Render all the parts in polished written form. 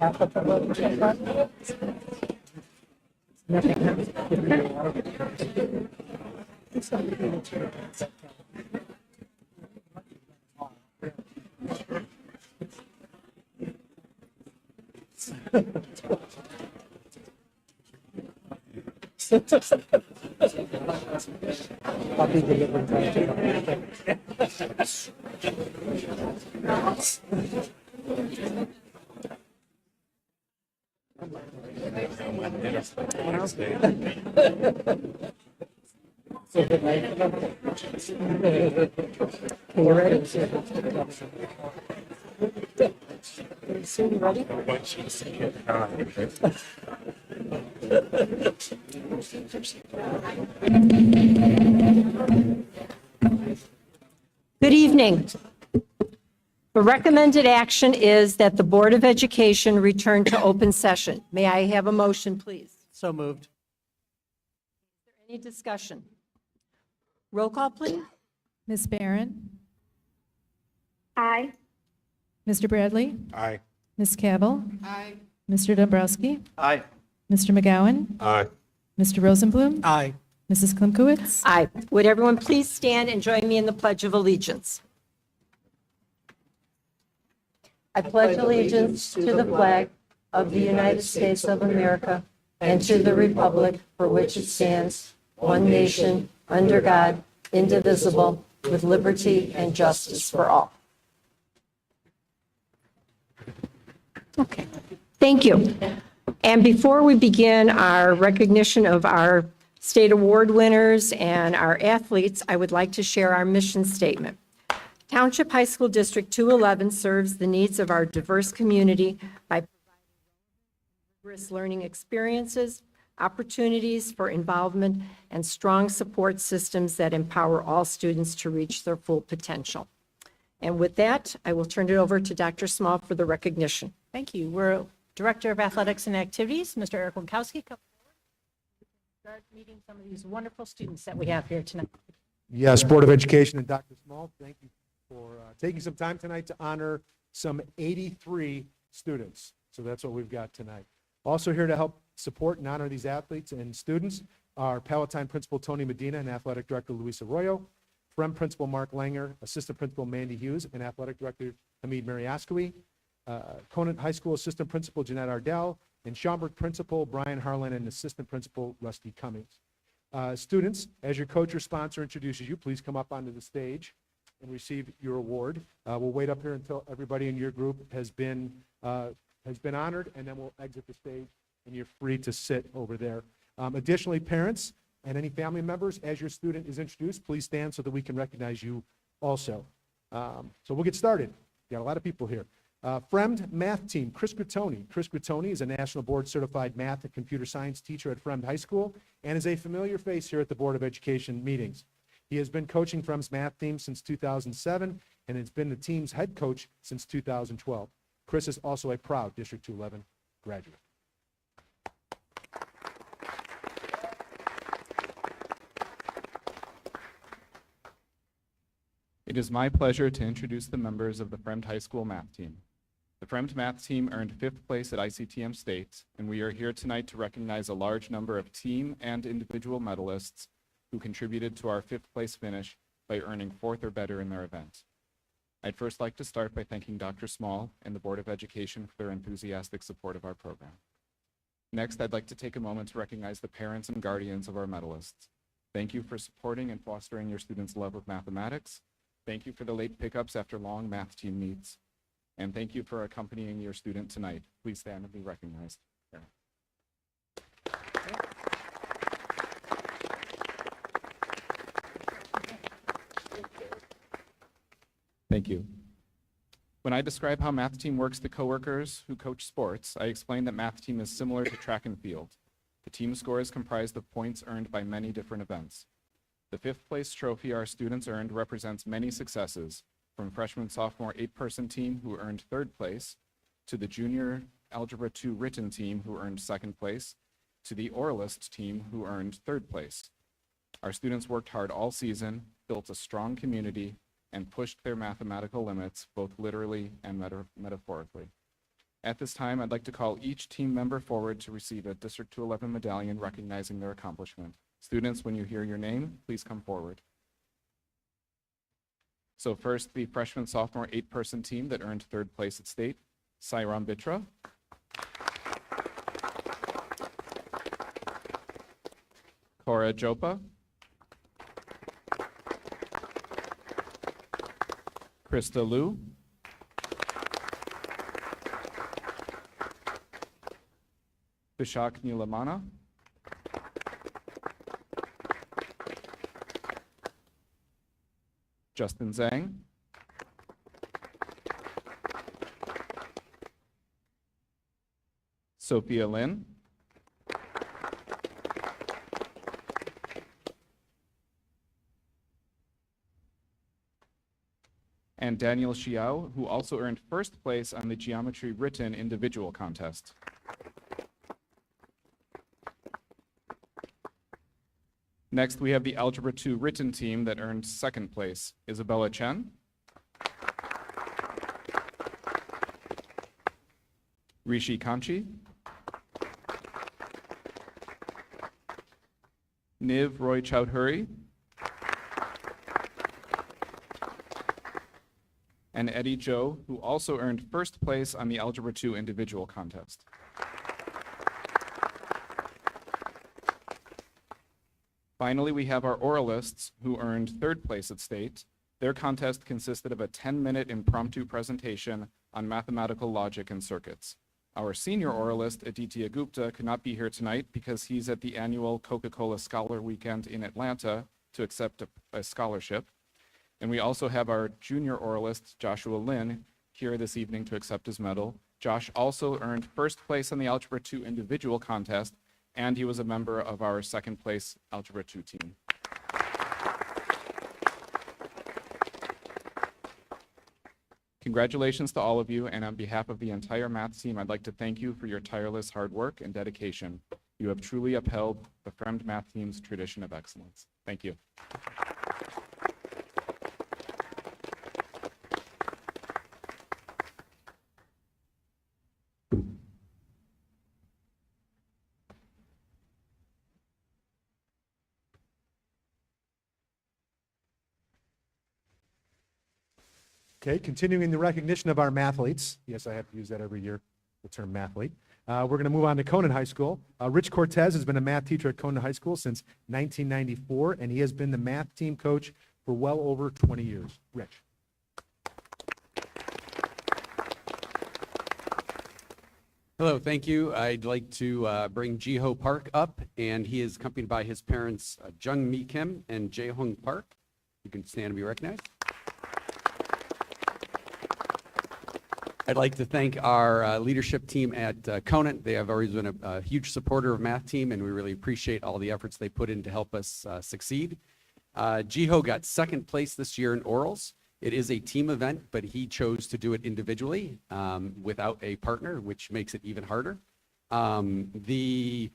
You ready? Soon ready? Good evening. The recommended action is that the Board of Education return to open session. May I have a motion, please? So moved. Any discussion? Roll call, please. Ms. Barron? Aye. Mr. Bradley? Aye. Ms. Cavill? Aye. Mr. Dombrowski? Aye. Mr. McGowan? Aye. Mr. Rosenblum? Aye. Mrs. Klimkowitz? Aye. Would everyone please stand and join me in the Pledge of Allegiance? I pledge allegiance to the flag of the United States of America and to the republic for which it stands, one nation, under God, indivisible, with liberty and justice for all. Okay, thank you. And before we begin our recognition of our state award winners and our athletes, I would like to share our mission statement. Township High School District 211 serves the needs of our diverse community by providing rigorous learning experiences, opportunities for involvement, and strong support systems that empower all students to reach their full potential. And with that, I will turn it over to Dr. Small for the recognition. Thank you. We're Director of Athletics and Activities, Mr. Eric Winkowski. Come forward. Start meeting some of these wonderful students that we have here tonight. Yes, Board of Education and Dr. Small, thank you for taking some time tonight to honor some 83 students. So that's what we've got tonight. Also here to help support and honor these athletes and students are Palatine Principal Tony Medina and Athletic Director Luis Arroyo, Fremd Principal Mark Langer, Assistant Principal Mandy Hughes, and Athletic Director Hamid Mariaskoui, Conant High School Assistant Principal Jeanette Ardell, and Schaumburg Principal Brian Harlan and Assistant Principal Rusty Cummings. Students, as your coach or sponsor introduces you, please come up onto the stage and receive your award. We'll wait up here until everybody in your group has been honored, and then we'll exit the stage, and you're free to sit over there. Additionally, parents and any family members, as your student is introduced, please stand so that we can recognize you also. So we'll get started. Got a lot of people here. Fremd Math Team, Chris Gratoni. Chris Gratoni is a National Board Certified Math and Computer Science teacher at Fremd High School and is a familiar face here at the Board of Education meetings. He has been coaching Fremd's math team since 2007 and has been the team's head coach since 2012. Chris is also a proud District 211 graduate. It is my pleasure to introduce the members of the Fremd High School math team. The Fremd math team earned 5th place at ICTM State, and we are here tonight to recognize a large number of team and individual medalists who contributed to our 5th place finish by earning 4th or better in their event. I'd first like to start by thanking Dr. Small and the Board of Education for their enthusiastic support of our program. Next, I'd like to take a moment to recognize the parents and guardians of our medalists. Thank you for supporting and fostering your students' love of mathematics. Thank you for the late pickups after long math team meets. And thank you for accompanying your student tonight. Please stand and be recognized. Thank you. When I describe how math team works to coworkers who coach sports, I explain that math team is similar to track and field. The team score is comprised of points earned by many different events. The 5th place trophy our students earned represents many successes, from freshman-sophomore 8-person team who earned 3rd place, to the junior Algebra 2 written team who earned 2nd place, to the oralist team who earned 3rd place. Our students worked hard all season, built a strong community, and pushed their mathematical limits, both literally and metaphorically. At this time, I'd like to call each team member forward to receive a District 211 medallion recognizing their accomplishment. Students, when you hear your name, please come forward. So first, the freshman-sophomore 8-person team that earned 3rd place at state, Sairam Bitra. Cora Jopa. Krista Liu. Vishak Nilamana. Justin Zhang. Sophia Lin. And Daniel Xiao, who also earned 1st place on the Geometry Written Individual Contest. Next, we have the Algebra 2 Written team that earned 2nd place, Isabella Chen. Rishi Kanchi. Niv Roy Chowdhury. And Eddie Zhou, who also earned 1st place on the Algebra 2 Individual Contest. Finally, we have our oralists who earned 3rd place at state. Their contest consisted of a 10-minute impromptu presentation on mathematical logic and circuits. Our senior oralist, Aditya Gupta, could not be here tonight because he's at the annual Coca-Cola Scholar Weekend in Atlanta to accept a scholarship. And we also have our junior oralist, Joshua Lin, here this evening to accept his medal. Josh also earned 1st place on the Algebra 2 Individual Contest, and he was a member of our 2nd place Algebra 2 team. Congratulations to all of you, and on behalf of the entire math team, I'd like to thank you for your tireless hard work and dedication. You have truly upheld the Fremd math team's tradition of excellence. Thank you. Okay, continuing the recognition of our mathletes. Yes, I have to use that every year, the term mathlete. We're going to move on to Conan High School. Rich Cortez has been a math teacher at Conan High School since 1994, and he has been the math team coach for well over 20 years. Rich. Hello, thank you. I'd like to bring Jiho Park up, and he is accompanied by his parents, Jung Mi Kim and Jae Hong Park. You can stand and be recognized. I'd like to thank our leadership team at Conant. They have always been a huge supporter of math team, and we really appreciate all the efforts they put in to help us succeed. Jiho got 2nd place this year in orals. It is a team event, but he chose to do it individually without a partner, which makes it even harder. The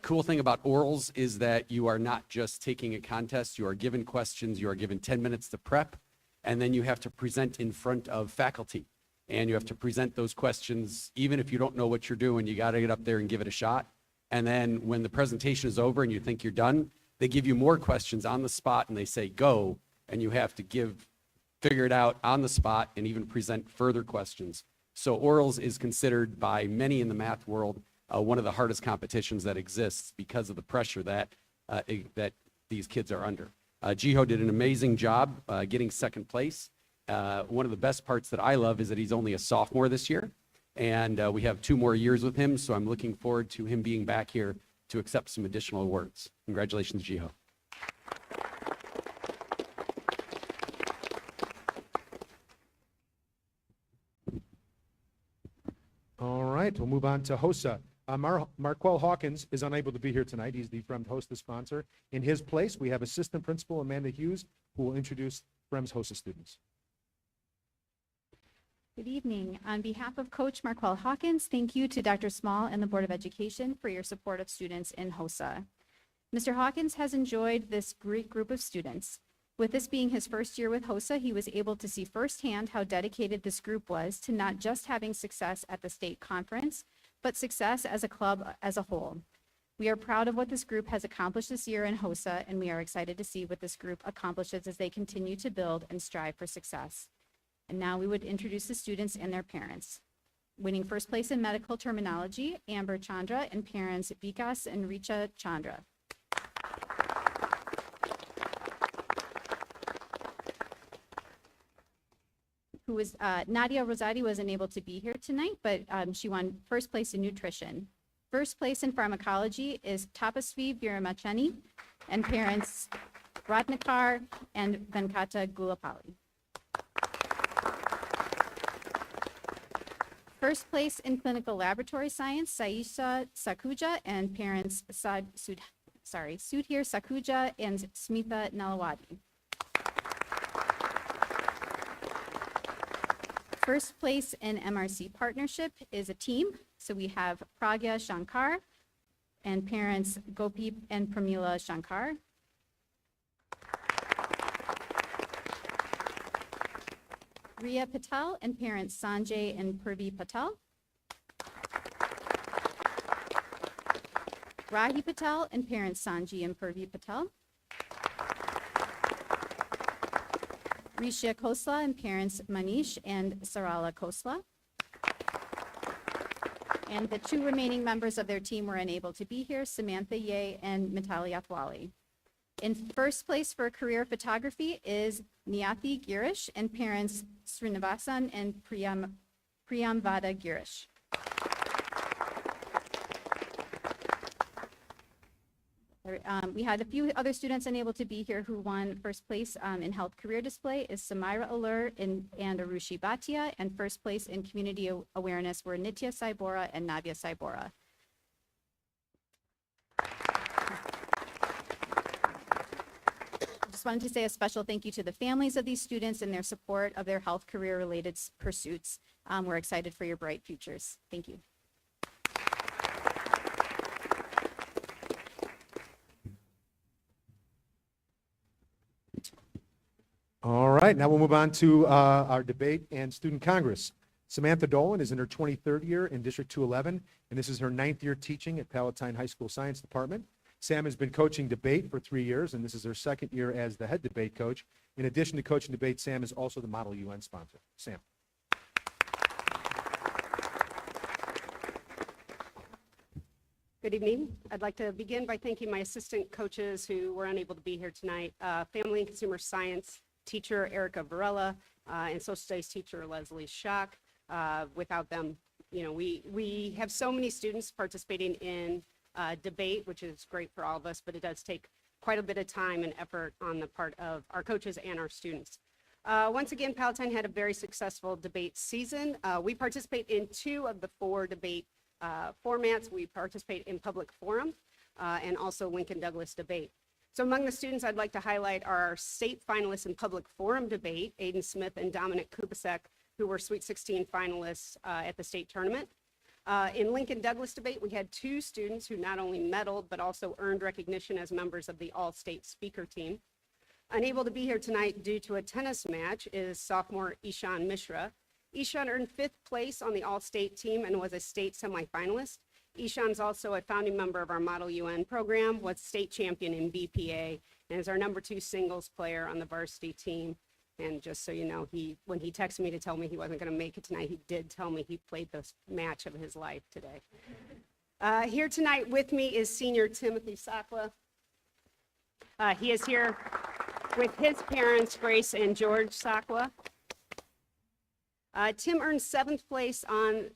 cool thing about orals is that you are not just taking a contest. You are given questions. You are given 10 minutes to prep, and then you have to present in front of faculty. And you have to present those questions, even if you don't know what you're doing, you got to get up there and give it a shot. And then when the presentation is over and you think you're done, they give you more questions on the spot and they say, go, and you have to figure it out on the spot and even present further questions. So orals is considered by many in the math world one of the hardest competitions that exists because of the pressure that these kids are under. Jiho did an amazing job getting 2nd place. One of the best parts that I love is that he's only a sophomore this year, and we have 2 more years with him, so I'm looking forward to him being back here to accept some additional awards. Congratulations, Jiho. All right, we'll move on to HOSA. Marquel Hawkins is unable to be here tonight. He's the Fremd HOSA sponsor. In his place, we have Assistant Principal Amanda Hughes, who will introduce Fremd's HOSA students. Good evening. On behalf of Coach Marquel Hawkins, thank you to Dr. Small and the Board of Education for your support of students in HOSA. Mr. Hawkins has enjoyed this great group of students. With this being his first year with HOSA, he was able to see firsthand how dedicated this group was to not just having success at the state conference, but success as a club as a whole. We are proud of what this group has accomplished this year in HOSA, and we are excited to see what this group accomplishes as they continue to build and strive for success. And now we would introduce the students and their parents. Winning first place in medical terminology, Amber Chandra, and parents Vikas and Richa Chandra. Nadia Rosati wasn't able to be here tonight, but she won first place in nutrition. First place in pharmacology is Tapasvi Viramachani and parents Ratnakar and Venkata Gulapalli. First place in clinical laboratory science, Saisha Sakuja and parents Sudhir Sakuja and Smitha Nalawadi. First place in MRC partnership is a team. So we have Pragya Shankar and parents Gopi and Pramila Shankar. Riya Patel and parents Sanjay and Purvi Patel. Rahi Patel and parents Sanji and Purvi Patel. Risha Khosla and parents Manish and Sarala Khosla. And the two remaining members of their team were unable to be here, Samantha Ye and Mitali Athwali. In first place for career photography is Niyati Girish and parents Srinivasan and Priyamvada Girish. We had a few other students unable to be here who won first place in health career display is Samira Allur and Arushi Bhatia, and first place in community awareness were Nitya Saibora and Navya Saibora. Just wanted to say a special thank you to the families of these students and their support of their health career related pursuits. We're excited for your bright futures. Thank you. All right, now we'll move on to our debate and student congress. Samantha Dolan is in her 23rd year in District 211, and this is her 9th year teaching at Palatine High School Science Department. Sam has been coaching debate for 3 years, and this is her 2nd year as the head debate coach. In addition to coaching debate, Sam is also the Model UN sponsor. Sam. Good evening. I'd like to begin by thanking my assistant coaches who were unable to be here tonight. Family and Consumer Science teacher Erica Varela and Social Studies teacher Leslie Schock. Without them, we have so many students participating in debate, which is great for all of us, but it does take quite a bit of time and effort on the part of our coaches and our students. Once again, Palatine had a very successful debate season. We participate in 2 of the 4 debate formats. We participate in public forum and also Lincoln Douglas debate. So among the students I'd like to highlight are our state finalists in public forum debate, Aiden Smith and Dominic Kubasek, who were Sweet 16 finalists at the state tournament. In Lincoln Douglas debate, we had 2 students who not only medaled, but also earned recognition as members of the all-state speaker team. Unable to be here tonight due to a tennis match is sophomore Ishan Mishra. Ishan earned 5th place on the all-state team and was a state semifinalist. Ishan's also a founding member of our Model UN program, was state champion in BPA, and is our number 2 singles player on the varsity team. And just so you know, when he texted me to tell me he wasn't going to make it tonight, he did tell me he played the match of his life today. Here tonight with me is senior Timothy Sakwa. He is here with his parents, Grace and George Sakwa. Tim earned 7th place on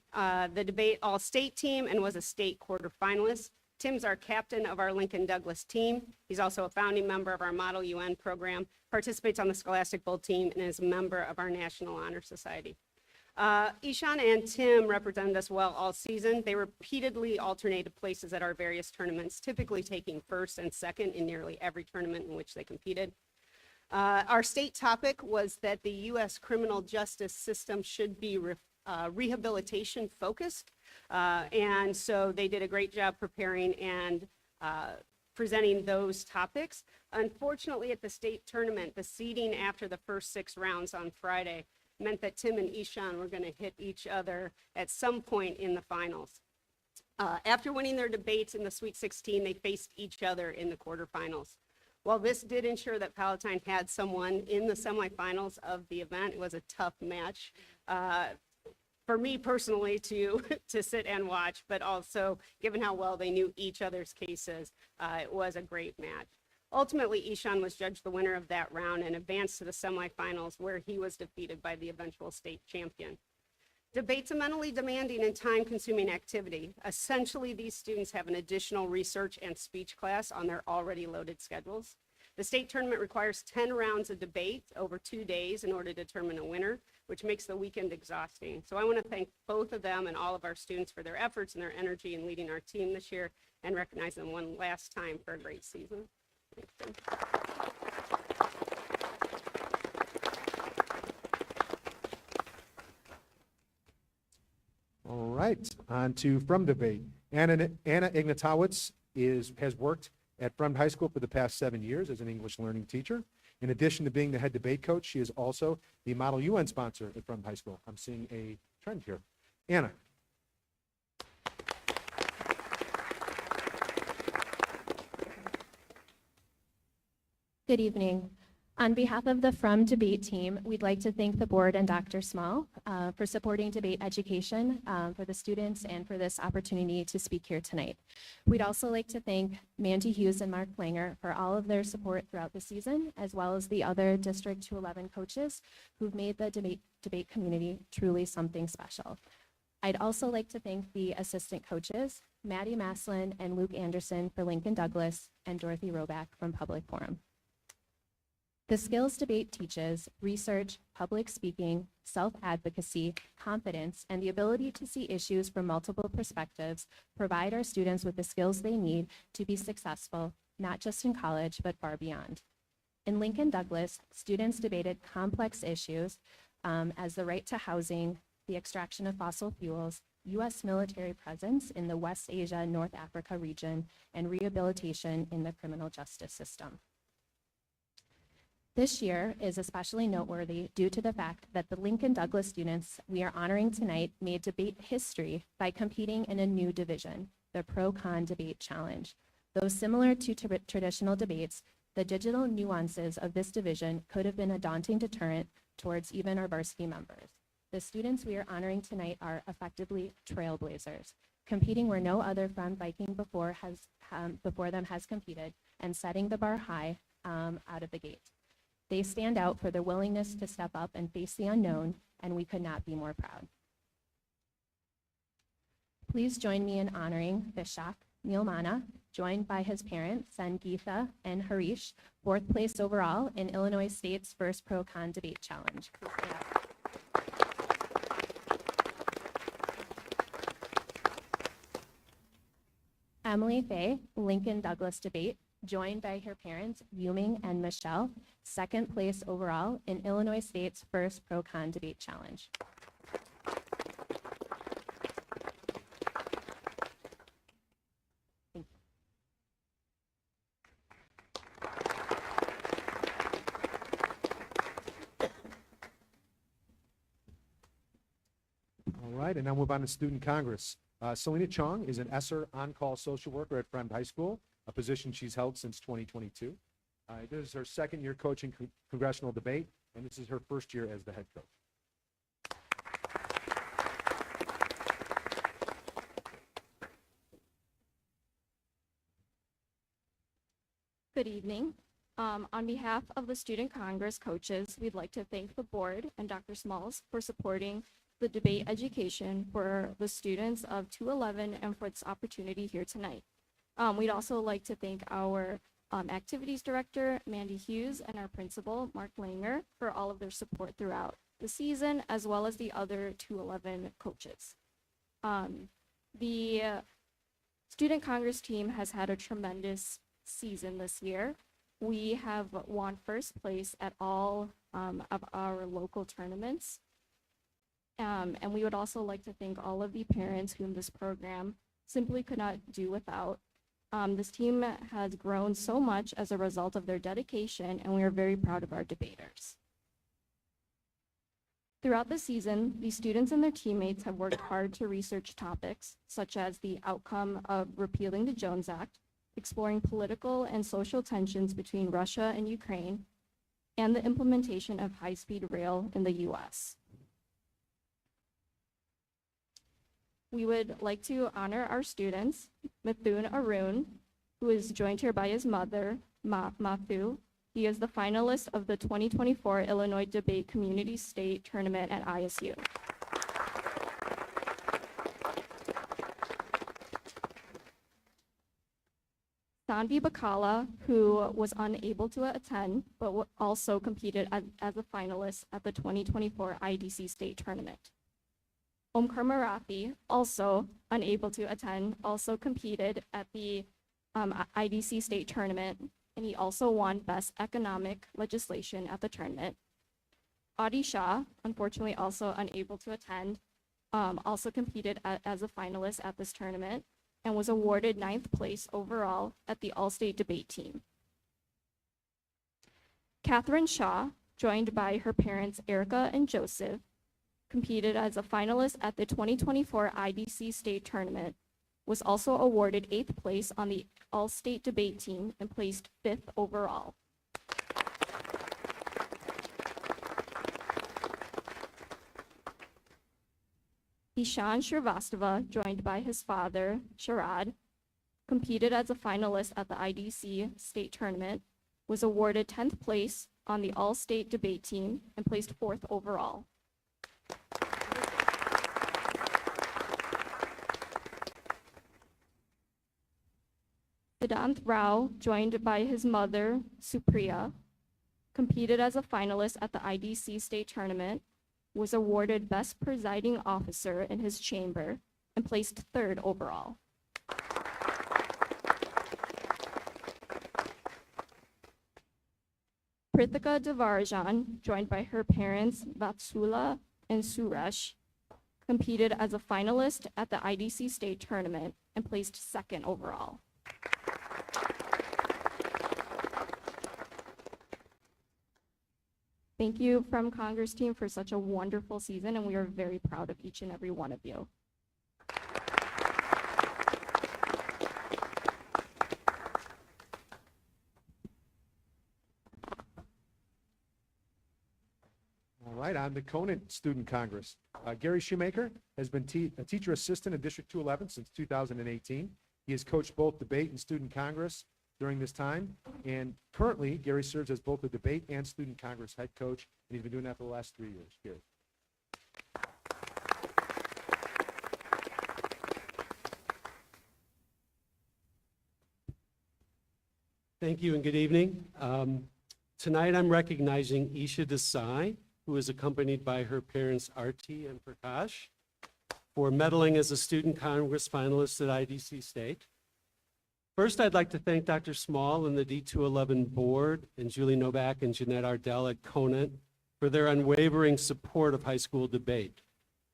the debate all-state team and was a state quarterfinalist. Tim's our captain of our Lincoln Douglas team. He's also a founding member of our Model UN program, participates on the Scholastic Bowl team, and is a member of our National Honor Society. Ishan and Tim represented us well all season. They repeatedly alternated places at our various tournaments, typically taking 1st and 2nd in nearly every tournament in which they competed. Our state topic was that the U.S. criminal justice system should be rehabilitation focused. And so they did a great job preparing and presenting those topics. Unfortunately, at the state tournament, the seeding after the first 6 rounds on Friday meant that Tim and Ishan were going to hit each other at some point in the finals. After winning their debates in the Sweet 16, they faced each other in the quarterfinals. While this did ensure that Palatine had someone in the semifinals of the event, it was a tough match for me personally to sit and watch, but also given how well they knew each other's cases, it was a great match. Ultimately, Ishan was judged the winner of that round and advanced to the semifinals, where he was defeated by the eventual state champion. Debate's a mentally demanding and time-consuming activity. Essentially, these students have an additional research and speech class on their already loaded schedules. The state tournament requires 10 rounds of debate over 2 days in order to determine a winner, which makes the weekend exhausting. So I want to thank both of them and all of our students for their efforts and their energy in leading our team this year, and recognize them one last time for a great season. Thanks, Tim. All right, on to Fremd debate. Anna Ignatowicz has worked at Fremd High School for the past 7 years as an English learning teacher. In addition to being the head debate coach, she is also the Model UN sponsor at Fremd High School. I'm seeing a trend here. Anna. Good evening. On behalf of the Fremd debate team, we'd like to thank the board and Dr. Small for supporting debate education for the students and for this opportunity to speak here tonight. We'd also like to thank Mandy Hughes and Mark Langer for all of their support throughout the season, as well as the other District 211 coaches who've made the debate community truly something special. I'd also like to thank the assistant coaches, Maddie Maslin and Luke Anderson for Lincoln Douglas, and Dorothy Roback from Public Forum. The skills debate teaches research, public speaking, self-advocacy, confidence, and the ability to see issues from multiple perspectives provide our students with the skills they need to be successful, not just in college, but far beyond. In Lincoln Douglas, students debated complex issues as the right to housing, the extraction of fossil fuels, U.S. military presence in the West Asia, North Africa region, and rehabilitation in the criminal justice system. This year is especially noteworthy due to the fact that the Lincoln Douglas students we are honoring tonight made debate history by competing in a new division, the Pro-Con Debate Challenge. Though similar to traditional debates, the digital nuances of this division could have been a daunting deterrent towards even our varsity members. The students we are honoring tonight are effectively trailblazers, competing where no other Fremd Viking before them has competed, and setting the bar high out of the gate. They stand out for their willingness to step up and face the unknown, and we could not be more proud. Please join me in honoring Vishak Neilmana, joined by his parents, Sangeetha and Harish, 4th place overall in Illinois State's first Pro-Con Debate Challenge. Emily Fay, Lincoln Douglas Debate, joined by her parents, Yuming and Michelle, 2nd place overall in Illinois State's first Pro-Con Debate Challenge. Thank you. All right, and now move on to Student Congress. Selena Chong is an ESSER on-call social worker at Fremd High School, a position she's held since 2022. This is her 2nd year coaching congressional debate, and this is her 1st year as the head coach. Good evening. On behalf of the Student Congress coaches, we'd like to thank the board and Dr. Smalls for supporting the debate education for the students of 211 and for this opportunity here tonight. We'd also like to thank our activities director, Mandy Hughes, and our principal, Mark Langer, for all of their support throughout the season, as well as the other 211 coaches. The Student Congress team has had a tremendous season this year. We have won 1st place at all of our local tournaments. And we would also like to thank all of the parents whom this program simply could not do without. This team has grown so much as a result of their dedication, and we are very proud of our debaters. Throughout the season, the students and their teammates have worked hard to research topics such as the outcome of repealing the Jones Act, exploring political and social tensions between Russia and Ukraine, and the implementation of high-speed rail in the U.S. We would like to honor our students, Mithun Arun, who is joined here by his mother, Mathu. He is the finalist of the 2024 Illinois Debate Community State Tournament at ISU. Sanvi Bakala, who was unable to attend, but also competed as a finalist at the 2024 IDC State Tournament. Omkar Marathi, also unable to attend, also competed at the IDC State Tournament, and he also won Best Economic Legislation at the tournament. Adi Shah, unfortunately also unable to attend, also competed as a finalist at this tournament and was awarded 9th place overall at the All-State Debate Team. Catherine Shaw, joined by her parents Erica and Joseph, competed as a finalist at the 2024 IDC State Tournament, was also awarded 8th place on the All-State Debate Team and placed 5th overall. Ishan Shrivastava, joined by his father, Sharad, competed as a finalist at the IDC State Tournament, was awarded 10th place on the All-State Debate Team and placed 4th overall. Siddhanth Rao, joined by his mother, Supriya, competed as a finalist at the IDC State Tournament, was awarded Best Presiding Officer in his chamber, and placed 3rd overall. Prithika Devarajan, joined by her parents, Vatsula and Suresh, competed as a finalist at the IDC State Tournament and placed 2nd overall. Thank you from Congress team for such a wonderful season, and we are very proud of each and every one of you. All right, on to Conant Student Congress. Gary Shoemaker has been a teacher assistant in District 211 since 2018. He has coached both debate and student congress during this time, and currently Gary serves as both the debate and student congress head coach, and he's been doing that for the last 3 years. Gary. Thank you and good evening. Tonight I'm recognizing Isha Desai, who is accompanied by her parents Arti and Prakash, for medaling as a student congress finalist at IDC State. First, I'd like to thank Dr. Small and the D211 board and Julie Novak and Jeanette Ardell at Conant for their unwavering support of high school debate.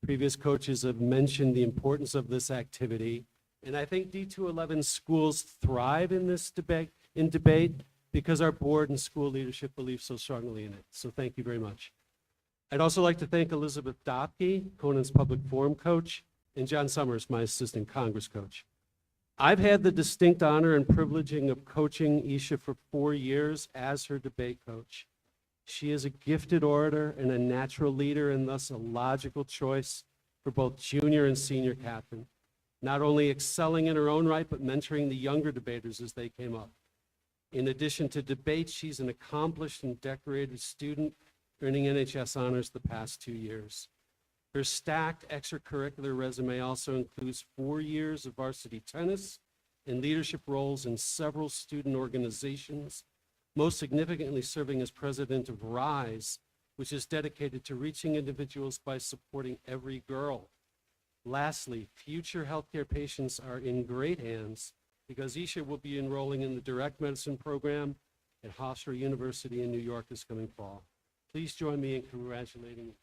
Previous coaches have mentioned the importance of this activity, and I think D211 schools thrive in this debate because our board and school leadership believe so strongly in it. So thank you very much. I'd also like to thank Elizabeth Dopke, Conant's public forum coach, and John Summers, my assistant congress coach. I've had the distinct honor and privileging of coaching Isha for 4 years as her debate coach. She is a gifted orator and a natural leader, and thus a logical choice for both junior and senior captain, not only excelling in her own right, but mentoring the younger debaters as they came up. In addition to debate, she's an accomplished and decorated student, earning NHS honors the past 2 years. Her stacked extracurricular resume also includes 4 years of varsity tennis and leadership roles in several student organizations, most significantly serving as president of RISE, which is dedicated to reaching individuals by supporting every girl. Lastly, future healthcare patients are in great hands because Isha will be enrolling in the direct medicine program at Hofstra University in New York this coming fall. Please join me in congratulating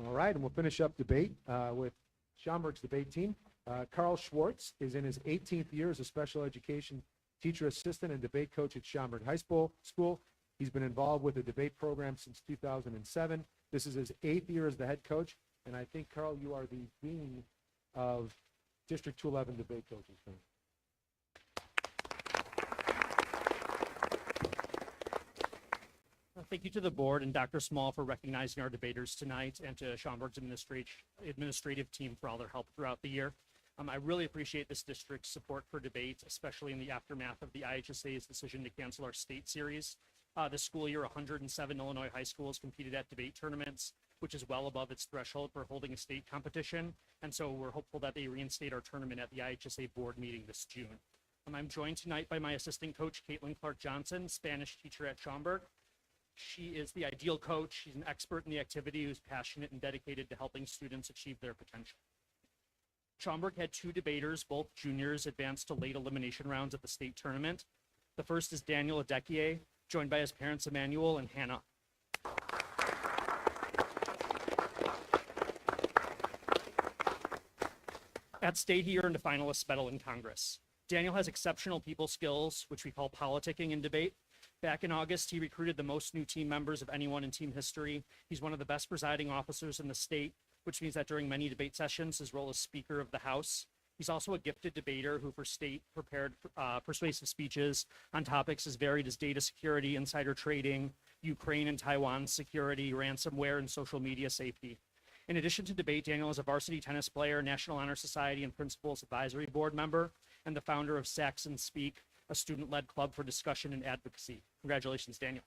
All right, and we'll finish up debate with Schaumburg's debate team. Carl Schwartz is in his 18th year as a special education teacher assistant and debate coach at Schaumburg High School. He's been involved with the debate program since 2007. This is his 8th year as the head coach, and I think, Carl, you are the dean of District 211 debate coaches. Thank you to the board and Dr. Small for recognizing our debaters tonight, and to Schaumburg's administrative team for all their help throughout the year. I really appreciate this district's support for debate, especially in the aftermath of the IHSA's decision to cancel our state series. This school year, 107 Illinois high schools competed at debate tournaments, which is well above its threshold for holding a state competition. And so we're hopeful that they reinstate our tournament at the IHSA board meeting this June. I'm joined tonight by my assistant coach, Caitlin Clark-Johnson, Spanish teacher at Schaumburg. She is the ideal coach. She's an expert in the activity who's passionate and dedicated to helping students achieve their potential. Schaumburg had 2 debaters, both juniors, advanced to late elimination rounds at the state tournament. The first is Daniel Adekie, joined by his parents Emmanuel and Hannah. At state, he earned a finalist medal in Congress. Daniel has exceptional people skills, which we call politicking in debate. Back in August, he recruited the most new team members of anyone in team history. He's one of the best presiding officers in the state, which means that during many debate sessions, his role as Speaker of the House. He's also a gifted debater who for state prepared persuasive speeches on topics as varied as data security, insider trading, Ukraine and Taiwan security, ransomware, and social media safety. In addition to debate, Daniel is a varsity tennis player, National Honor Society and Principals Advisory Board member, and the founder of Saxon Speak, a student-led club for discussion and advocacy. Congratulations, Daniel.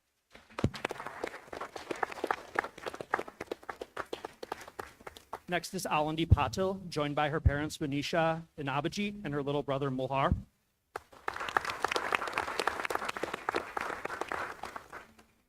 Next is Alandi Patil, joined by her parents, Manisha and Abhijit, and her little brother, Mulhar.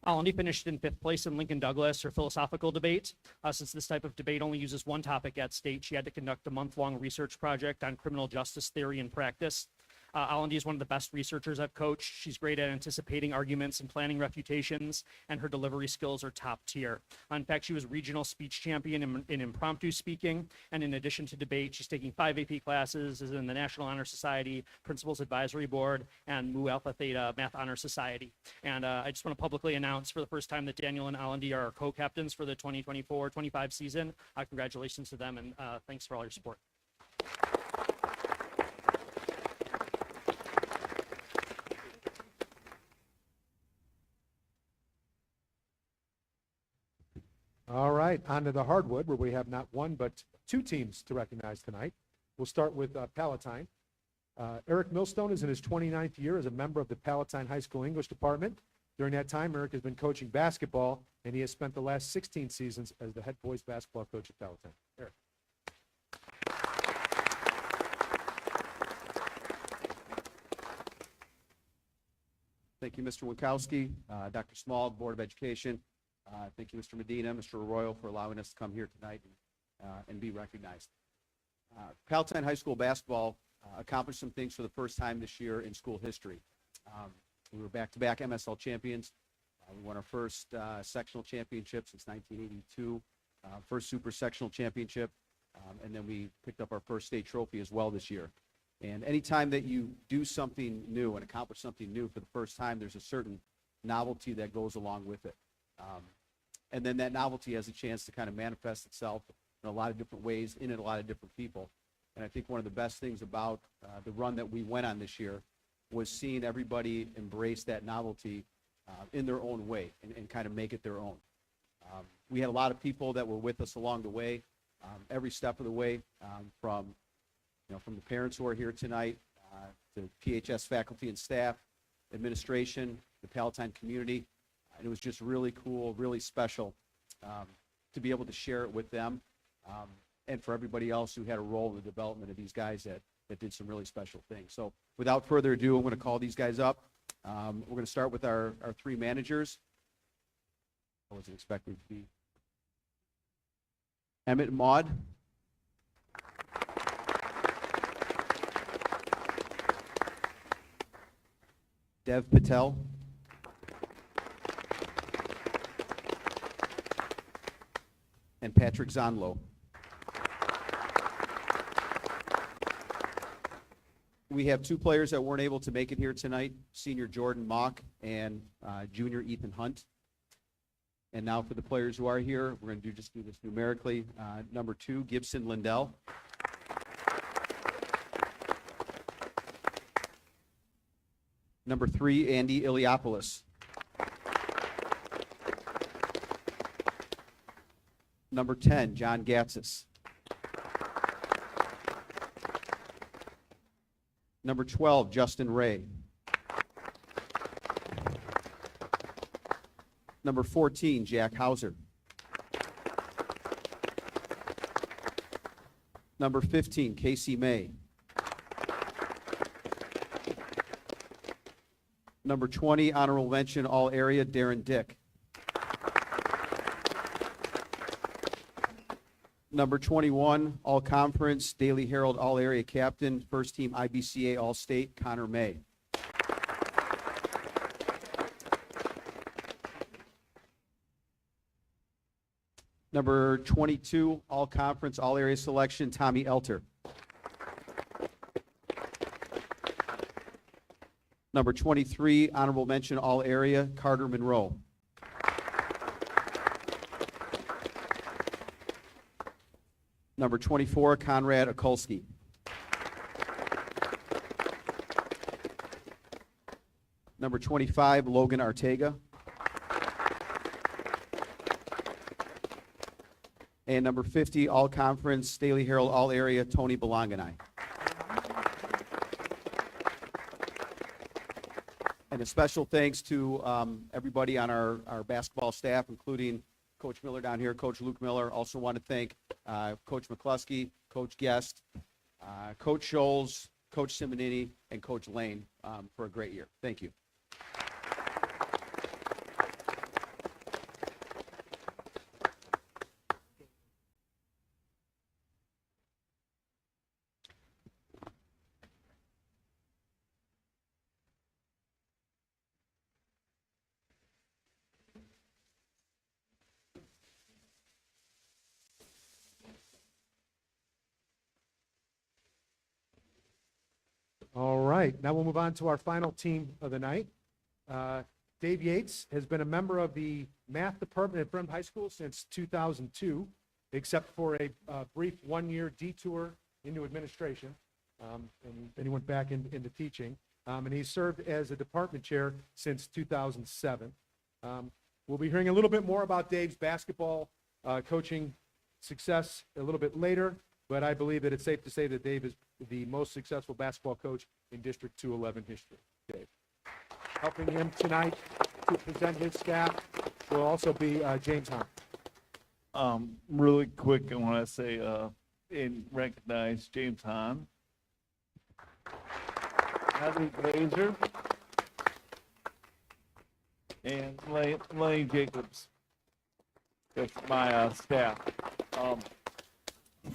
Alandi finished in 5th place in Lincoln Douglas, her philosophical debate. Since this type of debate only uses one topic at state, she had to conduct a month-long research project on criminal justice theory and practice. Alandi is one of the best researchers I've coached. She's great at anticipating arguments and planning refutations, and her delivery skills are top tier. In fact, she was regional speech champion in impromptu speaking, and in addition to debate, she's taking 5 AP classes, is in the National Honor Society, Principals Advisory Board, and Mu Alpha Theta Math Honor Society. And I just want to publicly announce for the first time that Daniel and Alandi are our co-captains for the 2024-25 season. Congratulations to them, and thanks for all your support. All right, on to the hardwood, where we have not one but 2 teams to recognize tonight. We'll start with Palatine. Eric Millstone is in his 29th year as a member of the Palatine High School English Department. During that time, Eric has been coaching basketball, and he has spent the last 16 seasons as the head boys basketball coach at Palatine. Eric. Thank you, Mr. Winkowski, Dr. Small, Board of Education. Thank you, Mr. Medina, Mr. Arroyo, for allowing us to come here tonight and be recognized. Palatine High School basketball accomplished some things for the first time this year in school history. We were back-to-back MSL champions. We won our first sectional championship since 1982, first super sectional championship, and then we picked up our first state trophy as well this year. And anytime that you do something new and accomplish something new for the first time, there's a certain novelty that goes along with it. And then that novelty has a chance to kind of manifest itself in a lot of different ways, in a lot of different people. And I think one of the best things about the run that we went on this year was seeing everybody embrace that novelty in their own way and kind of make it their own. We had a lot of people that were with us along the way, every step of the way, from the parents who are here tonight, to PHS faculty and staff, administration, the Palatine community. And it was just really cool, really special to be able to share it with them, and for everybody else who had a role in the development of these guys that did some really special things. So without further ado, I'm going to call these guys up. We're going to start with our 3 managers. I wasn't expecting to be Emmett Maud. Dev Patel. and Patrick Zonlo. We have two players that weren't able to make it here tonight, senior Jordan Mock and junior Ethan Hunt. And now for the players who are here, we're going to just do this numerically. Number 2, Gibson Lindell. Number 3, Andy Iliopoulos. Number 10, John Gatsis. Number 12, Justin Ray. Number 14, Jack Hauser. Number 15, Casey May. Number 20, honorable mention, all area, Darren Dick. Number 21, all conference, Daily Herald all area captain, first team IBCA all state, Connor May. Number 22, all conference, all area selection, Tommy Elter. Number 23, honorable mention, all area, Carter Monroe. Number 24, Conrad Okulski. Number 25, Logan Artega. And number 50, all conference, Daily Herald all area, Tony Belanganai. And a special thanks to everybody on our basketball staff, including Coach Miller down here, Coach Luke Miller. Also want to thank Coach McCluskey, Coach Guest, Coach Scholes, Coach Simonini, and Coach Lane for a great year. Thank you. All right, now we'll move on to our final team of the night. Dave Yates has been a member of the math department at Fremd High School since 2002, except for a brief one-year detour into administration, and then he went back into teaching. And he served as a department chair since 2007. We'll be hearing a little bit more about Dave's basketball coaching success a little bit later, but I believe that it's safe to say that Dave is the most successful basketball coach in District 211 history. Dave. Helping him tonight to present his staff will also be James Hahn. Really quick, I want to say and recognize James Hahn, Heather Glazer, and Lenny Jacobs. That's my staff.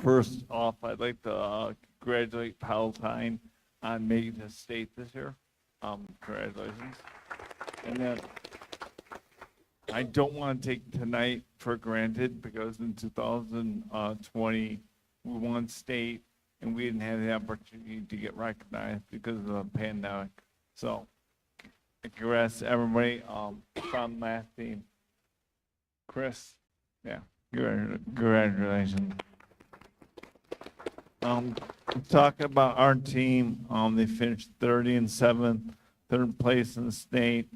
First off, I'd like to congratulate Palatine on making the state this year. Congratulations. And then I don't want to take tonight for granted because in 2020 we won state and we didn't have the opportunity to get recognized because of the pandemic. So congrats to everybody from the math team. Chris, yeah, congratulations. Talking about our team, they finished 30-7, third place in the state.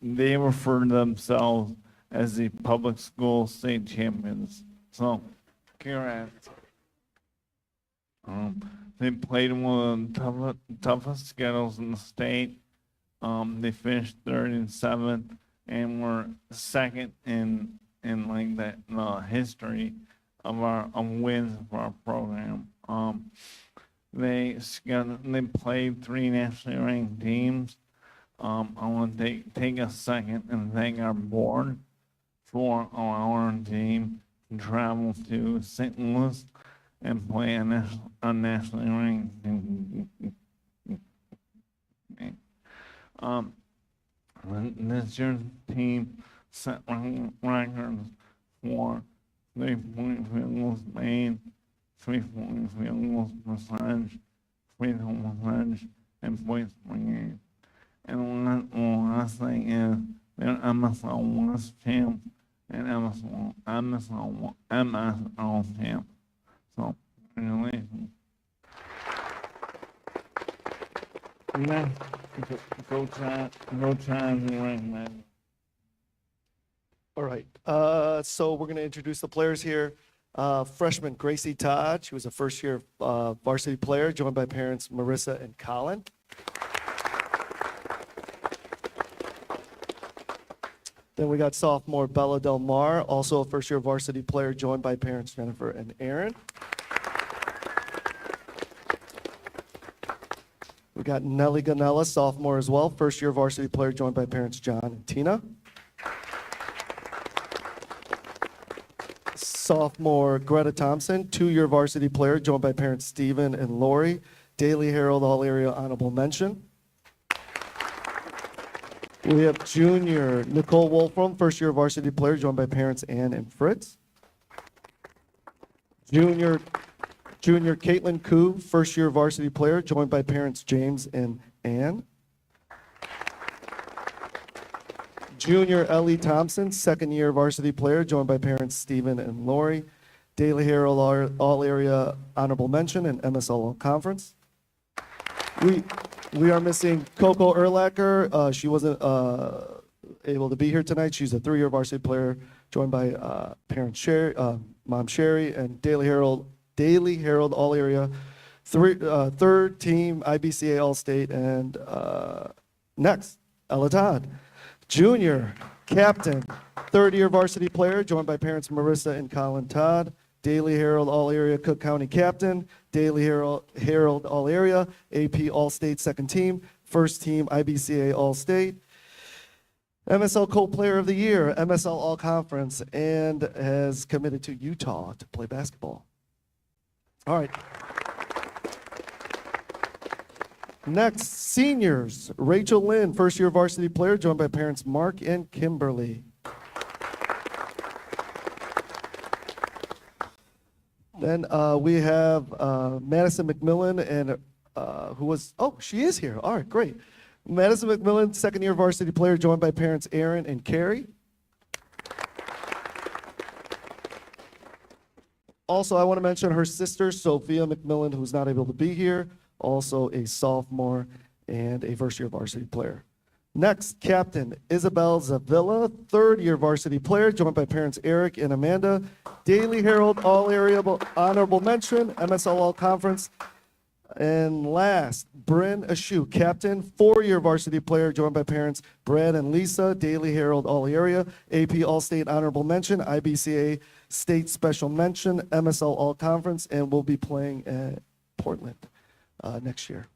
They refer to themselves as the public school state champions. So, congrats. They played one of the toughest schedules in the state. They finished 30-7 and were second in like that history of our wins for our program. They played 3 nationally ranked teams. I want to take a second and thank our board for allowing our team to travel to St. Louis and play a nationally ranked team. This year's team set records for 3-point field goals made, 3-point field goals percentage, free throw percentage, and points per game. And last thing is they're MSL West champ and MSL champ. So, congratulations. Next, go Chad, and recognize. All right, so we're going to introduce the players here. Freshman Gracie Todd, she was a first-year varsity player, joined by parents Marissa and Colin. Then we got sophomore Bella Del Mar, also a first-year varsity player, joined by parents Jennifer and Aaron. We got Nelly Ganella, sophomore as well, first-year varsity player, joined by parents John and Tina. Sophomore Greta Thompson, two-year varsity player, joined by parents Stephen and Lori. Daily Herald All-Area Honorable Mention. We have junior Nicole Wolfram, first-year varsity player, joined by parents Ann and Fritz. Junior Caitlin Koo, first-year varsity player, joined by parents James and Ann. Junior Ellie Thompson, second-year varsity player, joined by parents Stephen and Lori. Daily Herald All-Area Honorable Mention and MSL All-Conference. We are missing Coco Erlacher. She wasn't able to be here tonight. She's a three-year varsity player, joined by parents Sherry, Mom Sherry, and Daily Herald All-Area third team IBCA All-State. And next, Ella Todd. Junior captain, third-year varsity player, joined by parents Marissa and Colin Todd. Daily Herald All-Area Cook County captain, Daily Herald All-Area, AP All-State second team, first team IBCA All-State, MSL Co-Player of the Year, MSL All-Conference, and has committed to Utah to play basketball. All right. Next, seniors. Rachel Lynn, first-year varsity player, joined by parents Mark and Kimberly. Then we have Madison McMillan, and she is here. All right, great. Madison McMillan, second-year varsity player, joined by parents Aaron and Carrie. Also, I want to mention her sister, Sophia McMillan, who's not able to be here, also a sophomore and a first-year varsity player. Next, captain Isabel Zavilla, third-year varsity player, joined by parents Eric and Amanda. Daily Herald All-Area Honorable Mention, MSL All-Conference. And last, Bryn Ashu, captain, four-year varsity player, joined by parents Brad and Lisa. Daily Herald All-Area, AP All-State Honorable Mention, IBCA State Special Mention, MSL All-Conference, and will be playing at Portland next year.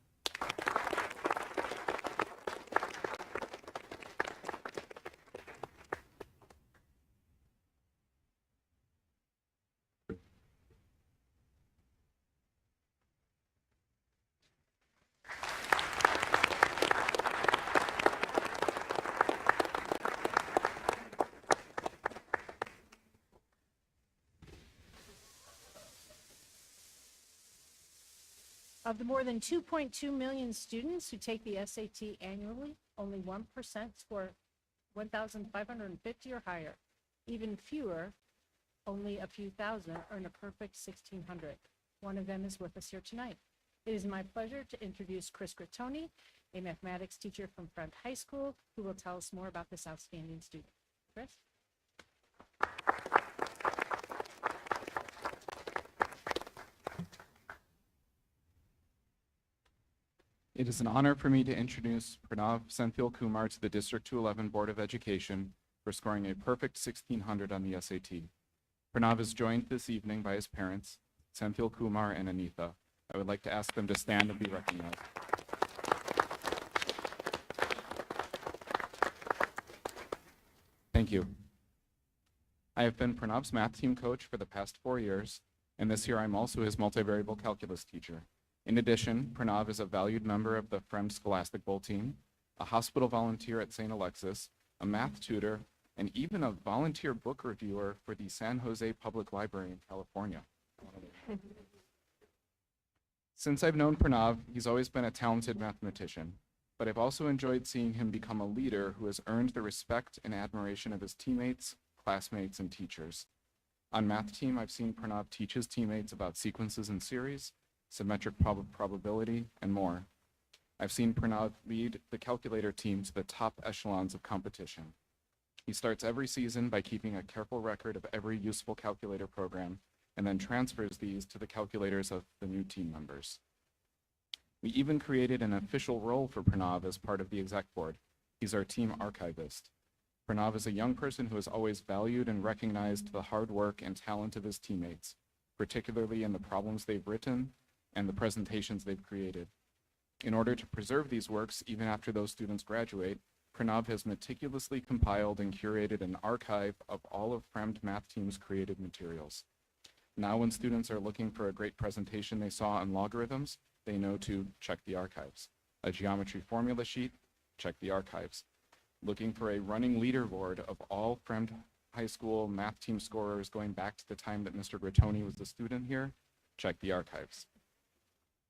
Of the more than 2.2 million students who take the SAT annually, only 1% score 1,550 or higher. Even fewer, only a few thousand, earn a perfect 1,600. One of them is with us here tonight. It is my pleasure to introduce Chris Grattoni, a mathematics teacher from Fremd High School, who will tell us more about this outstanding student. Chris? It is an honor for me to introduce Pranav Senthil Kumar to the District 211 Board of Education for scoring a perfect 1,600 on the SAT. Pranav is joined this evening by his parents, Senthil Kumar and Anitha. I would like to ask them to stand and be recognized. Thank you. I have been Pranav's math team coach for the past 4 years, and this year I'm also his multivariable calculus teacher. In addition, Pranav is a valued member of the Fremd Scholastic Bowl team, a hospital volunteer at St. Alexis, a math tutor, and even a volunteer book reviewer for the San Jose Public Library in California. Since I've known Pranav, he's always been a talented mathematician, but I've also enjoyed seeing him become a leader who has earned the respect and admiration of his teammates, classmates, and teachers. On math team, I've seen Pranav teach his teammates about sequences and series, symmetric probability, and more. I've seen Pranav lead the calculator team to the top echelons of competition. He starts every season by keeping a careful record of every useful calculator program and then transfers these to the calculators of the new team members. We even created an official role for Pranav as part of the exec board. He's our team archivist. Pranav is a young person who has always valued and recognized the hard work and talent of his teammates, particularly in the problems they've written and the presentations they've created. In order to preserve these works, even after those students graduate, Pranav has meticulously compiled and curated an archive of all of Fremd Math Team's created materials. Now when students are looking for a great presentation they saw on logarithms, they know to check the archives. A geometry formula sheet, check the archives. Looking for a running leaderboard of all Fremd High School math team scorers going back to the time that Mr. Grattoni was a student here, check the archives.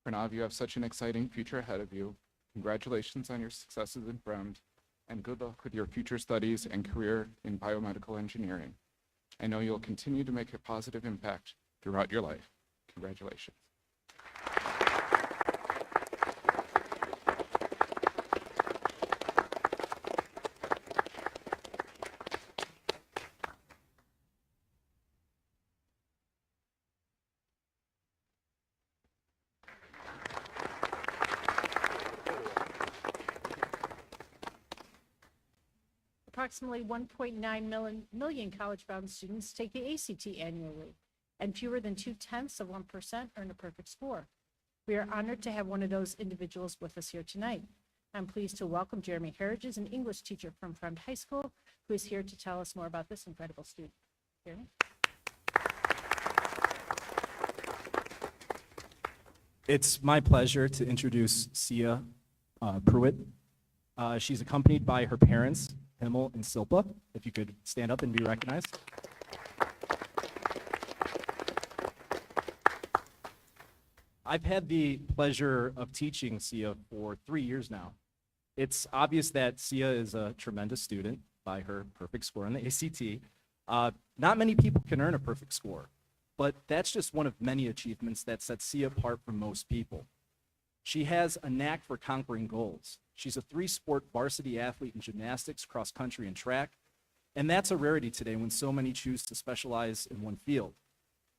Pranav, you have such an exciting future ahead of you. Congratulations on your successes in Fremd, and good luck with your future studies and career in biomedical engineering. I know you'll continue to make a positive impact throughout your life. Congratulations. Approximately 1.9 million college-bound students take the ACT annually, and fewer than 0.2% earn a perfect score. We are honored to have one of those individuals with us here tonight. I'm pleased to welcome Jeremy Harridges, an English teacher from Fremd High School, who is here to tell us more about this incredible student. Jeremy? It's my pleasure to introduce Sia Pruitt. She's accompanied by her parents, Himmel and Silpa. If you could stand up and be recognized. I've had the pleasure of teaching Sia for 3 years now. It's obvious that Sia is a tremendous student by her perfect score on the ACT. Not many people can earn a perfect score, but that's just one of many achievements that sets Sia apart from most people. She has a knack for conquering goals. She's a 3-sport varsity athlete in gymnastics, cross country, and track. And that's a rarity today when so many choose to specialize in one field.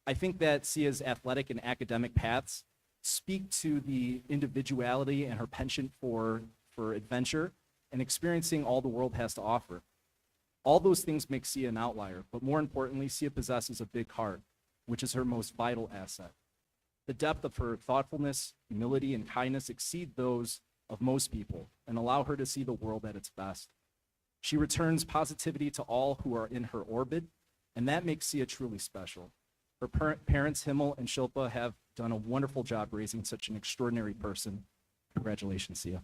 I think that Sia's athletic and academic paths speak to the individuality and her penchant for adventure and experiencing all the world has to offer. All those things make Sia an outlier, but more importantly, Sia possesses a big heart, which is her most vital asset. The depth of her thoughtfulness, humility, and kindness exceed those of most people and allow her to see the world at its best. She returns positivity to all who are in her orbit, and that makes Sia truly special. Her parents, Himmel and Shilpa, have done a wonderful job raising such an extraordinary person. Congratulations, Sia.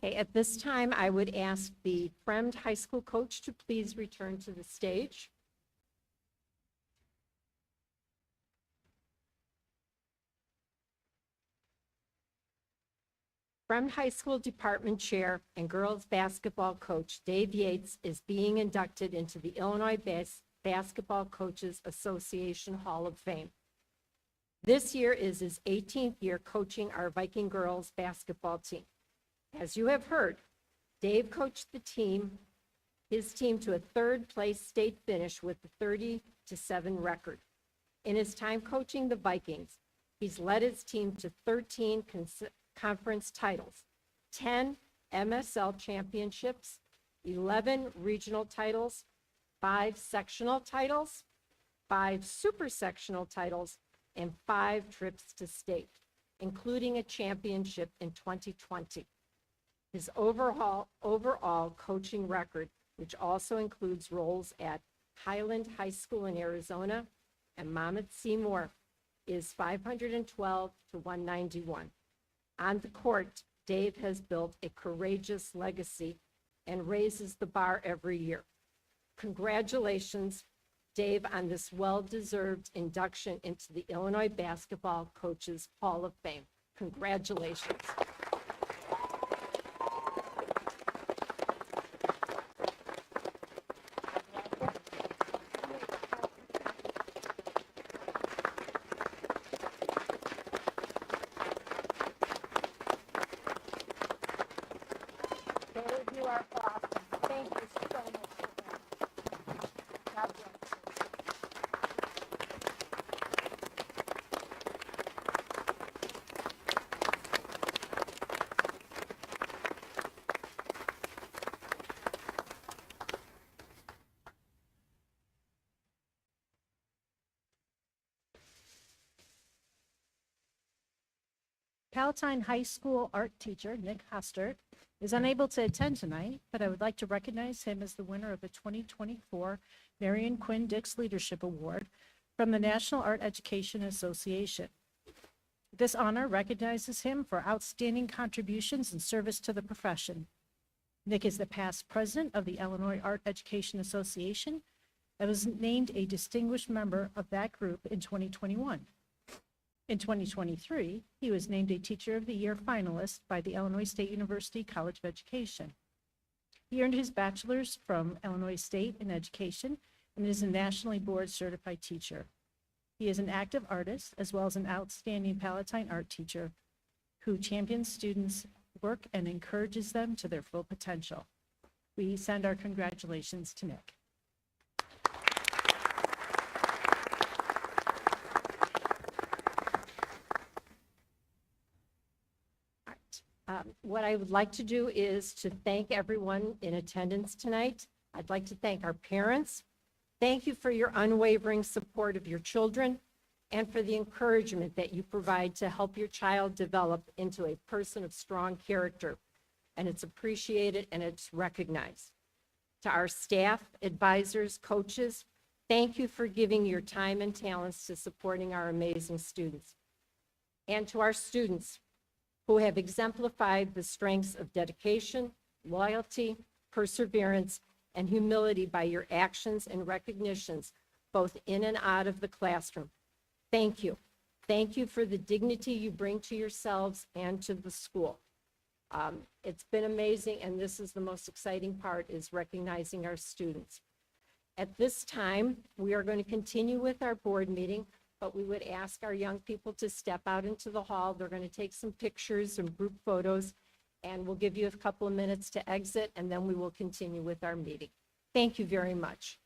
Okay, at this time, I would ask the Fremd High School coach to please return to the stage. Fremd High School Department Chair and girls basketball coach Dave Yates is being inducted into the Illinois Basketball Coaches Association Hall of Fame. This year is his 18th year coaching our Viking girls basketball team. As you have heard, Dave coached his team to a third-place state finish with a 30-7 record. In his time coaching the Vikings, he's led his team to 13 conference titles, 10 MSL championships, 11 regional titles, 5 sectional titles, 5 super sectional titles, and 5 trips to state, including a championship in 2020. His overall coaching record, which also includes roles at Highland High School in Arizona and Monmouth Seymour, is 512 to 191. On the court, Dave has built a courageous legacy and raises the bar every year. Congratulations, Dave, on this well-deserved induction into the Illinois Basketball Coaches Hall of Fame. Congratulations. Dave, you are awesome. Thank you so much for that. God bless you. Palatine High School art teacher Nick Hostert is unable to attend tonight, but I would like to recognize him as the winner of the 2024 Marion Quinn Dix Leadership Award from the National Art Education Association. This honor recognizes him for outstanding contributions and service to the profession. Nick is the past president of the Illinois Art Education Association and was named a distinguished member of that group in 2021. In 2023, he was named a Teacher of the Year finalist by the Illinois State University College of Education. He earned his bachelor's from Illinois State in Education and is a nationally board certified teacher. He is an active artist as well as an outstanding Palatine art teacher who champions students' work and encourages them to their full potential. We send our congratulations to Nick. What I would like to do is to thank everyone in attendance tonight. I'd like to thank our parents. Thank you for your unwavering support of your children and for the encouragement that you provide to help your child develop into a person of strong character. And it's appreciated and it's recognized. To our staff, advisors, coaches, thank you for giving your time and talents to supporting our amazing students. And to our students, who have exemplified the strengths of dedication, loyalty, perseverance, and humility by your actions and recognitions, both in and out of the classroom. Thank you. Thank you for the dignity you bring to yourselves and to the school. It's been amazing, and this is the most exciting part, is recognizing our students. At this time, we are going to continue with our board meeting, but we would ask our young people to step out into the hall. They're going to take some pictures and group photos, and we'll give you a couple of minutes to exit, and then we will continue with our meeting. Thank you very much.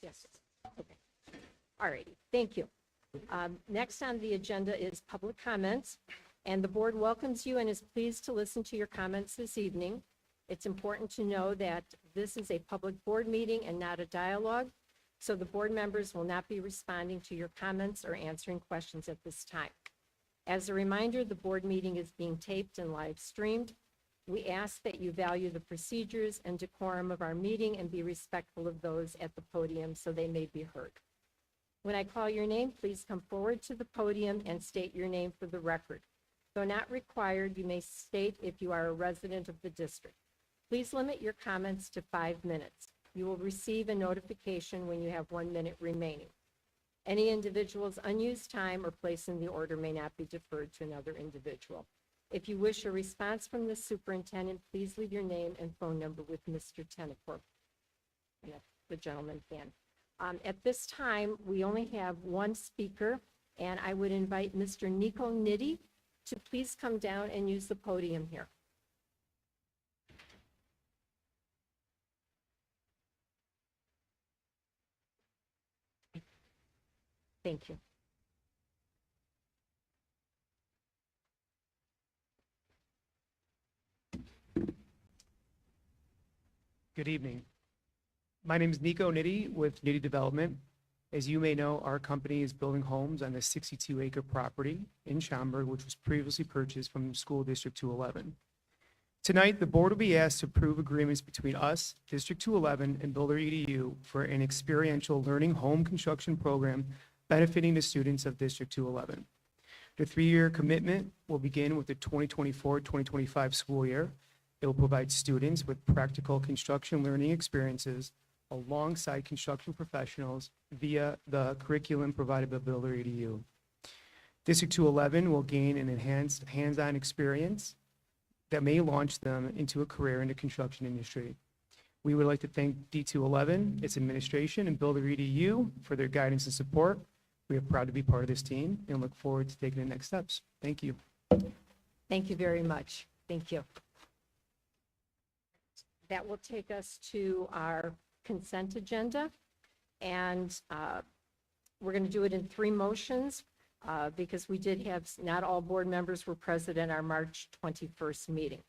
Yes. Okay. All righty. Thank you. Next on the agenda is public comments, and the board welcomes you and is pleased to listen to your comments this evening. It's important to know that this is a public board meeting and not a dialogue. so the board members will not be responding to your comments or answering questions at this time. As a reminder, the board meeting is being taped and live streamed. We ask that you value the procedures and decorum of our meeting and be respectful of those at the podium so they may be heard. When I call your name, please come forward to the podium and state your name for the record. Though not required, you may state if you are a resident of the district. Please limit your comments to 5 minutes. You will receive a notification when you have 1 minute remaining. Any individual's unused time or place in the order may not be deferred to another individual. If you wish a response from the superintendent, please leave your name and phone number with Mr. Tenecorp. And if the gentleman can. At this time, we only have one speaker, and I would invite Mr. Nico Nitti to please come down and use the podium here. Thank you. Good evening. My name is Nico Nitti with Nitti Development. As you may know, our company is building homes on the 62-acre property in Schaumburg, which was previously purchased from School District 211. Tonight, the board will be asked to approve agreements between us, District 211, and Builder EDU for an experiential learning home construction program benefiting the students of District 211. The 3-year commitment will begin with the 2024-2025 school year. It will provide students with practical construction learning experiences alongside construction professionals via the curriculum provided by Builder EDU. District 211 will gain an enhanced hands-on experience that may launch them into a career in the construction industry. We would like to thank D211, its administration, and Builder EDU for their guidance and support. We are proud to be part of this team and look forward to taking the next steps. Thank you. Thank you very much. Thank you. That will take us to our consent agenda, and we're going to do it in 3 motions because we did have, not all board members were present at our March 21st meeting.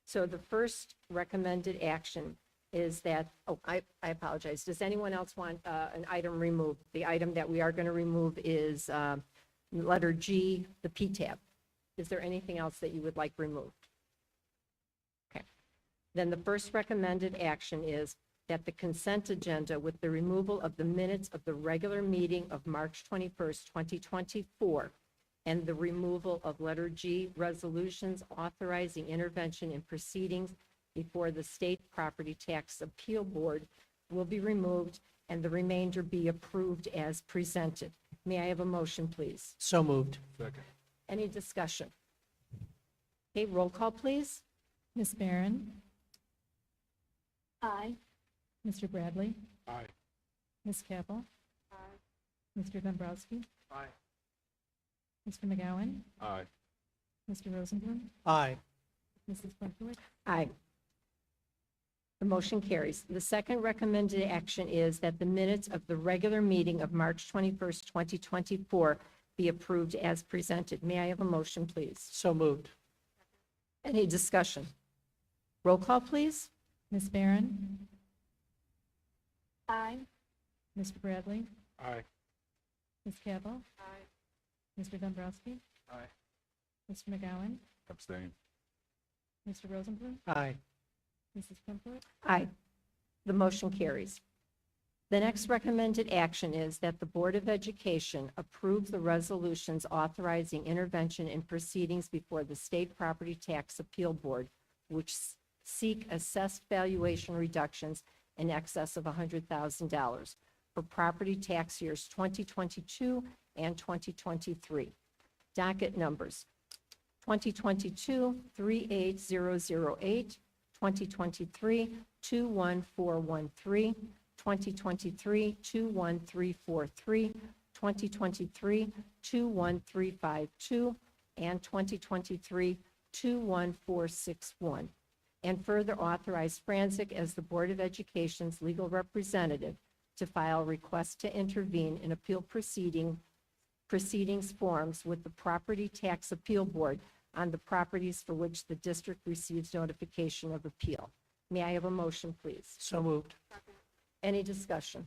So the first recommended action is that, I apologize. Does anyone else want an item removed? The item that we are going to remove is letter G, the P tab. Is there anything else that you would like removed? Okay. Then the first recommended action is that the consent agenda with the removal of the minutes of the regular meeting of March 21st, 2024, and the removal of letter G, resolutions authorizing intervention in proceedings before the State Property Tax Appeal Board will be removed and the remainder be approved as presented. May I have a motion, please? So moved. Any discussion? Okay, roll call, please. Ms. Barron? Aye. Mr. Bradley? Aye. Ms. Cabell? Aye. Mr. Dombrowski? Aye. Mr. McGowan? Aye. Mr. Rosenblum? Aye. Mrs. Klunkowitz? Aye. The motion carries. The second recommended action is that the minutes of the regular meeting of March 21st, 2024 be approved as presented. May I have a motion, please? So moved. Any discussion? Roll call, please. Ms. Barron? Aye. Mr. Bradley? Aye. Ms. Cabell? Aye. Mr. Dombrowski? Aye. Mr. McGowan? Abstain. Mr. Rosenblum? Aye. Mrs. Klunkowitz? Aye. The motion carries. The next recommended action is that the Board of Education approve the resolutions authorizing intervention in proceedings before the State Property Tax Appeal Board, which seek assessed valuation reductions in excess of $100,000 for property tax years 2022 and 2023. Docket numbers 2022-38008, 2023-21413, 2023-21343, 2023-21352, and 2023-21461. And further authorize Franzik as the Board of Education's legal representative to file requests to intervene in appeal proceedings forms with the Property Tax Appeal Board on the properties for which the district receives notification of appeal. May I have a motion, please? So moved. Any discussion?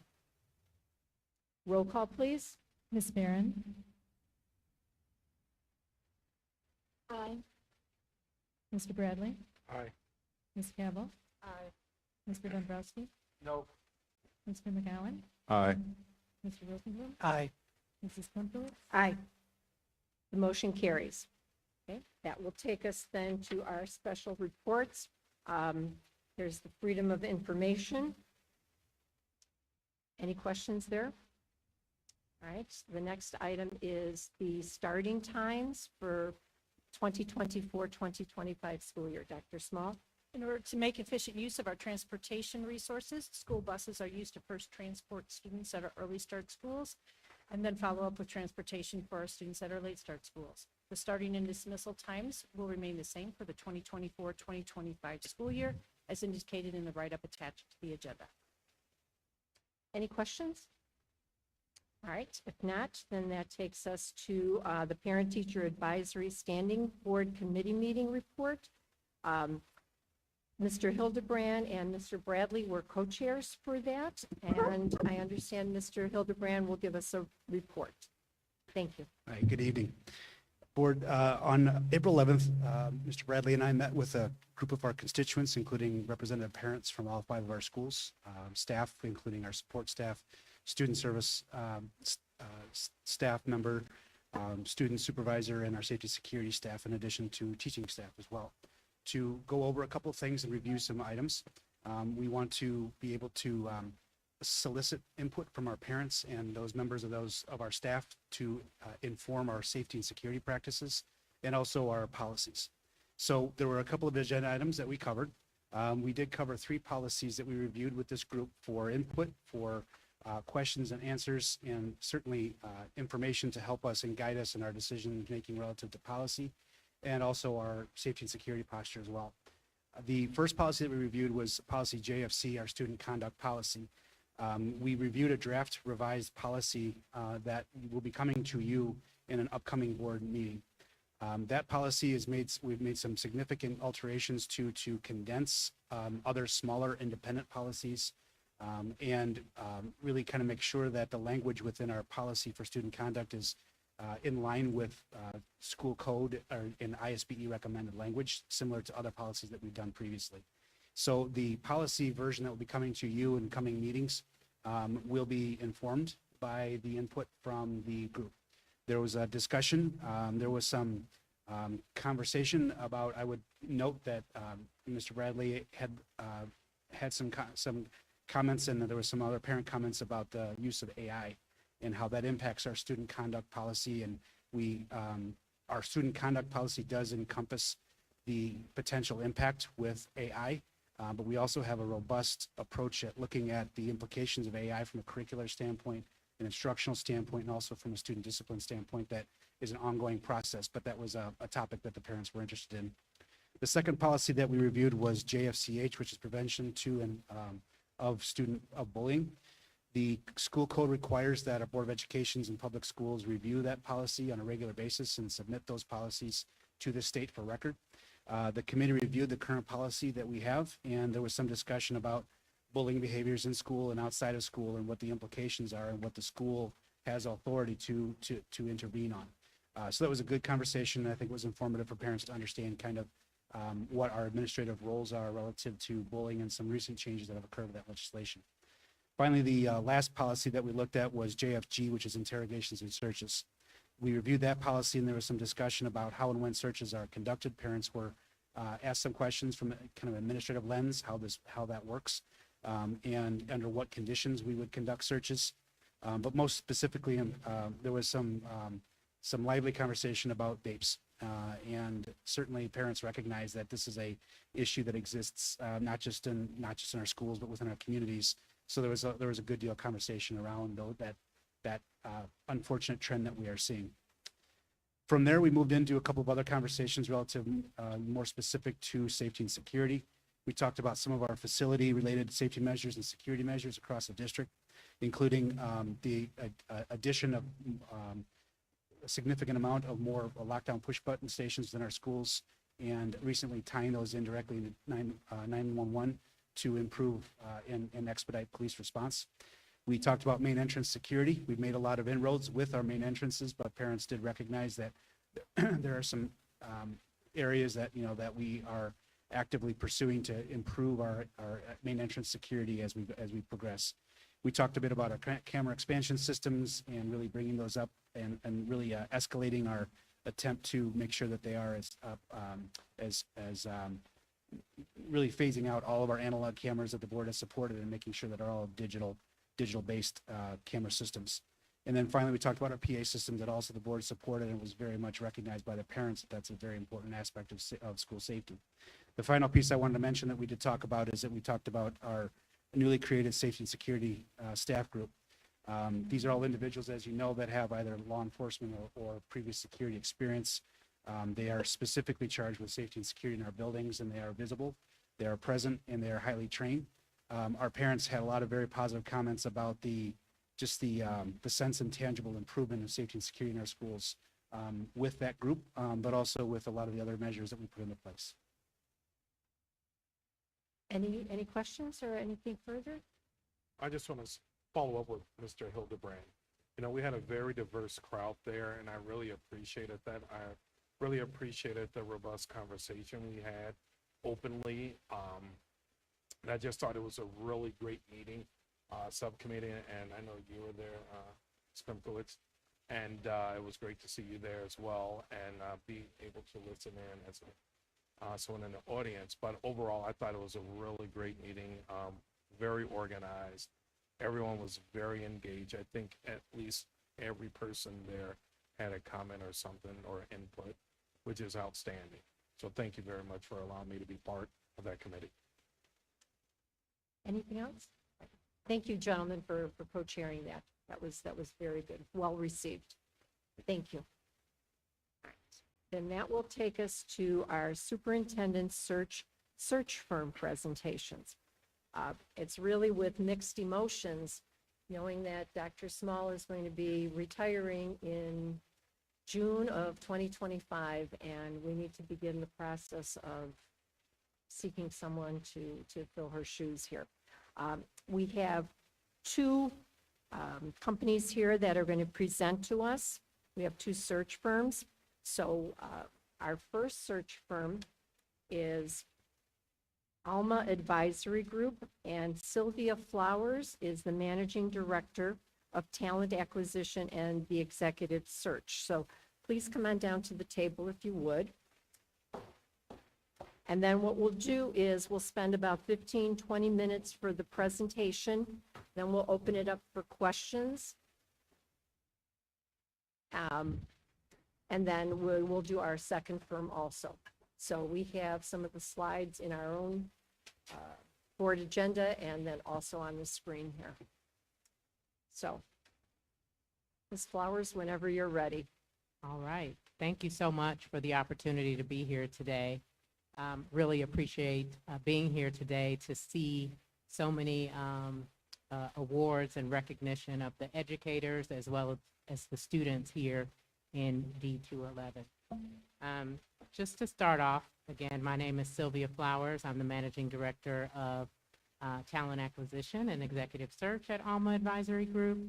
Roll call, please. Ms. Barron? Aye. Mr. Bradley? Aye. Ms. Cavill? Aye. Mr. Dombrowski? No. Mr. McGowan? Aye. Mr. Rosenblum? Aye. Mrs. Klinkouli? Aye. The motion carries. Okay, that will take us then to our special reports. There's the freedom of information. Any questions there? All right, the next item is the starting times for 2024-2025 school year. Dr. Small? In order to make efficient use of our transportation resources, school buses are used to first transport students at our early start schools and then follow up with transportation for our students at our late start schools. The starting and dismissal times will remain the same for the 2024-2025 school year as indicated in the write-up attached to the agenda. Any questions? All right, if not, then that takes us to the Parent Teacher Advisory Standing Board Committee meeting report. Mr. Hildebrand and Mr. Bradley were co-chairs for that, and I understand Mr. Hildebrand will give us a report. Thank you. Hi, good evening. Board, on April 11th, Mr. Bradley and I met with a group of our constituents, including representative parents from all 5 of our schools, staff, including our support staff, student service staff member, student supervisor, and our safety security staff, in addition to teaching staff as well, to go over a couple of things and review some items. We want to be able to solicit input from our parents and those members of our staff to inform our safety and security practices and also our policies. So there were a couple of agenda items that we covered. We did cover 3 policies that we reviewed with this group for input, for questions and answers, and certainly information to help us and guide us in our decision making relative to policy, and also our safety and security posture as well. The first policy that we reviewed was policy JFC, our student conduct policy. We reviewed a draft revised policy that will be coming to you in an upcoming board meeting. That policy we've made some significant alterations to condense other smaller independent policies and really kind of make sure that the language within our policy for student conduct is in line with school code or in ISBE recommended language, similar to other policies that we've done previously. So the policy version that will be coming to you in coming meetings will be informed by the input from the group. There was a discussion, there was some conversation about, I would note that Mr. Bradley had some comments, and there was some other parent comments about the use of AI and how that impacts our student conduct policy. And our student conduct policy does encompass the potential impact with AI, but we also have a robust approach at looking at the implications of AI from a curricular standpoint, an instructional standpoint, and also from a student discipline standpoint. That is an ongoing process, but that was a topic that the parents were interested in. The second policy that we reviewed was JFCH, which is prevention of bullying. The school code requires that our Board of Education and public schools review that policy on a regular basis and submit those policies to the state for record. The committee reviewed the current policy that we have, and there was some discussion about bullying behaviors in school and outside of school and what the implications are and what the school has authority to intervene on. So that was a good conversation, and I think it was informative for parents to understand kind of what our administrative roles are relative to bullying and some recent changes that have occurred with that legislation. Finally, the last policy that we looked at was JFG, which is interrogations and searches. We reviewed that policy, and there was some discussion about how and when searches are conducted. Parents were asked some questions from a kind of administrative lens, how that works, and under what conditions we would conduct searches. But most specifically, there was some lively conversation about vapes. And certainly parents recognize that this is a issue that exists not just in our schools, but within our communities. So there was a good deal of conversation around that unfortunate trend that we are seeing. From there, we moved into a couple of other conversations relative more specific to safety and security. We talked about some of our facility-related safety measures and security measures across the district, including the addition of a significant amount of more lockdown push-button stations in our schools, and recently tying those in directly into 911 to improve and expedite police response. We talked about main entrance security. We've made a lot of inroads with our main entrances, but parents did recognize that there are some areas that, you know, that we are actively pursuing to improve our main entrance security as we progress. We talked a bit about our camera expansion systems and really bringing those up and really escalating our attempt to make sure that they are as really phasing out all of our analog cameras that the board has supported and making sure that are all digital-based camera systems. And then finally, we talked about our PA systems that also the board supported and was very much recognized by the parents that that's a very important aspect of school safety. The final piece I wanted to mention that we did talk about is that we talked about our newly created safety and security staff group. These are all individuals, as you know, that have either law enforcement or previous security experience. They are specifically charged with safety and security in our buildings, and they are visible, they are present, and they are highly trained. Our parents had a lot of very positive comments about the sense and tangible improvement of safety and security in our schools with that group, but also with a lot of the other measures that we put into place. Any questions or anything further? I just want to follow up with Mr. Hildebrand. You know, we had a very diverse crowd there, and I really appreciated that. I really appreciated the robust conversation we had openly. And I just thought it was a really great meeting, subcommittee, and I know you were there, Spimkowitz, and it was great to see you there as well, and be able to listen in as someone in the audience. But overall, I thought it was a really great meeting, very organized. Everyone was very engaged. I think at least every person there had a comment or something or input, which is outstanding. So thank you very much for allowing me to be part of that committee. Anything else? Thank you, gentlemen, for co-chairing that. That was very good, well received. Thank you. All right. Then that will take us to our superintendent search firm presentations. It's really with mixed emotions, knowing that Dr. Small is going to be retiring in June of 2025, and we need to begin the process of seeking someone to fill her shoes here. We have two companies here that are going to present to us. We have two search firms. So our first search firm is Alma Advisory Group, and Sylvia Flowers is the Managing Director of Talent Acquisition and the Executive Search. So please come on down to the table if you would. And then what we'll do is we'll spend about 15-20 minutes for the presentation. Then we'll open it up for questions. And then we'll do our second firm also. So we have some of the slides in our own board agenda and then also on the screen here. So, Ms. Flowers, whenever you're ready. All right. Thank you so much for the opportunity to be here today. Really appreciate being here today to see so many awards and recognition of the educators as well as the students here in D211. Just to start off, again, my name is Sylvia Flowers. I'm the Managing Director of Talent Acquisition and Executive Search at Alma Advisory Group.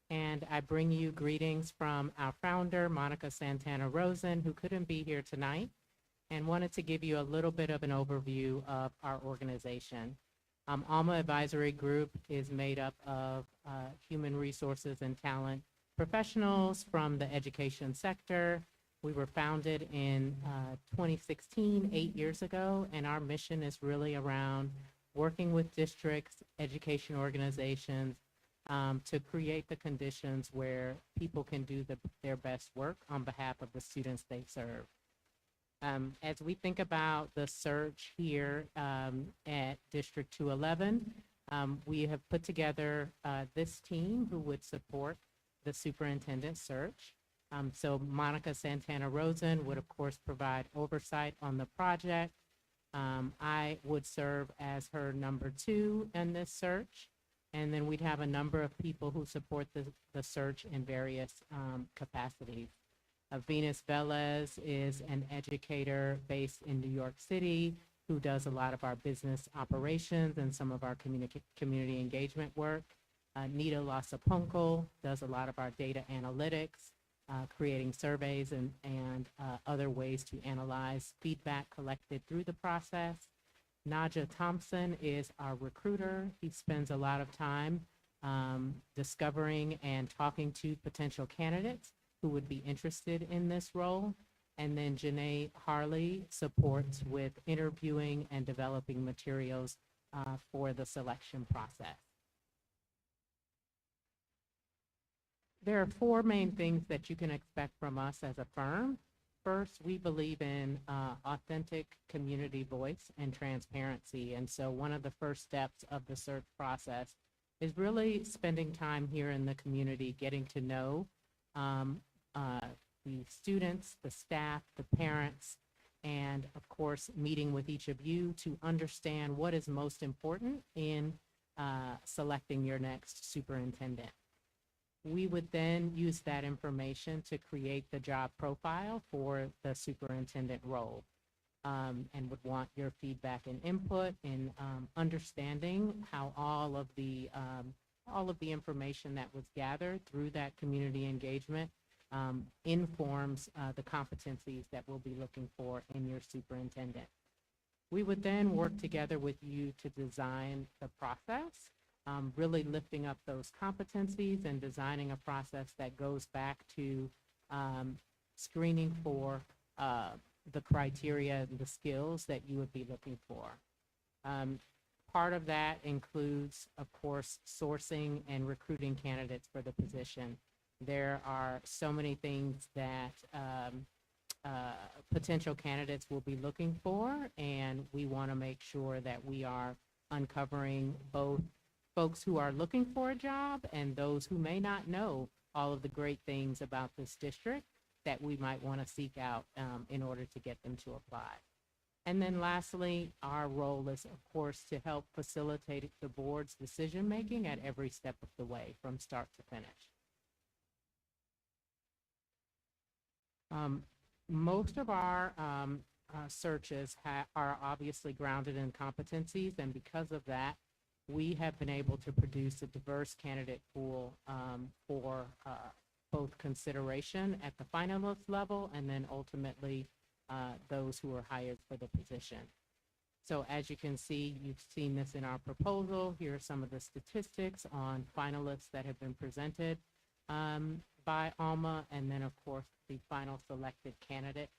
And I bring you greetings from our founder, Monica Santana Rosen, who couldn't be here tonight, and wanted to give you a little bit of an overview of our organization. Alma Advisory Group is made up of human resources and talent professionals from the education sector. We were founded in 2016, 8 years ago, and our mission is really around working with districts, education organizations, to create the conditions where people can do their best work on behalf of the students they serve. As we think about the search here at District 211, we have put together this team who would support the superintendent search. So Monica Santana Rosen would, of course, provide oversight on the project. I would serve as her number 2 in this search. And then we'd have a number of people who support the search in various capacities. Venus Velez is an educator based in New York City who does a lot of our business operations and some of our community engagement work. Nita Lasapunko does a lot of our data analytics, creating surveys and other ways to analyze feedback collected through the process. Naja Thompson is our recruiter. He spends a lot of time discovering and talking to potential candidates who would be interested in this role. And then Janae Harley supports with interviewing and developing materials for the selection process. There are four main things that you can expect from us as a firm. First, we believe in authentic community voice and transparency. And so one of the first steps of the search process is really spending time here in the community, getting to know the students, the staff, the parents, and of course, meeting with each of you to understand what is most important in selecting your next superintendent. We would then use that information to create the job profile for the superintendent role, and would want your feedback and input in understanding how all of the information that was gathered through that community engagement informs the competencies that we'll be looking for in your superintendent. We would then work together with you to design the process, really lifting up those competencies and designing a process that goes back to screening for the criteria and the skills that you would be looking for. Part of that includes, of course, sourcing and recruiting candidates for the position. There are so many things that potential candidates will be looking for, and we want to make sure that we are uncovering both folks who are looking for a job and those who may not know all of the great things about this district that we might want to seek out in order to get them to apply. And then lastly, our role is, of course, to help facilitate the board's decision-making at every step of the way, from start to finish. Most of our searches are obviously grounded in competencies, and because of that, we have been able to produce a diverse candidate pool for both consideration at the finalist level and then ultimately those who are hired for the position. So as you can see, you've seen this in our proposal. Here are some of the statistics on finalists that have been presented by Alma, and then of course the final selected candidate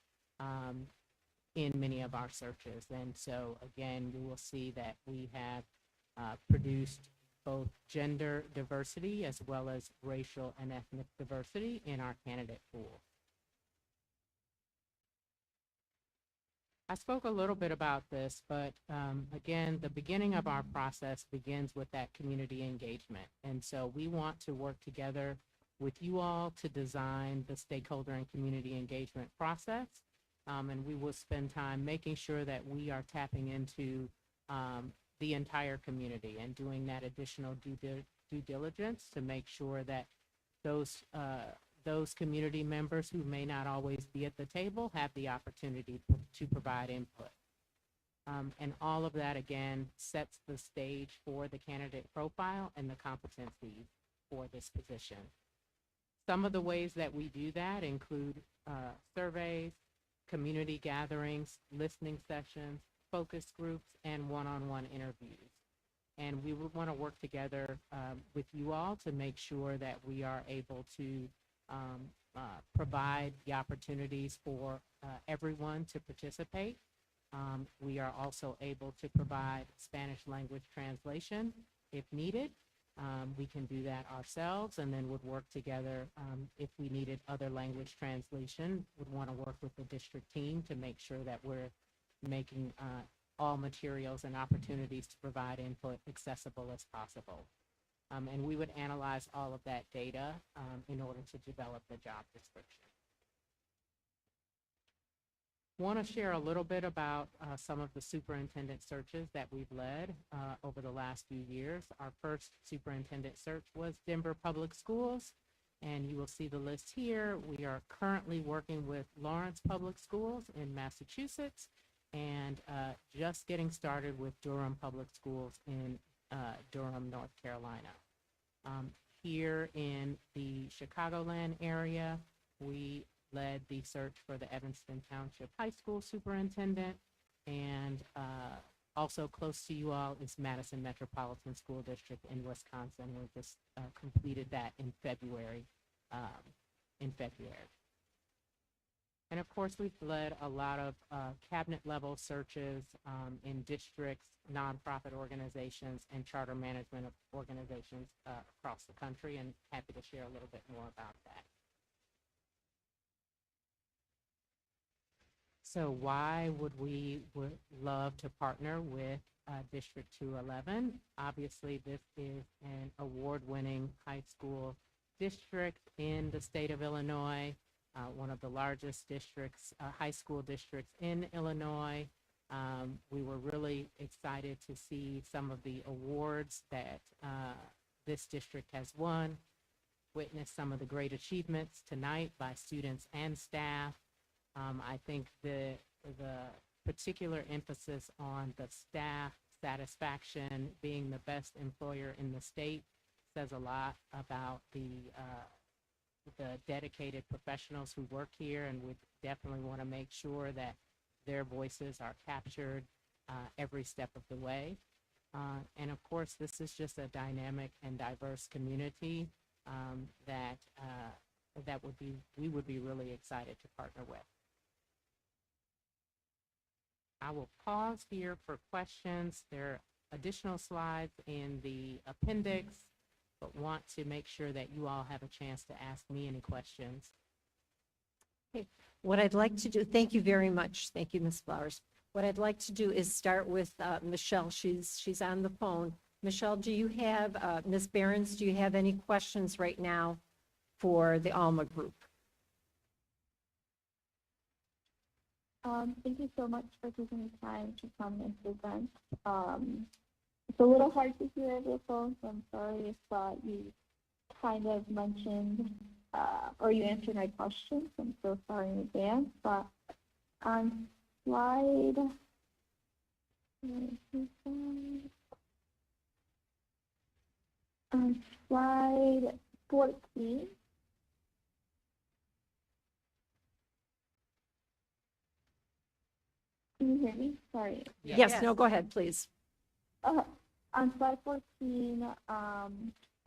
in many of our searches. And so again, you will see that we have produced both gender diversity as well as racial and ethnic diversity in our candidate pool. I spoke a little bit about this, but again, the beginning of our process begins with that community engagement. And so we want to work together with you all to design the stakeholder and community engagement process. And we will spend time making sure that we are tapping into the entire community and doing that additional due diligence to make sure that those community members who may not always be at the table have the opportunity to provide input. And all of that, again, sets the stage for the candidate profile and the competencies for this position. Some of the ways that we do that include surveys, community gatherings, listening sessions, focus groups, and one-on-one interviews. And we would want to work together with you all to make sure that we are able to provide the opportunities for everyone to participate. We are also able to provide Spanish language translation if needed. We can do that ourselves, and then would work together if we needed other language translation. Would want to work with the district team to make sure that we're making all materials and opportunities to provide input accessible as possible. And we would analyze all of that data in order to develop the job description. Want to share a little bit about some of the superintendent searches that we've led over the last few years. Our first superintendent search was Denver Public Schools, and you will see the list here. We are currently working with Lawrence Public Schools in Massachusetts, and just getting started with Durham Public Schools in Durham, North Carolina. Here in the Chicagoland area, we led the search for the Evanston Township High School Superintendent, and also close to you all is Madison Metropolitan School District in Wisconsin. We just completed that in February. And of course, we've led a lot of cabinet level searches in districts, nonprofit organizations, and charter management organizations across the country, and happy to share a little bit more about that. So why would we love to partner with District 211? Obviously, this is an award-winning high school district in the state of Illinois. One of the largest districts, high school districts in Illinois. We were really excited to see some of the awards that this district has won, witness some of the great achievements tonight by students and staff. I think the particular emphasis on the staff satisfaction being the best employer in the state says a lot about the dedicated professionals who work here, and we definitely want to make sure that their voices are captured every step of the way. And of course, this is just a dynamic and diverse community that we would be really excited to partner with. I will pause here for questions. There are additional slides in the appendix, but want to make sure that you all have a chance to ask me any questions. Okay. What I'd like to do, thank you very much. Thank you, Ms. Flowers. What I'd like to do is start with Michelle. She's on the phone. Michelle, do you have, Ms. Behrens, do you have any questions right now for the Alma group? Thank you so much for taking the time to come and present. It's a little hard to hear over the phone, so I'm sorry if you kind of mentioned or you answered my questions. I'm so sorry in advance. But on slide 14, can you hear me? Sorry. Yes, no, go ahead, please. On slide 14,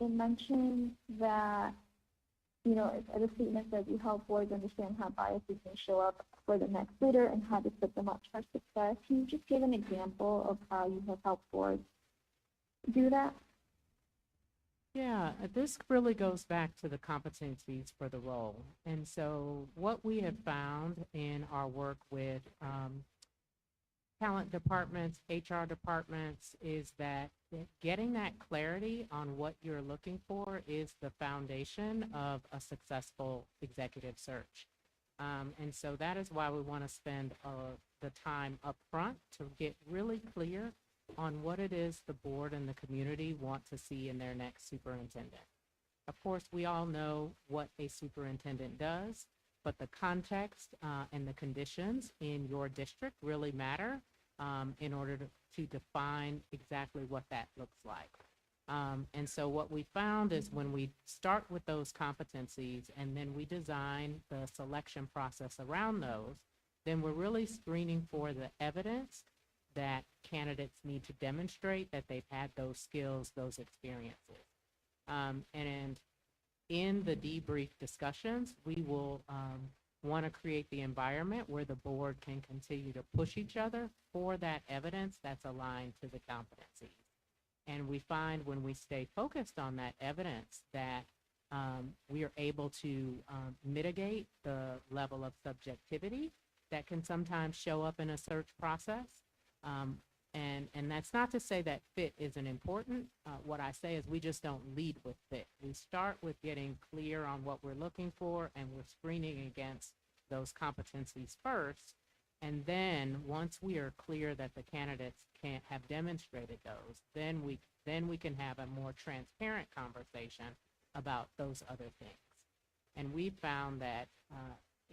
it mentions that, you know, the statement says you help boards understand how biases may show up for the next leader and how to set them up for success. Can you just give an example of how you have helped boards do that? Yeah, this really goes back to the competencies for the role. And so what we have found in our work with talent departments, HR departments, is that getting that clarity on what you're looking for is the foundation of a successful executive search. And so that is why we want to spend the time up front to get really clear on what it is the board and the community want to see in their next superintendent. Of course, we all know what a superintendent does, but the context and the conditions in your district really matter in order to define exactly what that looks like. And so what we found is when we start with those competencies and then we design the selection process around those, then we're really screening for the evidence that candidates need to demonstrate that they've had those skills, those experiences. And in the debrief discussions, we will want to create the environment where the board can continue to push each other for that evidence that's aligned to the competencies. And we find when we stay focused on that evidence that we are able to mitigate the level of subjectivity that can sometimes show up in a search process. And that's not to say that fit isn't important. What I say is we just don't lead with fit. We start with getting clear on what we're looking for, and we're screening against those competencies first. And then once we are clear that the candidates can't have demonstrated those, then we can have a more transparent conversation about those other things. And we found that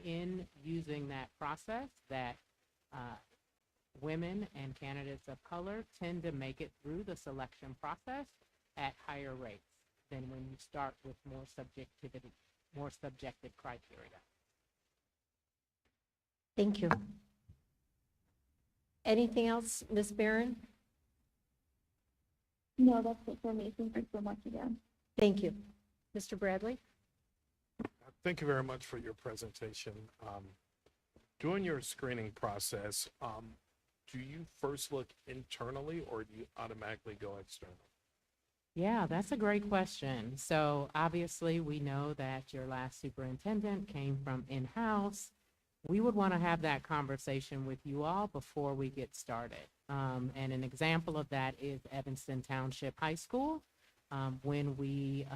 in using that process, that women and candidates of color tend to make it through the selection process at higher rates than when you start with more subjective criteria. Thank you. Anything else, Ms. Barron? No, that's it for me. Thank you so much again. Thank you. Mr. Bradley? Thank you very much for your presentation. During your screening process, do you first look internally or do you automatically go external? Yeah, that's a great question. So obviously, we know that your last superintendent came from in-house. We would want to have that conversation with you all before we get started. And an example of that is Evanston Township High School. When we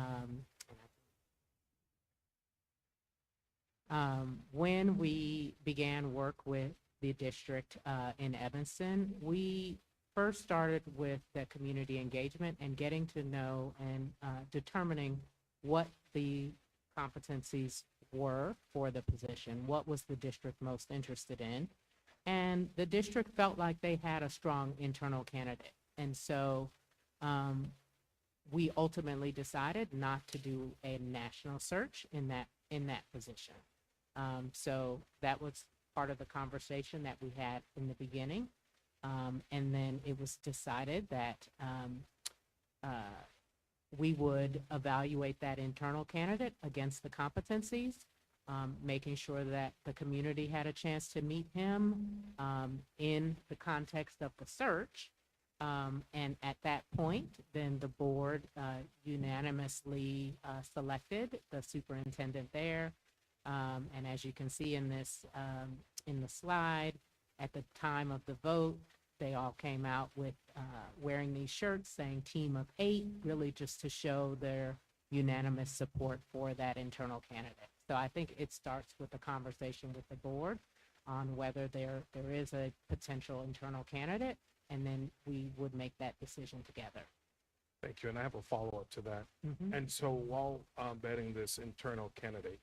began work with the district in Evanston, we first started with the community engagement and getting to know and determining what the competencies were for the position, what was the district most interested in. And the district felt like they had a strong internal candidate. And so we ultimately decided not to do a national search in that position. So that was part of the conversation that we had in the beginning. And then it was decided that we would evaluate that internal candidate against the competencies, making sure that the community had a chance to meet him in the context of the search. And at that point, then the board unanimously selected the superintendent there. And as you can see in this, in the slide, at the time of the vote, they all came out with wearing these shirts saying Team of 8, really just to show their unanimous support for that internal candidate. So I think it starts with a conversation with the board on whether there is a potential internal candidate, and then we would make that decision together. Thank you. And I have a follow-up to that. And so while vetting this internal candidate,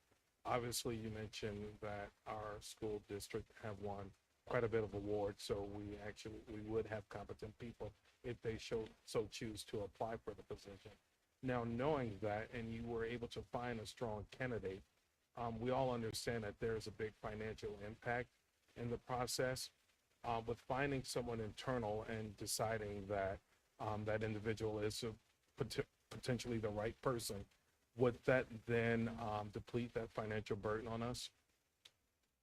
obviously you mentioned that our school district have won quite a bit of awards, so we would have competent people if they so choose to apply for the position. Now, knowing that, and you were able to find a strong candidate, we all understand that there's a big financial impact in the process. With finding someone internal and deciding that that individual is potentially the right person, would that then deplete that financial burden on us?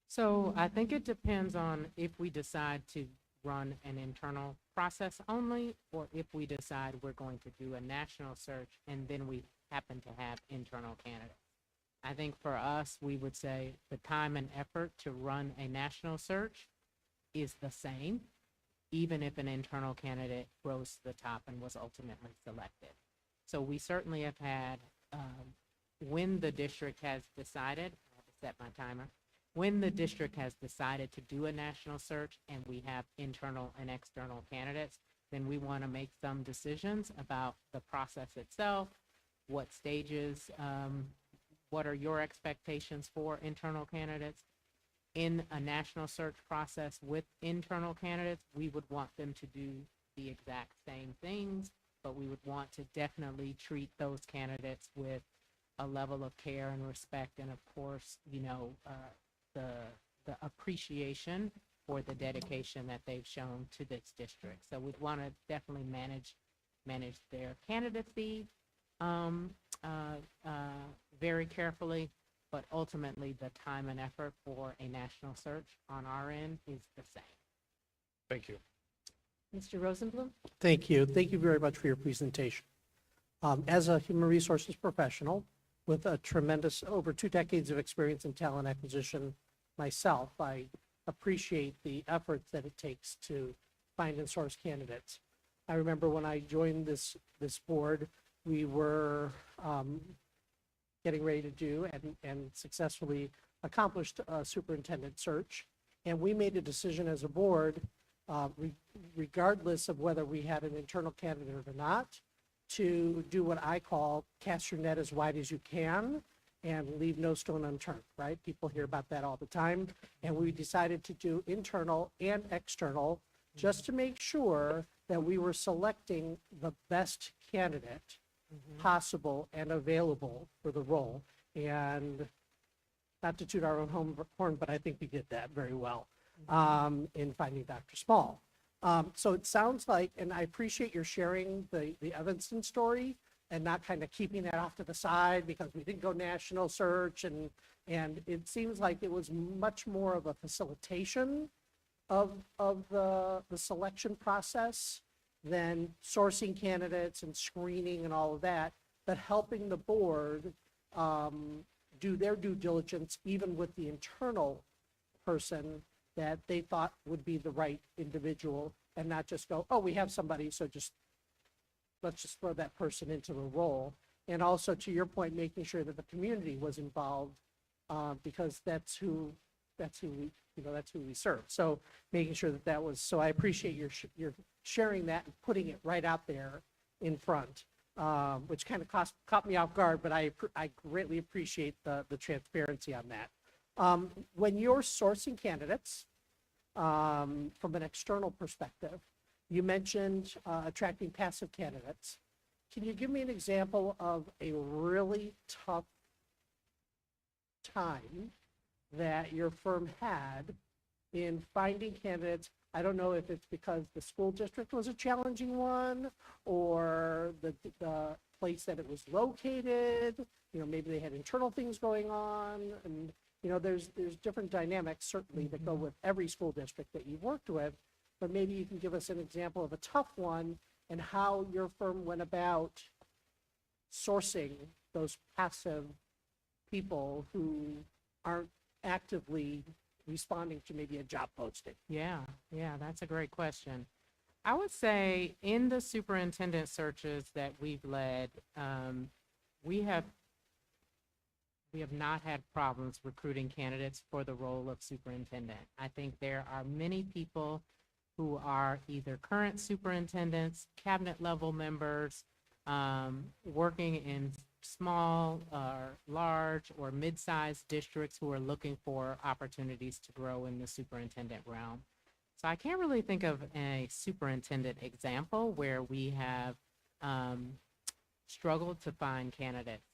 So I think it depends on if we decide to run an internal process only, or if we decide we're going to do a national search and then we happen to have internal candidates. I think for us, we would say the time and effort to run a national search is the same, even if an internal candidate rose to the top and was ultimately selected. So we certainly have had, when the district has decided, I have to set my timer, when the district has decided to do a national search and we have internal and external candidates, then we want to make some decisions about the process itself, what stages, what are your expectations for internal candidates. In a national search process with internal candidates, we would want them to do the exact same things, but we would want to definitely treat those candidates with a level of care and respect, and of course, the appreciation for the dedication that they've shown to this district. So we'd want to definitely manage their candidacy very carefully, but ultimately the time and effort for a national search on our end is the same. Thank you. Mr. Rosenblum? Thank you. Thank you very much for your presentation. As a human resources professional with a tremendous, over 2 decades of experience in talent acquisition myself, I appreciate the efforts that it takes to find and source candidates. I remember when I joined this board, we were getting ready to do and successfully accomplished a superintendent search. And we made a decision as a board, regardless of whether we had an internal candidate or not, to do what I call cast your net as wide as you can and leave no stone unturned, right? People hear about that all the time. And we decided to do internal and external just to make sure that we were selecting the best candidate possible and available for the role. And not to toot our own horn, but I think we did that very well in finding Dr. Small. So it sounds like, and I appreciate your sharing the Evanston story and not kind of keeping that off to the side because we didn't go national search, and it seems like it was much more of a facilitation of the selection process than sourcing candidates and screening and all of that, but helping the board do their due diligence even with the internal person that they thought would be the right individual, and not just go, oh, we have somebody, so let's just throw that person into the role. And also, to your point, making sure that the community was involved, because that's who we serve. So making sure that was, so I appreciate your sharing that and putting it right out there in front, which kind of caught me off guard, but I greatly appreciate the transparency on that. When you're sourcing candidates from an external perspective, you mentioned attracting passive candidates. Can you give me an example of a really tough time that your firm had in finding candidates? I don't know if it's because the school district was a challenging one or the place that it was located. Maybe they had internal things going on, and there's different dynamics certainly that go with every school district that you've worked with. But maybe you can give us an example of a tough one and how your firm went about sourcing those passive people who aren't actively responding to maybe a job posting. Yeah, that's a great question. I would say in the superintendent searches that we've led, we have not had problems recruiting candidates for the role of superintendent. I think there are many people who are either current superintendents, cabinet level members, working in small or large or mid-sized districts who are looking for opportunities to grow in the superintendent realm. So I can't really think of a superintendent example where we have struggled to find candidates.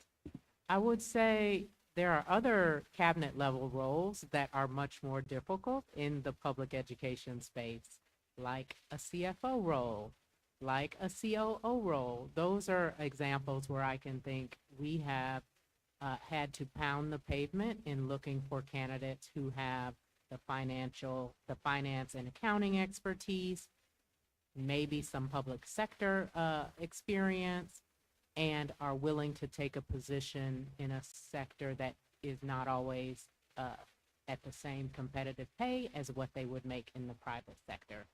I would say there are other cabinet level roles that are much more difficult in the public education space, like a CFO role, like a COO role. Those are examples where I can think we have had to pound the pavement in looking for candidates who have the finance and accounting expertise, maybe some public sector experience, and are willing to take a position in a sector that is not always at the same competitive pay as what they would make in the private sector.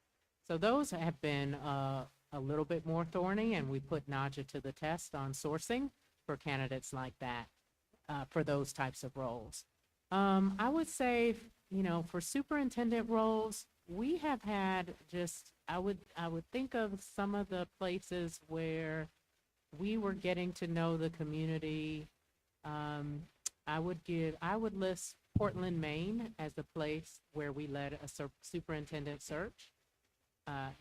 So those have been a little bit more thorny, and we put NAJA to the test on sourcing for candidates like that, for those types of roles. I would say, for superintendent roles, we have had I would think of some of the places where we were getting to know the community. I would list Portland, Maine as a place where we led a superintendent search.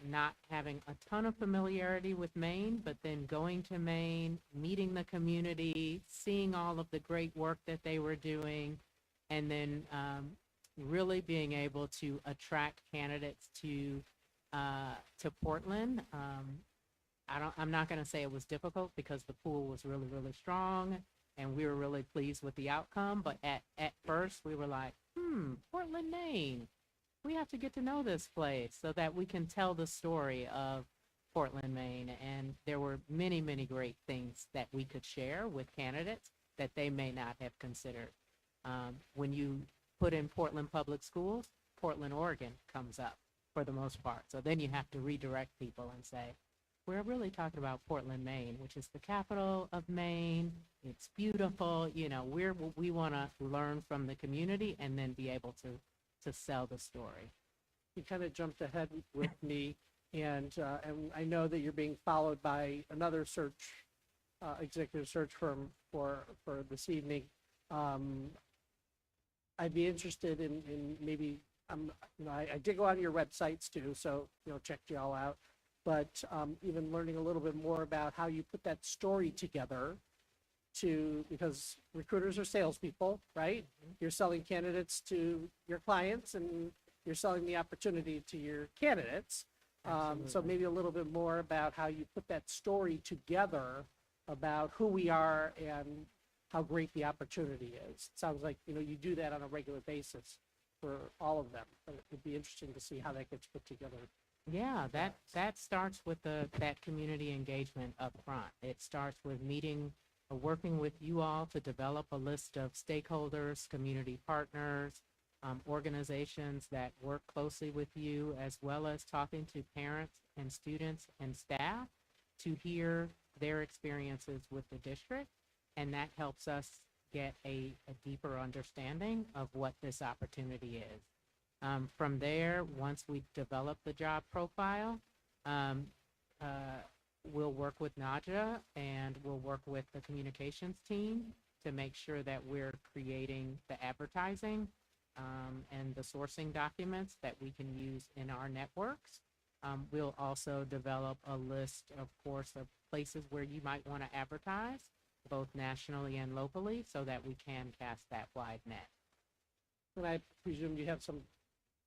Not having a ton of familiarity with Maine, but then going to Maine, meeting the community, seeing all of the great work that they were doing, and then really being able to attract candidates to Portland. I'm not going to say it was difficult because the pool was really, really strong, and we were really pleased with the outcome. But at first, we were like, Portland, Maine. We have to get to know this place so that we can tell the story of Portland, Maine. And there were many, many great things that we could share with candidates that they may not have considered. When you put in Portland Public Schools, Portland, Oregon comes up for the most part. So then you have to redirect people and say, we're really talking about Portland, Maine, which is the capital of Maine. It's beautiful. We want to learn from the community and then be able to sell the story. You kind of jumped ahead with me, and I know that you're being followed by another executive search firm for this evening. I'd be interested in maybe, I did go on your websites too, so check you all out. but even learning a little bit more about how you put that story together because recruiters are salespeople, right? You're selling candidates to your clients and you're selling the opportunity to your candidates. So maybe a little bit more about how you put that story together about who we are and how great the opportunity is. It sounds like, you do that on a regular basis for all of them. But it would be interesting to see how that gets put together. Yeah, that starts with that community engagement up front. It starts with working with you all to develop a list of stakeholders, community partners, organizations that work closely with you, as well as talking to parents and students and staff to hear their experiences with the district. And that helps us get a deeper understanding of what this opportunity is. From there, once we develop the job profile, we'll work with Naja and we'll work with the communications team to make sure that we're creating the advertising and the sourcing documents that we can use in our networks. We'll also develop a list, of course, of places where you might want to advertise, both nationally and locally, so that we can cast that wide net. And I presume you have some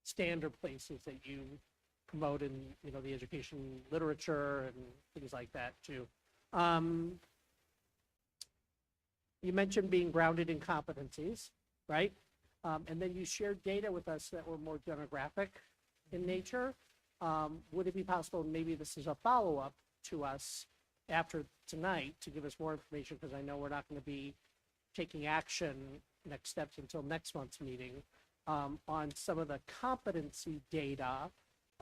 standard places that you promote in, the education literature and things like that too. You mentioned being grounded in competencies, right? And then you shared data with us that were more demographic in nature. Would it be possible, maybe this is a follow-up to us after tonight, to give us more information, because I know we're not going to be taking action next steps until next month's meeting, on some of the competency data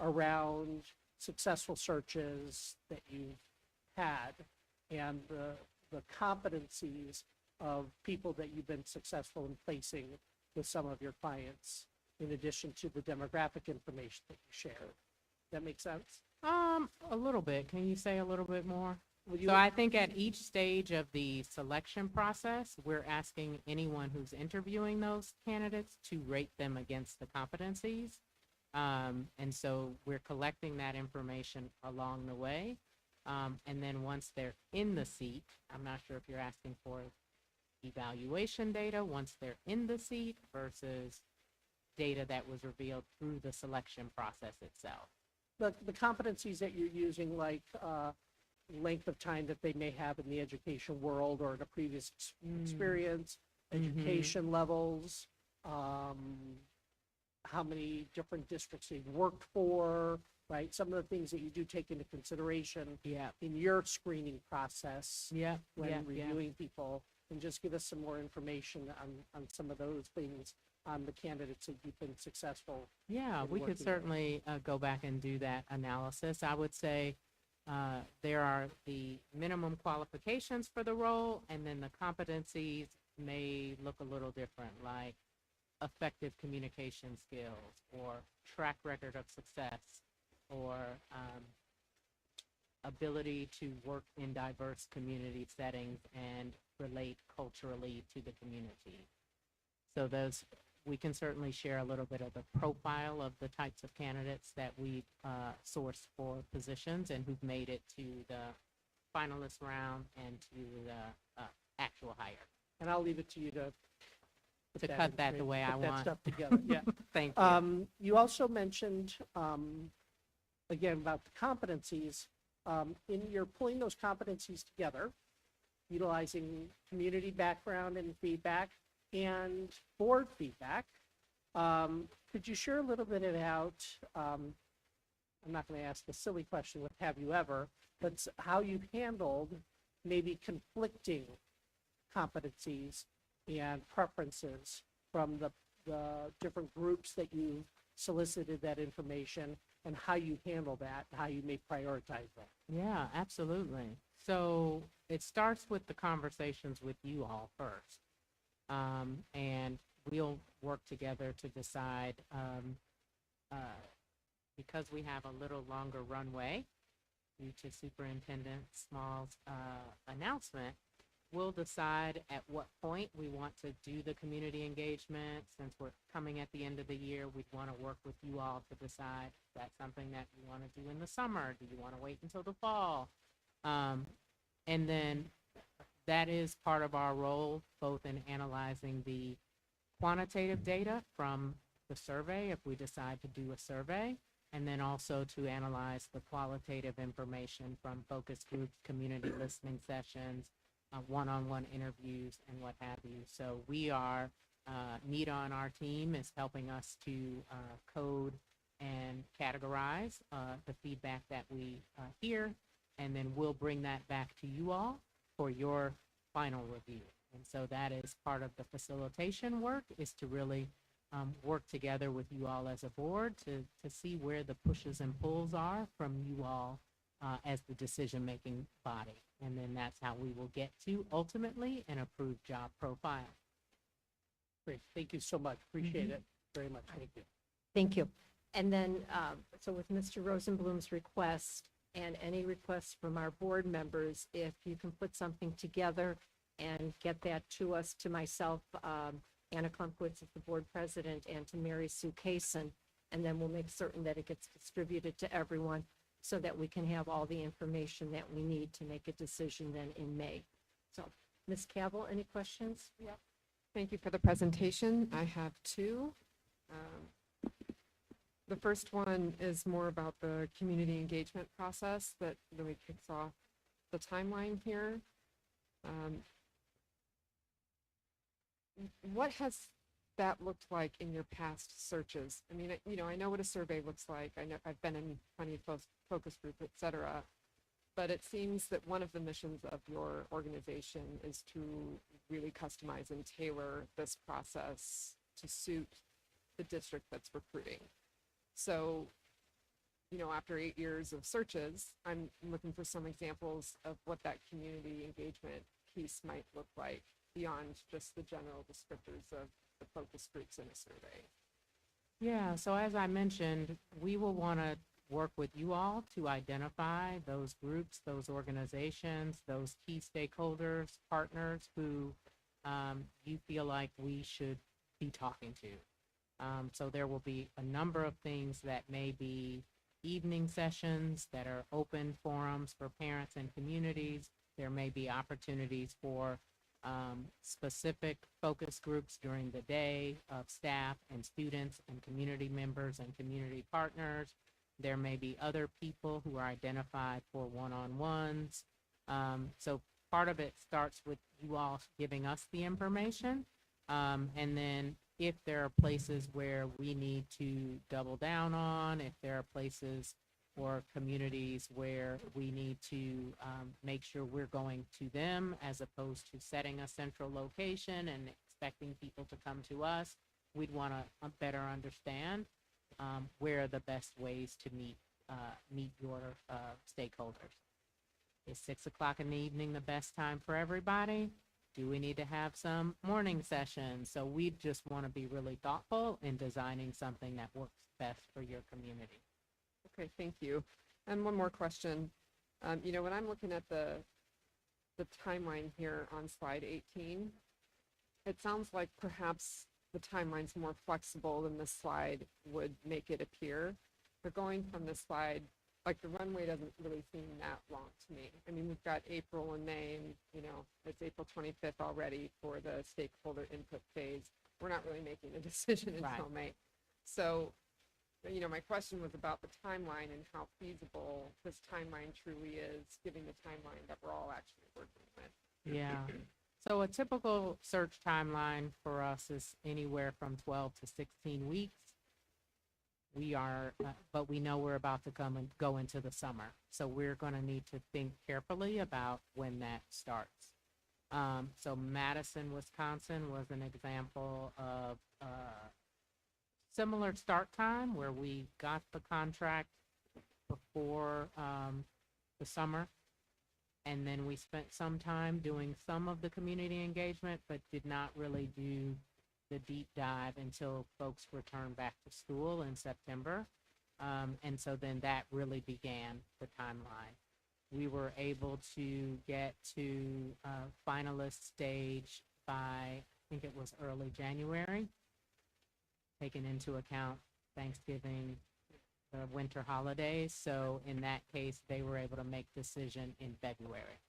around successful searches that you've had and the competencies of people that you've been successful in placing with some of your clients, in addition to the demographic information that you shared. That make sense? A little bit. Can you say a little bit more? So I think at each stage of the selection process, we're asking anyone who's interviewing those candidates to rate them against the competencies. And so we're collecting that information along the way. And then once they're in the seat, I'm not sure if you're asking for evaluation data once they're in the seat versus data that was revealed through the selection process itself. The competencies that you're using, like length of time that they may have in the education world or in a previous experience, education levels, how many different districts they've worked for, right? Some of the things that you do take into consideration in your screening process when reviewing people, and just give us some more information on some of those things on the candidates that you've been successful. Yeah, in we could working with. certainly go back and do that analysis. I would say there are the minimum qualifications for the role, and then the competencies may look a little different, like effective communication skills or track record of success or ability to work in diverse community settings and relate culturally to the community. So those, we can certainly share a little bit of the profile of the types of candidates that we've sourced for positions and who've made it to the finalist round and to the actual hire. And I'll leave it to you to cut that the way I put that want. stuff together. Yeah. Thank you. You also mentioned, again, about the competencies. In your pulling those competencies together, utilizing community background and feedback and board feedback, could you share a little bit about, I'm not going to ask a silly question with have you ever, but how you've handled maybe conflicting competencies and preferences from the different groups that you solicited that information, and how you handle that, and how you may prioritize that? Yeah, absolutely. So it starts with the conversations with you all first. And we'll work together to decide, because we have a little longer runway due to Superintendent Small's announcement, we'll decide at what point we want to do the community engagement. Since we're coming at the end of the year, we'd want to work with you all to decide if that's something that you want to do in the summer. Do you want to wait until the fall? And then that is part of our role, both in analyzing the quantitative data from the survey, if we decide to do a survey, and then also to analyze the qualitative information from focus groups, community listening sessions, one-on-one interviews, and what have you. So we are, Nita on our team is helping us to code and categorize the feedback that we hear, and then we'll bring that back to you all for your final review. And so that is part of the facilitation work, is to really work together with you all as a board to see where the pushes and pulls are from you all as the decision-making body. And then that's how we will get to ultimately an approved job profile. Great, thank you so much. Appreciate it very much. Thank you. Thank you. And then, so with Mr. Rosenblum's request and any requests from our board members, if you can put something together and get that to us, to myself, Anna Klumpwitz as the board president, and to Mary Sue Kaysen, and then we'll make certain that it gets distributed to everyone so that we can have all the information that we need to make a decision then in May. So, Ms. Cavill, any questions? Yep. Thank you for the presentation. I have two. The first one is more about the community engagement process that really kicks off the timeline here. What has that looked like in your past searches? I mean, I know what a survey looks like. I know I've been in plenty of focus group, et cetera. But it seems that one of the missions of your organization is to really customize and tailor this process to suit the district that's recruiting. So, after 8 years of searches, I'm looking for some examples of what that community engagement piece might look like beyond just the general descriptors of the focus groups in a survey. Yeah, so as I mentioned, we will want to work with you all to identify those groups, those organizations, those key stakeholders, partners who you feel like we should be talking to. So there will be a number of things that may be evening sessions that are open forums for parents and communities. There may be opportunities for specific focus groups during the day of staff and students and community members and community partners. There may be other people who are identified for one-on-ones. So part of it starts with you all giving us the information. And then if there are places where we need to double down on, if there are places or communities where we need to make sure we're going to them as opposed to setting a central location and expecting people to come to us, we'd want to better understand where are the best ways to meet your stakeholders. Is 6 o'clock in the evening the best time for everybody? Do we need to have some morning sessions? So we just want to be really thoughtful in designing something that works best for your community. Okay, thank you. And one more question. When I'm looking at the timeline here on slide 18, it sounds like perhaps the timeline's more flexible than this slide would make it appear. But going from this slide, like the runway doesn't really seem that long to me. I mean, we've got April and May, and it's April 25th already for the stakeholder input phase. We're not really making a decision until May. So, my question was about the timeline and how feasible this timeline truly is, given the timeline that we're all actually working with. Yeah. So a typical search timeline for us is anywhere from 12 to 16 weeks. We are, but we know we're about to go into the summer. So we're going to need to think carefully about when that starts. So Madison, Wisconsin was an example of similar start time where we got the contract before the summer. And then we spent some time doing some of the community engagement, but did not really do the deep dive until folks returned back to school in September. And so then that really began the timeline. we were able to get to finalist stage by, I think it was early January, taking into account Thanksgiving, the winter holidays. So in that case, they were able to make decision in February.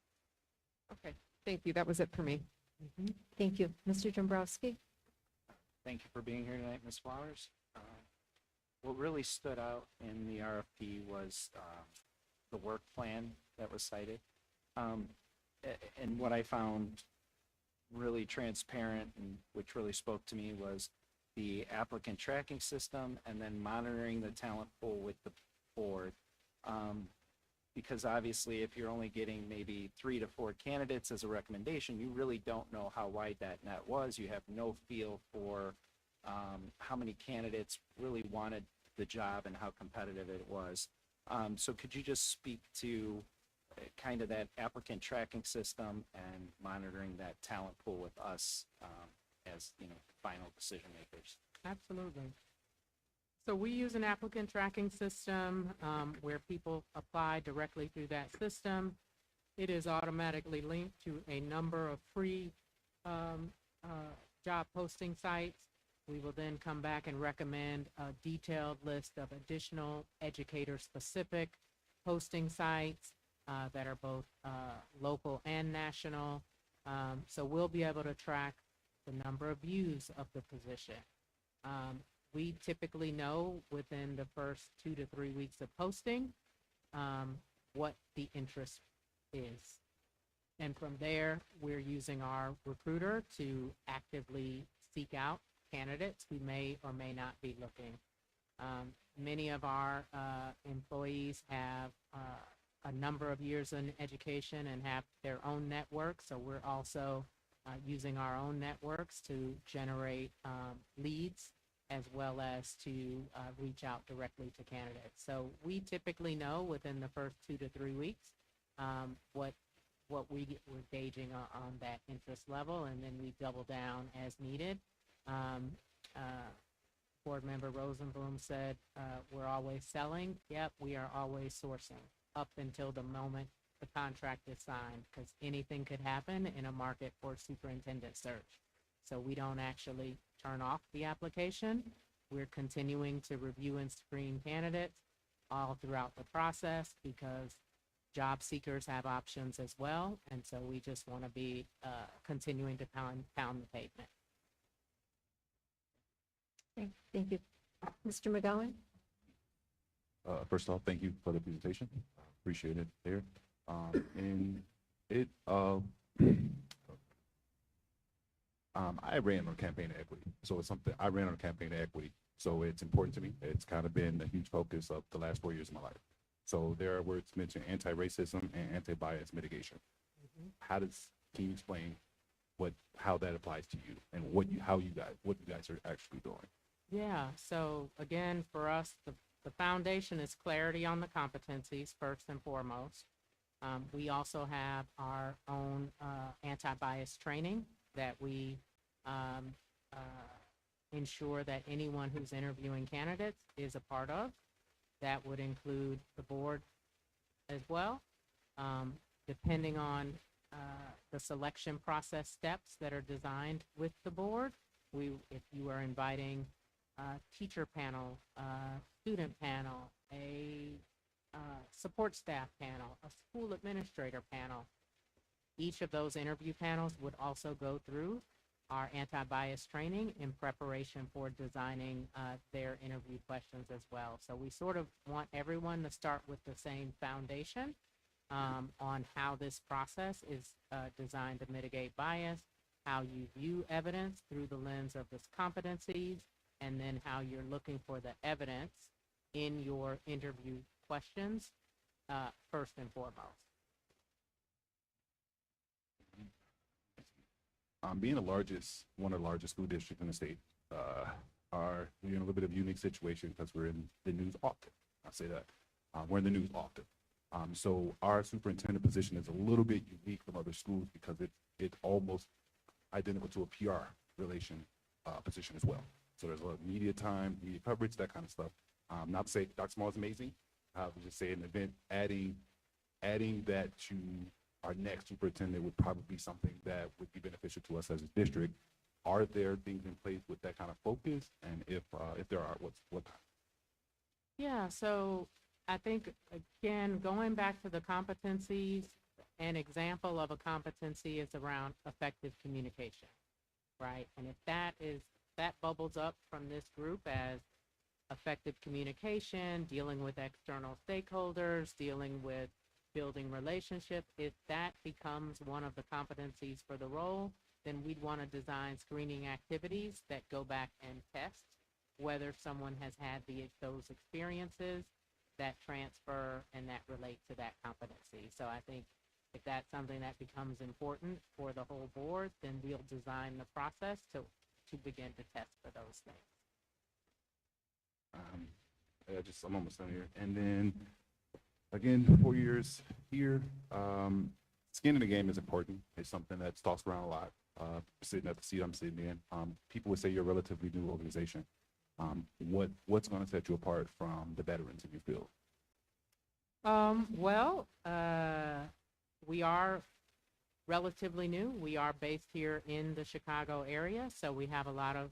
Okay, thank you. That was it for me. Thank you. Mr. Dombrowski? Thank you for being here tonight, Ms. Flowers. What really stood out in the RFP was the work plan that was cited. And what I found really transparent and which really spoke to me was the applicant tracking system and then monitoring the talent pool with the board. Because obviously if you're only getting maybe 3 to 4 candidates as a recommendation, you really don't know how wide that net was. You have no feel for how many candidates really wanted the job and how competitive it was. So could you just speak to kind of that applicant tracking system and monitoring that talent pool with us as, you know, final decision makers? Absolutely. So we use an applicant tracking system where people apply directly through that system. It is automatically linked to a number of free job posting sites. We will then come back and recommend a detailed list of additional educator-specific posting sites that are both local and national. So we'll be able to track the number of views of the position. We typically know within the first 2 to 3 weeks of posting what the interest is. And from there, we're using our recruiter to actively seek out candidates who may or may not be looking. Many of our employees have a number of years in education and have their own networks, so we're also using our own networks to generate leads as well as to reach out directly to candidates. So we typically know within the first 2 to 3 weeks what we're gauging on that interest level, and then we double down as needed. Board Member Rosenblum said we're always selling. Yep, we are always sourcing up until the moment the contract is signed, because anything could happen in a market for superintendent search. So we don't actually turn off the application. We're continuing to review and screen candidates all throughout the process because job seekers have options as well. And so we just want to be continuing to pound the pavement. Thank you. Mr. McGowan? First off, thank you for the presentation. Appreciate it there. And it, I ran on campaign of equity. So it's something, I ran on a campaign of equity. So it's important to me. It's kind of been a huge focus of the last 4 years of my life. So there are words mentioned anti-racism and anti-bias mitigation. Can you explain how that applies to you and what you guys are actually doing? Yeah, so again, for us, the foundation is clarity on the competencies first and foremost. We also have our own anti-bias training that we ensure that anyone who's interviewing candidates is a part of. That would include the board as well. Depending on the selection process steps that are designed with the board, if you are inviting a teacher panel, student panel, a support staff panel, a school administrator panel, each of those interview panels would also go through our anti-bias training in preparation for designing their interview questions as well. So we sort of want everyone to start with the same foundation on how this process is designed to mitigate bias, how you view evidence through the lens of its competencies, and then how you're looking for the evidence in your interview questions first and foremost. Being one of the largest school districts in the state, we're in a little bit of a unique situation because we're in the news often. I say that. We're in the news often. So our superintendent position is a little bit unique from other schools because it's almost identical to a PR relation position as well. So there's a lot of media time, media coverage, that kind of stuff. Not to say Dr. Small is amazing. I would just say an event adding adding that to our next superintendent would probably be something that would be beneficial to us as a district. Are there things in place with that kind of focus? And if there are, what kind? Yeah, so I think, again, going back to the competencies, an example of a competency is around effective communication, right? And if that bubbles up from this group as effective communication, dealing with external stakeholders, dealing with building relationships, if that becomes one of the competencies for the role, then we'd want to design screening activities that go back and test whether someone has had those experiences that transfer and that relate to that competency. So I think if that's something that becomes important for the whole board, then we'll design the process to begin to test for those things. I'm almost done here. And then, again, 4 years here, skin in the game is important. It's something that's tossed around a lot. Sitting at the seat I'm sitting in, people would say you're a relatively new organization. What's going to set you apart from the veterans in your field? We are relatively new. We are based here in the Chicago area, so we have a lot of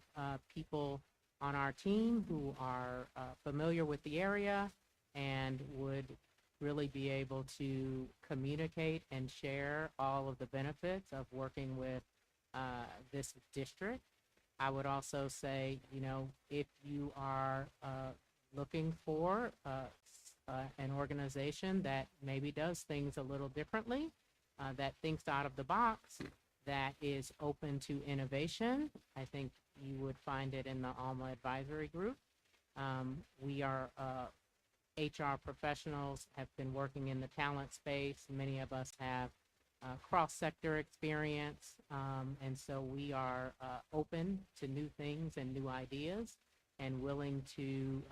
people on our team who are familiar with the area and would really be able to communicate and share all of the benefits of working with this district. I would also say, if you are looking for an organization that maybe does things a little differently, that thinks out of the box, that is open to innovation, I think you would find it in the Alma Advisory Group. We are HR professionals, have been working in the talent space. Many of us have cross-sector experience, and so we are open to new things and new ideas and willing to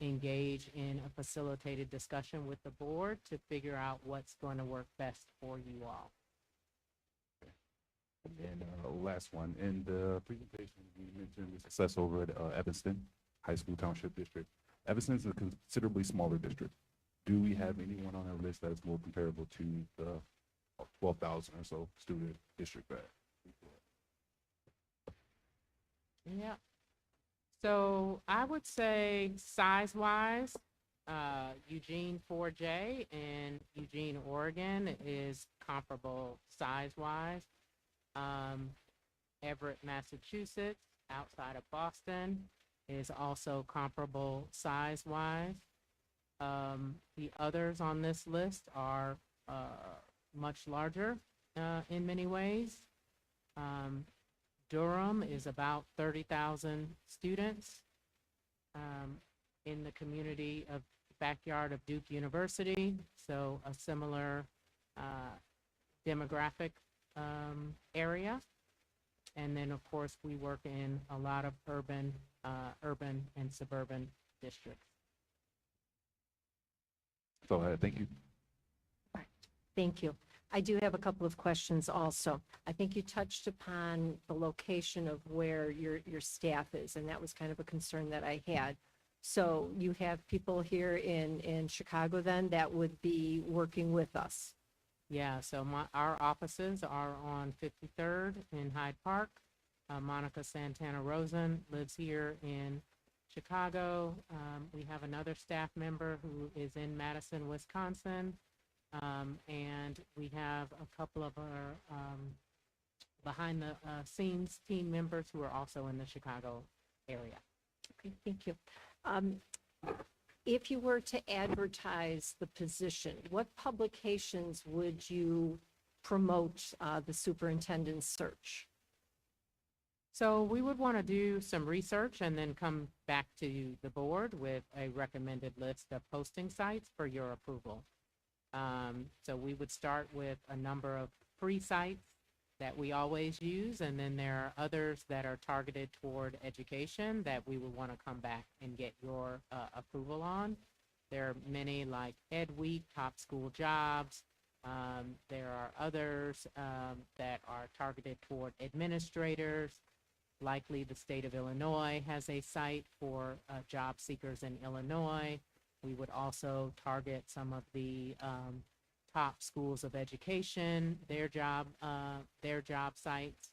engage in a facilitated discussion with the board to figure out what's going to work best for you all. And last one, in the presentation, you mentioned the success over at Evanston High School Township District. Evanston is a considerably smaller district. Do we have anyone on our list that is more comparable to the 12,000 or so student district that? Yeah. So I would say size-wise, Eugene 4J in Eugene, Oregon is comparable size-wise. Everett, Massachusetts, outside of Boston, is also comparable size-wise. The others on this list are much larger in many ways. Durham is about 30,000 students in the community of backyard of Duke University, so a similar demographic area. And then, of course, we work in a lot of urban and suburban districts. So thank you. Thank you. I do have a couple of questions also. I think you touched upon the location of where your staff is, and that was kind of a concern that I had. So you have people here in Chicago then that would be working with us? Yeah, so our offices are on 53rd in Hyde Park. Monica Santana Rosen lives here in Chicago. We have another staff member who is in Madison, Wisconsin. And we have a couple of our behind the scenes team members who are also in the Chicago area. Okay, thank you. If you were to advertise the position, what publications would you promote the superintendent's search? So we would want to do some research and then come back to the board with a recommended list of posting sites for your approval. So we would start with a number of free sites that we always use, and then there are others that are targeted toward education that we would want to come back and get your approval on. There are many like Ed Week, Top School Jobs. There are others that are targeted toward administrators. Likely the state of Illinois has a site for job seekers in Illinois. We would also target some of the top schools of education, their job sites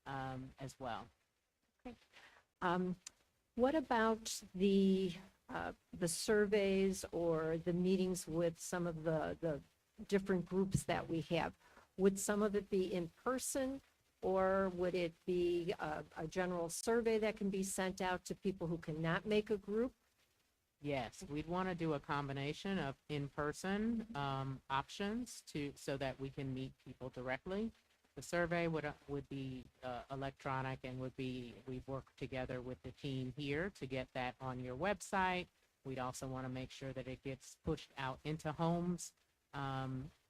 as well. What about the surveys or the meetings with some of the different groups that we have? Would some of it be in person, or would it be a general survey that can be sent out to people who cannot make a group? Yes, we'd want to do a combination of in-person options so that we can meet people directly. The survey would be electronic and we'd work together with the team here to get that on your website. We'd also want to make sure that it gets pushed out into homes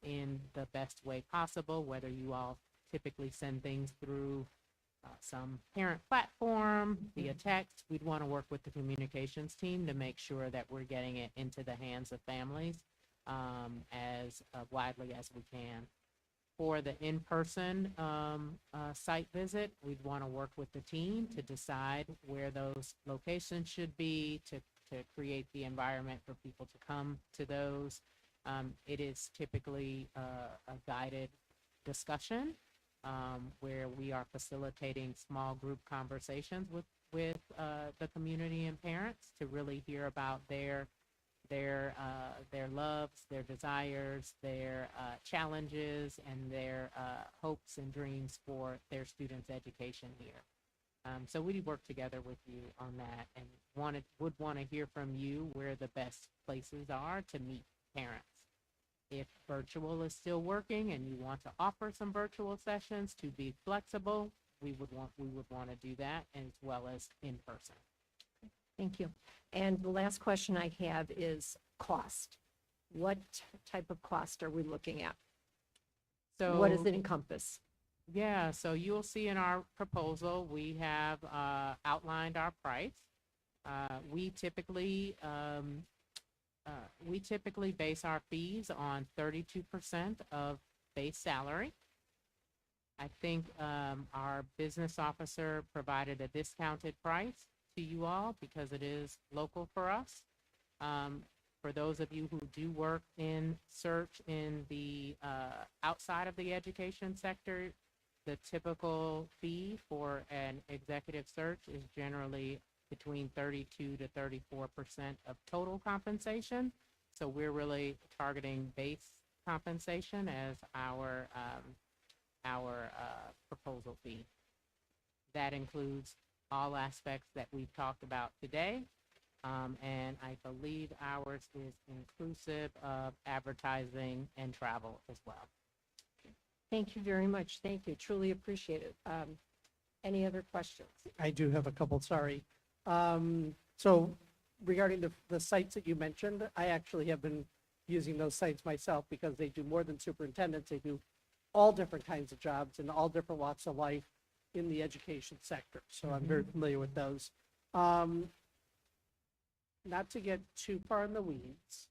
in the best way possible, whether you all typically send things through some parent platform via text. We'd want to work with the communications team to make sure that we're getting it into the hands of families as widely as we can. For the in-person site visit, we'd want to work with the team to decide where those locations should be to create the environment for people to come to those. It is typically a guided discussion where we are facilitating small group conversations with the community and parents to really hear about their loves, their desires, their challenges, and their hopes and dreams for their students' education here. So we work together with you on that, and would want to hear from you where the best places are to meet parents. If virtual is still working and you want to offer some virtual sessions to be flexible, we would want to do that, as well as in person. Thank you. And the last question I have is cost. What type of cost are we looking at? So what does it encompass? Yeah, so you'll see in our proposal, we have outlined our price. We typically base our fees on 32% of base salary. I think our business officer provided a discounted price to you all because it is local for us. For those of you who do work in search in the outside of the education sector, the typical fee for an executive search is generally between 32 to 34% of total compensation. So we're really targeting base compensation as our proposal fee. That includes all aspects that we've talked about today. And I believe ours is inclusive of advertising and travel as well. Thank you very much. Thank you. Truly appreciate it. Any other questions? I do have a couple, sorry. So regarding the sites that you mentioned, I actually have been using those sites myself because they do more than superintendents. They do all different kinds of jobs in all different walks of life in the education sector. So I'm very familiar with those. Not to get too far in the weeds,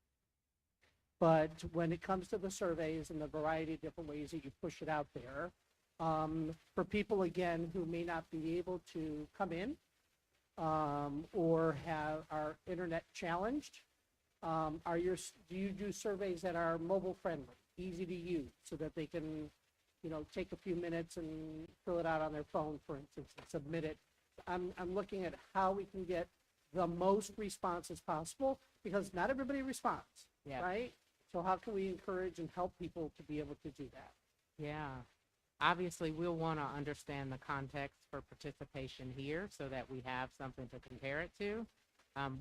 but when it comes to the surveys and the variety of different ways that you push it out there, for people, again, who may not be able to come in or are internet challenged, do you do surveys that are mobile friendly, easy to use, so that they can, take a few minutes and fill it out on their phone, for instance, and submit it? I'm looking at how we can get the most responses possible, because not everybody responds, right? So how can we encourage and help people to be able to do that? Yeah. Obviously, we'll want to understand the context for participation here so that we have something to compare it to.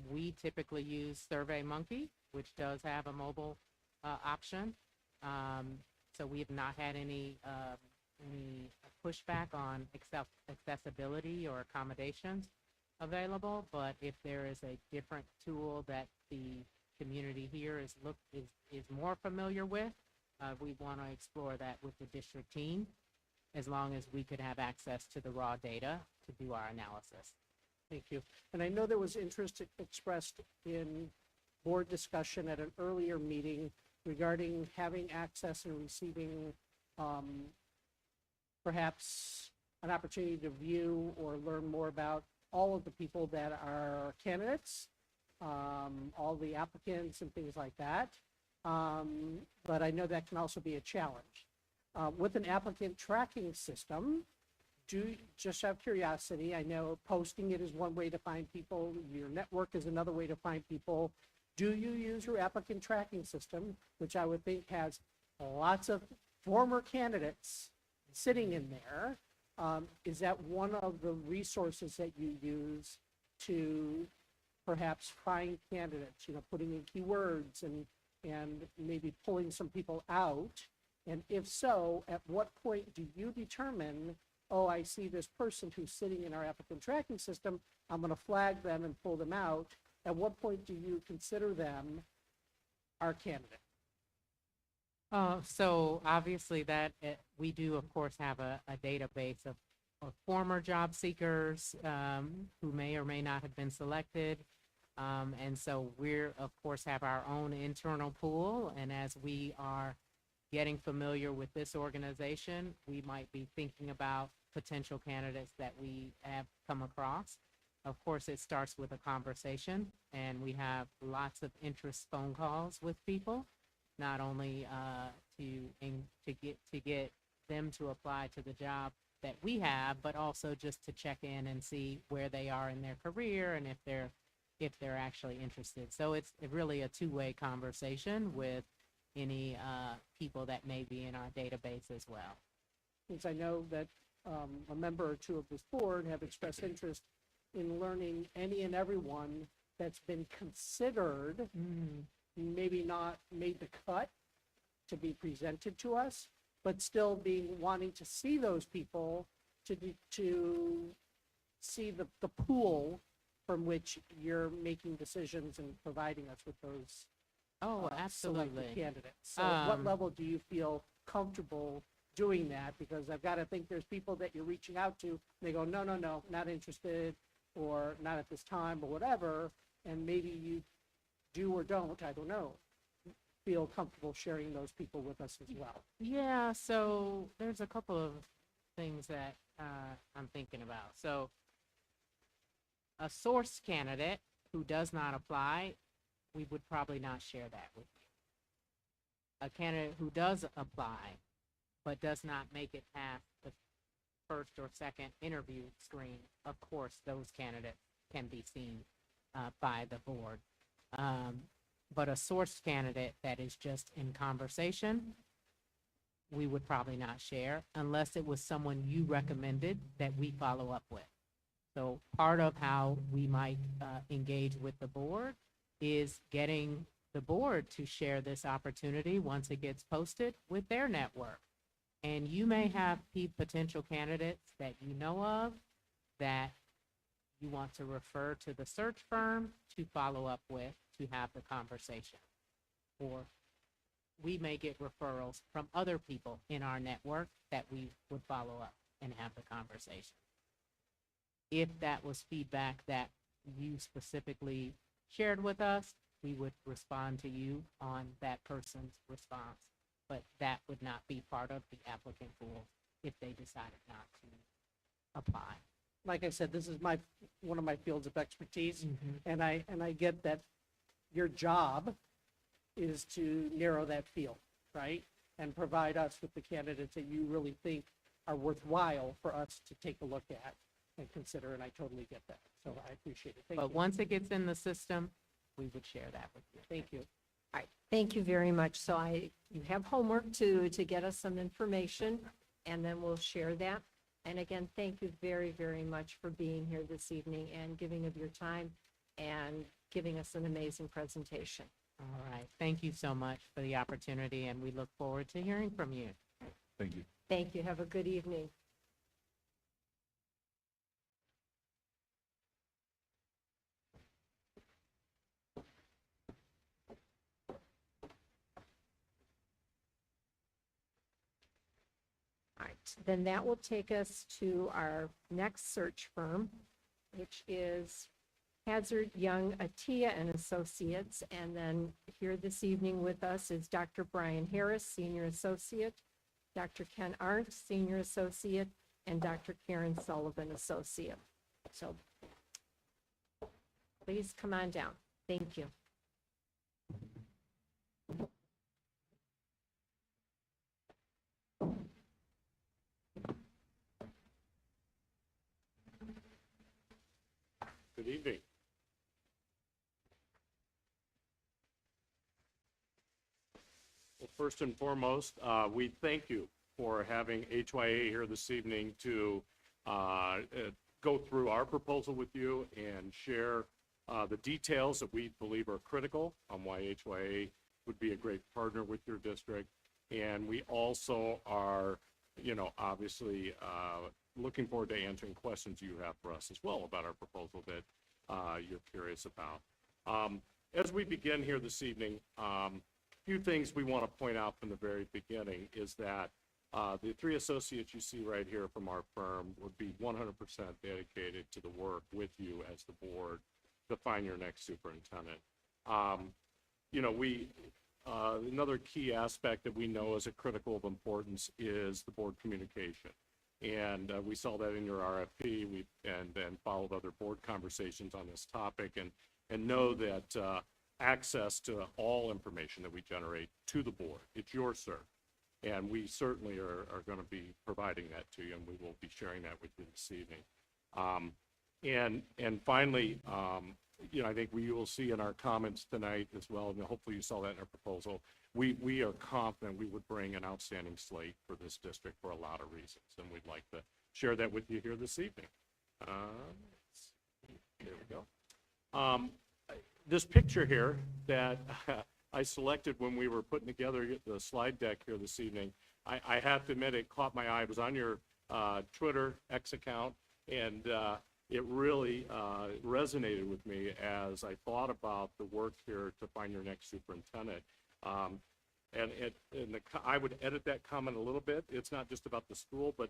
We typically use SurveyMonkey, which does have a mobile option. So we have not had any pushback on accessibility or accommodations available, but if there is a different tool that the community here is more familiar with, we want to explore that with the district team, as long as we could have access to the raw data to do our analysis. Thank you. And I know there was interest expressed in board discussion at an earlier meeting regarding having access and receiving perhaps an opportunity to view or learn more about all of the people that are candidates all the applicants and things like that. But I know that can also be a challenge. With an applicant tracking system, just out of curiosity, I know posting it is one way to find people, your network is another way to find people. Do you use your applicant tracking system, which I would think has lots of former candidates sitting in there? Is that one of the resources that you use to perhaps find candidates, putting in keywords and maybe pulling some people out? And if so, at what point do you determine, oh, I see this person who's sitting in our applicant tracking system, I'm going to flag them and pull them out? At what point do you consider them our candidate? So obviously we do, of course, have a database of former job seekers who may or may not have been selected. And so we're, of course, have our own internal pool. And as we are getting familiar with this organization, we might be thinking about potential candidates that we have come across. Of course, it starts with a conversation, and we have lots of interest phone calls with people, not only to get them to apply to the job that we have, but also just to check in and see where they are in their career and if they're actually interested. So it's really a two-way conversation with any people that may be in our database as well. Since I know that a member or two of this board have expressed interest in learning any and everyone that's been considered, maybe not made the cut to be presented to us, but still wanting to see those people to see the pool from which you're making decisions and providing us with those absolutely selected candidates. So at what level do you feel comfortable doing that? Because I've got to think there's people that you're reaching out to, and they go, no, not interested, or not at this time, or whatever, and maybe you do or don't, I don't know, feel comfortable sharing those people with us as well. Yeah, so there's a couple of things that I'm thinking about. So a source candidate who does not apply, we would probably not share that with you. A candidate who does apply but does not make it past the first or second interview screen, of course, those candidates can be seen by the board. But a source candidate that is just in conversation, we would probably not share unless it was someone you recommended that we follow up with. So part of how we might engage with the board is getting the board to share this opportunity once it gets posted with their network. And you may have potential candidates that you know of that you want to refer to the search firm to follow up with to have the conversation. Or we may get referrals from other people in our network that we would follow up and have the conversation. If that was feedback that you specifically shared with us, we would respond to you on that person's response. But that would not be part of the applicant pool if they decided not to apply. Like I said, this is one of my fields of expertise, and I get that your job is to narrow that field, right? And provide us with the candidates that you really think are worthwhile for us to take a look at and consider, and I totally get that. So I appreciate it. Thank you. But once it gets in the system, we would share that with you. Thank you. All right, thank you very much. So you have homework to get us some information, and then we'll share that. And again, thank you very, very much for being here this evening and giving of your time and giving us an amazing presentation. All right. Thank you so much for the opportunity, and we look forward to hearing from you. Thank you. Thank you. Have a good evening. All right, then that will take us to our next search firm, which is Hazard Young Atia and Associates. And then here this evening with us is Dr. Brian Harris, Senior Associate, Dr. Ken Arndt, Senior Associate, and Dr. Karen Sullivan, Associate. So please come on down. Thank you. Good evening. Well, first and foremost, we thank you for having HYA here this evening to go through our proposal with you and share the details that we believe are critical on why HYA would be a great partner with your district. And we also are, obviously looking forward to answering questions you have for us as well about our proposal that you're curious about. As we begin here this evening, a few things we want to point out from the very beginning is that the three associates you see right here from our firm would be 100% dedicated to the work with you as the board to find your next superintendent. Another key aspect that we know is a critical of importance is the board communication. And we saw that in your RFP, and then followed other board conversations on this topic, and know that access to all information that we generate to the board, it's your serve. And we certainly are going to be providing that to you, and we will be sharing that with you this evening. And finally, I think we will see in our comments tonight as well, and hopefully you saw that in our proposal, we are confident we would bring an outstanding slate for this district for a lot of reasons, and we'd like to share that with you here this evening. There we go. This picture here that I selected when we were putting together the slide deck here this evening, I have to admit it caught my eye. It was on your Twitter X account, and it really resonated with me as I thought about the work here to find your next superintendent. I would edit that comment a little bit. It's not just about the school, but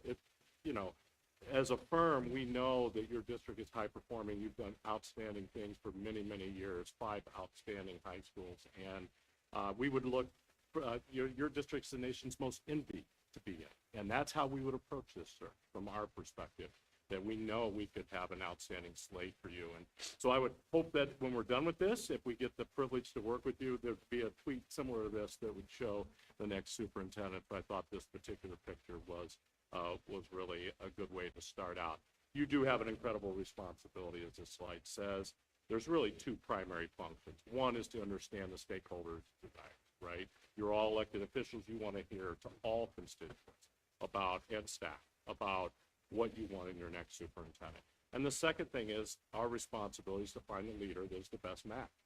as a firm, we know that your district is high performing. You've done outstanding things for many, many years, 5 outstanding high schools. And we would look, your district's the nation's most envy to be in. And that's how we would approach this, sir, from our perspective, that we know we could have an outstanding slate for you. And so I would hope that when we're done with this, if we get the privilege to work with you, there'd be a tweet similar to this that would show the next superintendent. But I thought this particular picture was really a good way to start out. You do have an incredible responsibility, as this slide says. There's really 2 primary functions. One is to understand the stakeholders tonight, right? You're all elected officials. You want to hear to all constituents about and staff about what you want in your next superintendent. And the second thing is our responsibility is to find a leader that is the best match.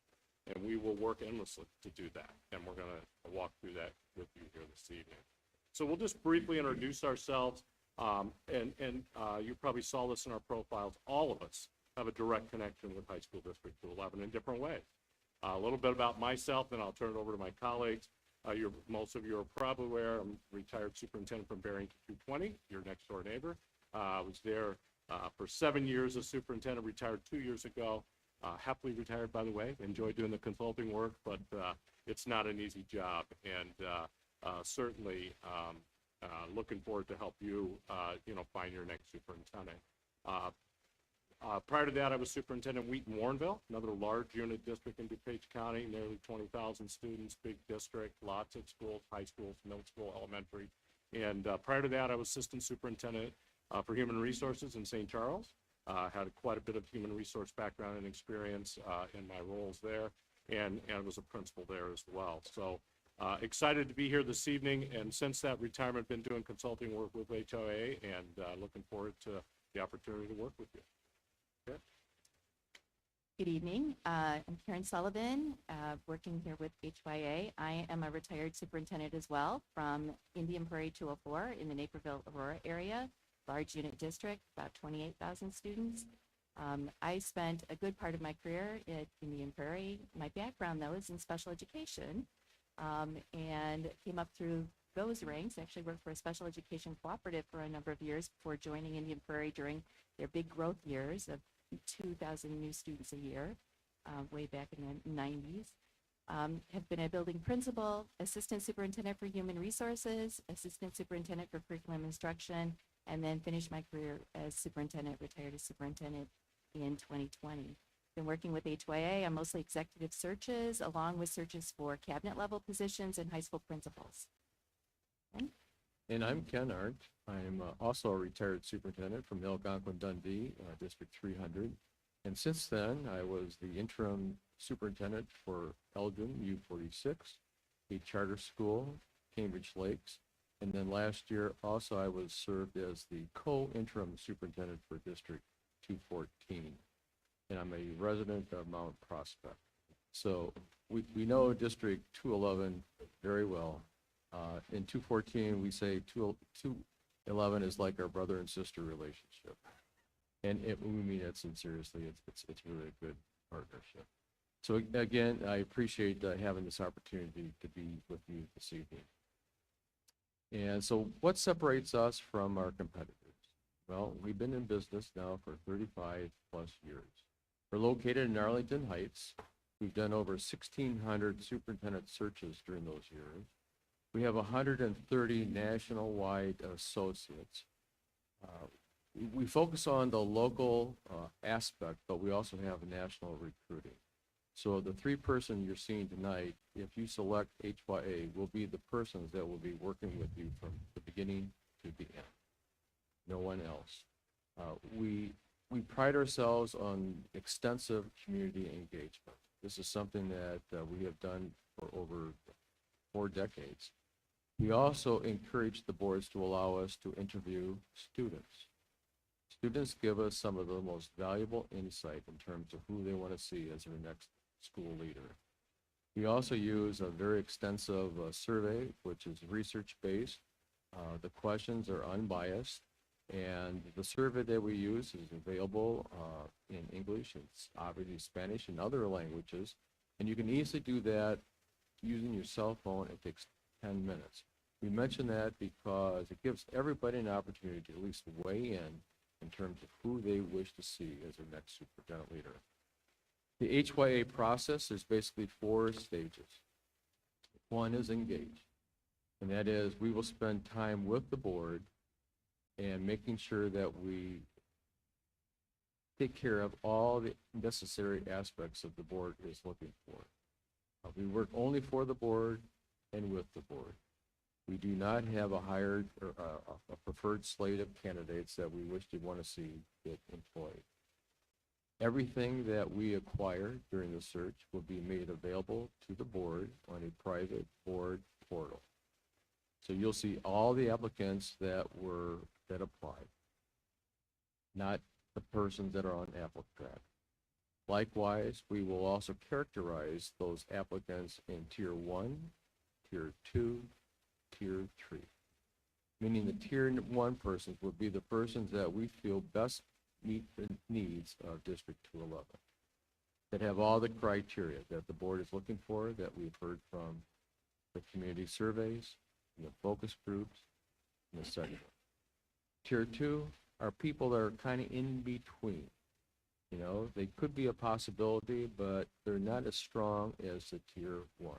And we will work endlessly to do that. And we're going to walk through that with you here this evening. So we'll just briefly introduce ourselves. You probably saw this in our profiles. All of us have a direct connection with High School District 211 in different ways. A little bit about myself, then I'll turn it over to my colleagues. Most of you are probably aware I'm retired superintendent from Barrington 220, your next door neighbor. I was there for 7 years as superintendent, retired 2 years ago. Happily retired, by the way. Enjoy doing the consulting work, but it's not an easy job. And certainly looking forward to help you, find your next superintendent. Prior to that, I was superintendent in Wheaton-Warrenville, another large unit district in DuPage County, nearly 20,000 students, big district, lots of schools, high schools, middle school, elementary. And prior to that, I was assistant superintendent for human resources in St. Charles. Had quite a bit of human resource background and experience in my roles there, and was a principal there as well. So excited to be here this evening, and since that retirement, been doing consulting work with HOA, and looking forward to the opportunity to work with you. Okay. Good evening. I'm Karen Sullivan, working here with HYA. I am a retired superintendent as well from Indian Prairie 204 in the Naperville, Aurora area, large unit district, about 28,000 students. I spent a good part of my career at Indian Prairie. My background, though, is in special education, and came up through those ranks. Actually worked for a special education cooperative for a number of years before joining Indian Prairie during their big growth years of 2,000 new students a year, way back in the 90s. Have been a building principal, assistant superintendent for human resources, assistant superintendent for curriculum instruction, and then finished my career as superintendent, retired as superintendent in 2020. Been working with HYA on mostly executive searches, along with searches for cabinet level positions and high school principals. Ken? And I'm Ken Arndt. I'm also a retired superintendent from Algonquin Dundee, District 300. And since then, I was the interim superintendent for Elgin U46, a charter school, Cambridge Lakes. And then last year, also I was served as the co-interim superintendent for District 214. And I'm a resident of Mount Prospect. So we know District 211 very well. In 214, we say 211 is like our brother and sister relationship. And we mean it sincerely. It's really a good partnership. So again, I appreciate having this opportunity to be with you this evening. And so what separates us from our competitors? Well, we've been in business now for 35 plus years. We're located in Arlington Heights. We've done over 1,600 superintendent searches during those years. We have 130 national-wide associates. We focus on the local aspect, but we also have national recruiting. So the three-person you're seeing tonight, if you select HYA, will be the persons that will be working with you from the beginning to the end. No one else. We pride ourselves on extensive community engagement. This is something that we have done for over 4 decades. We also encourage the boards to allow us to interview students. Students give us some of the most valuable insight in terms of who they want to see as their next school leader. We also use a very extensive survey, which is research-based. The questions are unbiased, and the survey that we use is available in English, it's obviously Spanish, and other languages, and you can easily do that using your cell phone. It takes 10 minutes. We mention that because it gives everybody an opportunity to at least weigh in terms of who they wish to see as their next superintendent leader. The HYA process is basically 4 stages. One is engage, and that is we will spend time with the board and making sure that we take care of all the necessary aspects of the board is looking for. We work only for the board and with the board. We do not have a hired or a preferred slate of candidates that we wish to want to see get employed. Everything that we acquire during the search will be made available to the board on a private board portal. So you'll see all the applicants that applied, not the persons that are on AppleTrack. Likewise, we will also characterize those applicants in Tier 1, Tier 2, Tier 3, meaning the Tier 1 persons would be the persons that we feel best meet the needs of District 211, that have all the criteria that the board is looking for, that we've heard from the community surveys, the focus groups, and the second. Tier 2 are people that are kind of in between. You know, they could be a possibility, but they're not as strong as the Tier 1.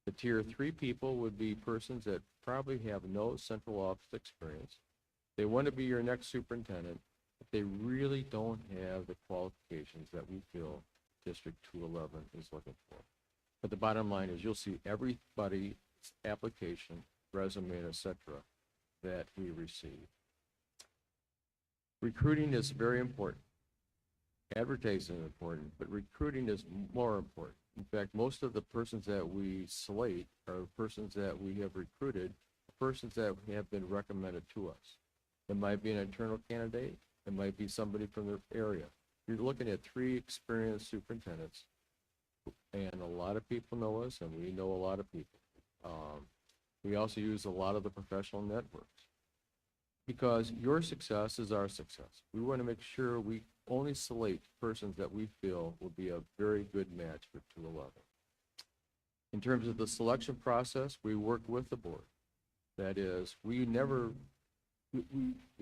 The Tier 3 people would be persons that probably have no central office experience. They want to be your next superintendent, but they really don't have the qualifications that we feel District 211 is looking for. But the bottom line is you'll see everybody's application, resume, etc. that we receive. Recruiting is very important. Advertising is important, but recruiting is more important. In fact, most of the persons that we slate are persons that we have recruited, persons that have been recommended to us. It might be an internal candidate. It might be somebody from their area. You're looking at 3 experienced superintendents, and a lot of people know us, and we know a lot of people. We also use a lot of the professional networks because your success is our success. We want to make sure we only select persons that we feel will be a very good match for 211. In terms of the selection process, we work with the board. That is, we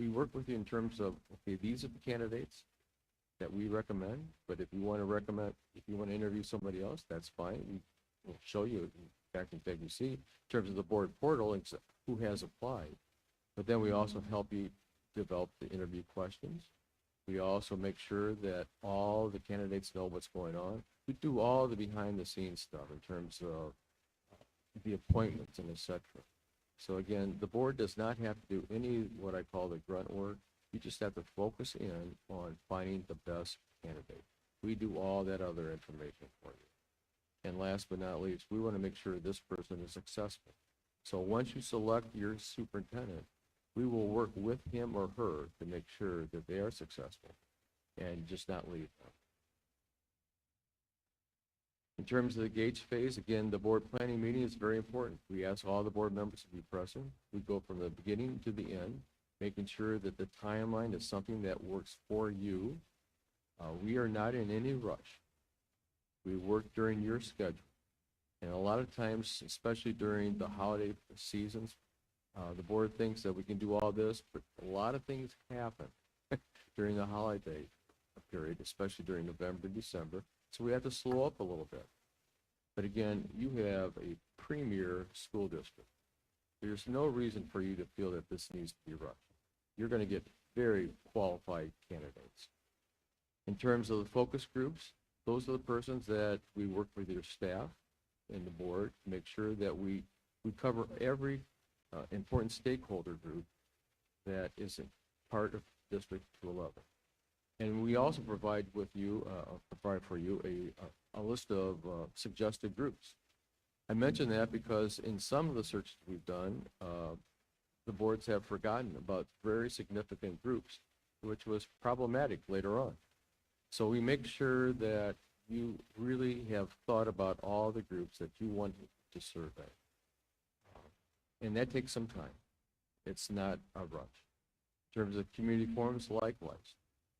work with you in terms of, okay, these are the candidates that we recommend, but if you want to interview somebody else, that's fine. We'll show you, in fact, we see in terms of the board portal who has applied. But then we also help you develop the interview questions. We also make sure that all the candidates know what's going on. We do all the behind-the-scenes stuff in terms of the appointments and et cetera. So again, the board does not have to do any what I call the grunt work. You just have to focus in on finding the best candidate. We do all that other information for you. And last but not least, we want to make sure this person is successful. So once you select your superintendent, we will work with him or her to make sure that they are successful and just not leave them. In terms of the gauge phase, again, the board planning meeting is very important. We ask all the board members to be present. We go from the beginning to the end, making sure that the timeline is something that works for you. We are not in any rush. We work during your schedule. And a lot of times, especially during the holiday seasons, the board thinks that we can do all this, but a lot of things happen during the holiday period, especially during November, December. So we have to slow up a little bit. But again, you have a premier school district. There's no reason for you to feel that this needs to be rushed. You're going to get very qualified candidates. In terms of the focus groups, those are the persons that we work with your staff and the board to make sure that we cover every important stakeholder group that is a part of District 211. And we also provide for you a list of suggested groups. I mention that because in some of the searches we've done, the boards have forgotten about very significant groups, which was problematic later on. So we make sure that you really have thought about all the groups that you want to survey. And that takes some time. It's not a rush. In terms of community forums, likewise.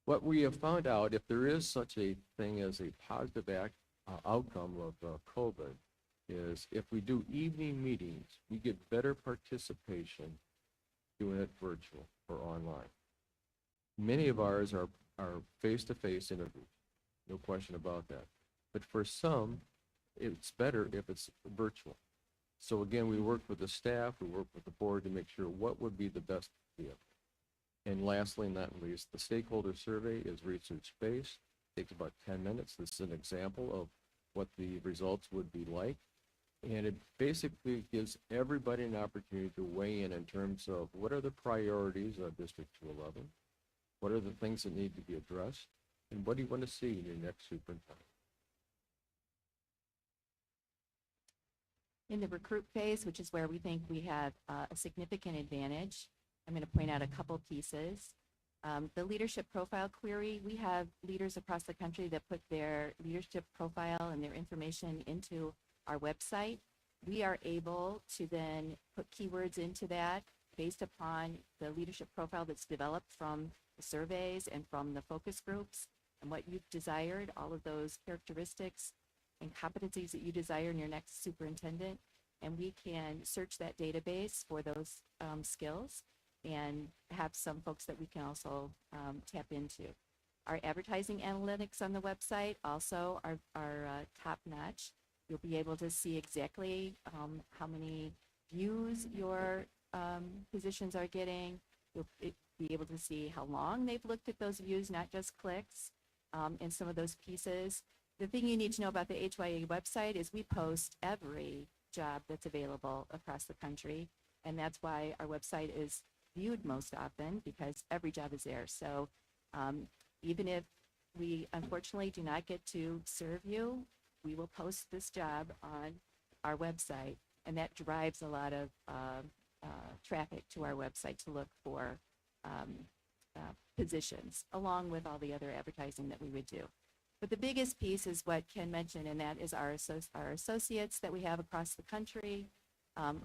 What we have found out, if there is such a thing as a positive outcome of COVID, is if we do evening meetings, we get better participation doing it virtual or online. Many of ours are face-to-face interviews, no question about that. But for some, it's better if it's virtual. So again, we work with the staff, we work with the board to make sure what would be the best vehicle. And lastly, not least, the stakeholder survey is research-based. Takes about 10 minutes. This is an example of what the results would be like. And it basically gives everybody an opportunity to weigh in terms of what are the priorities of District 211, what are the things that need to be addressed, and what do you want to see in your next superintendent. In the recruit phase, which is where we think we have a significant advantage, I'm going to point out a couple pieces. The leadership profile query, we have leaders across the country that put their leadership profile and their information into our website. We are able to then put keywords into that based upon the leadership profile that's developed from the surveys and from the focus groups and what you've desired, all of those characteristics and competencies that you desire in your next superintendent. And we can search that database for those skills and have some folks that we can also tap into. Our advertising analytics on the website also are top-notch. You'll be able to see exactly how many views your positions are getting. You'll be able to see how long they've looked at those views, not just clicks, and some of those pieces. The thing you need to know about the HYA website is we post every job that's available across the country, and that's why our website is viewed most often, because every job is there. So even if we unfortunately do not get to serve you, we will post this job on our website, and that drives a lot of traffic to our website to look for positions, along with all the other advertising that we would do. But the biggest piece is what Ken mentioned, and that is our associates that we have across the country,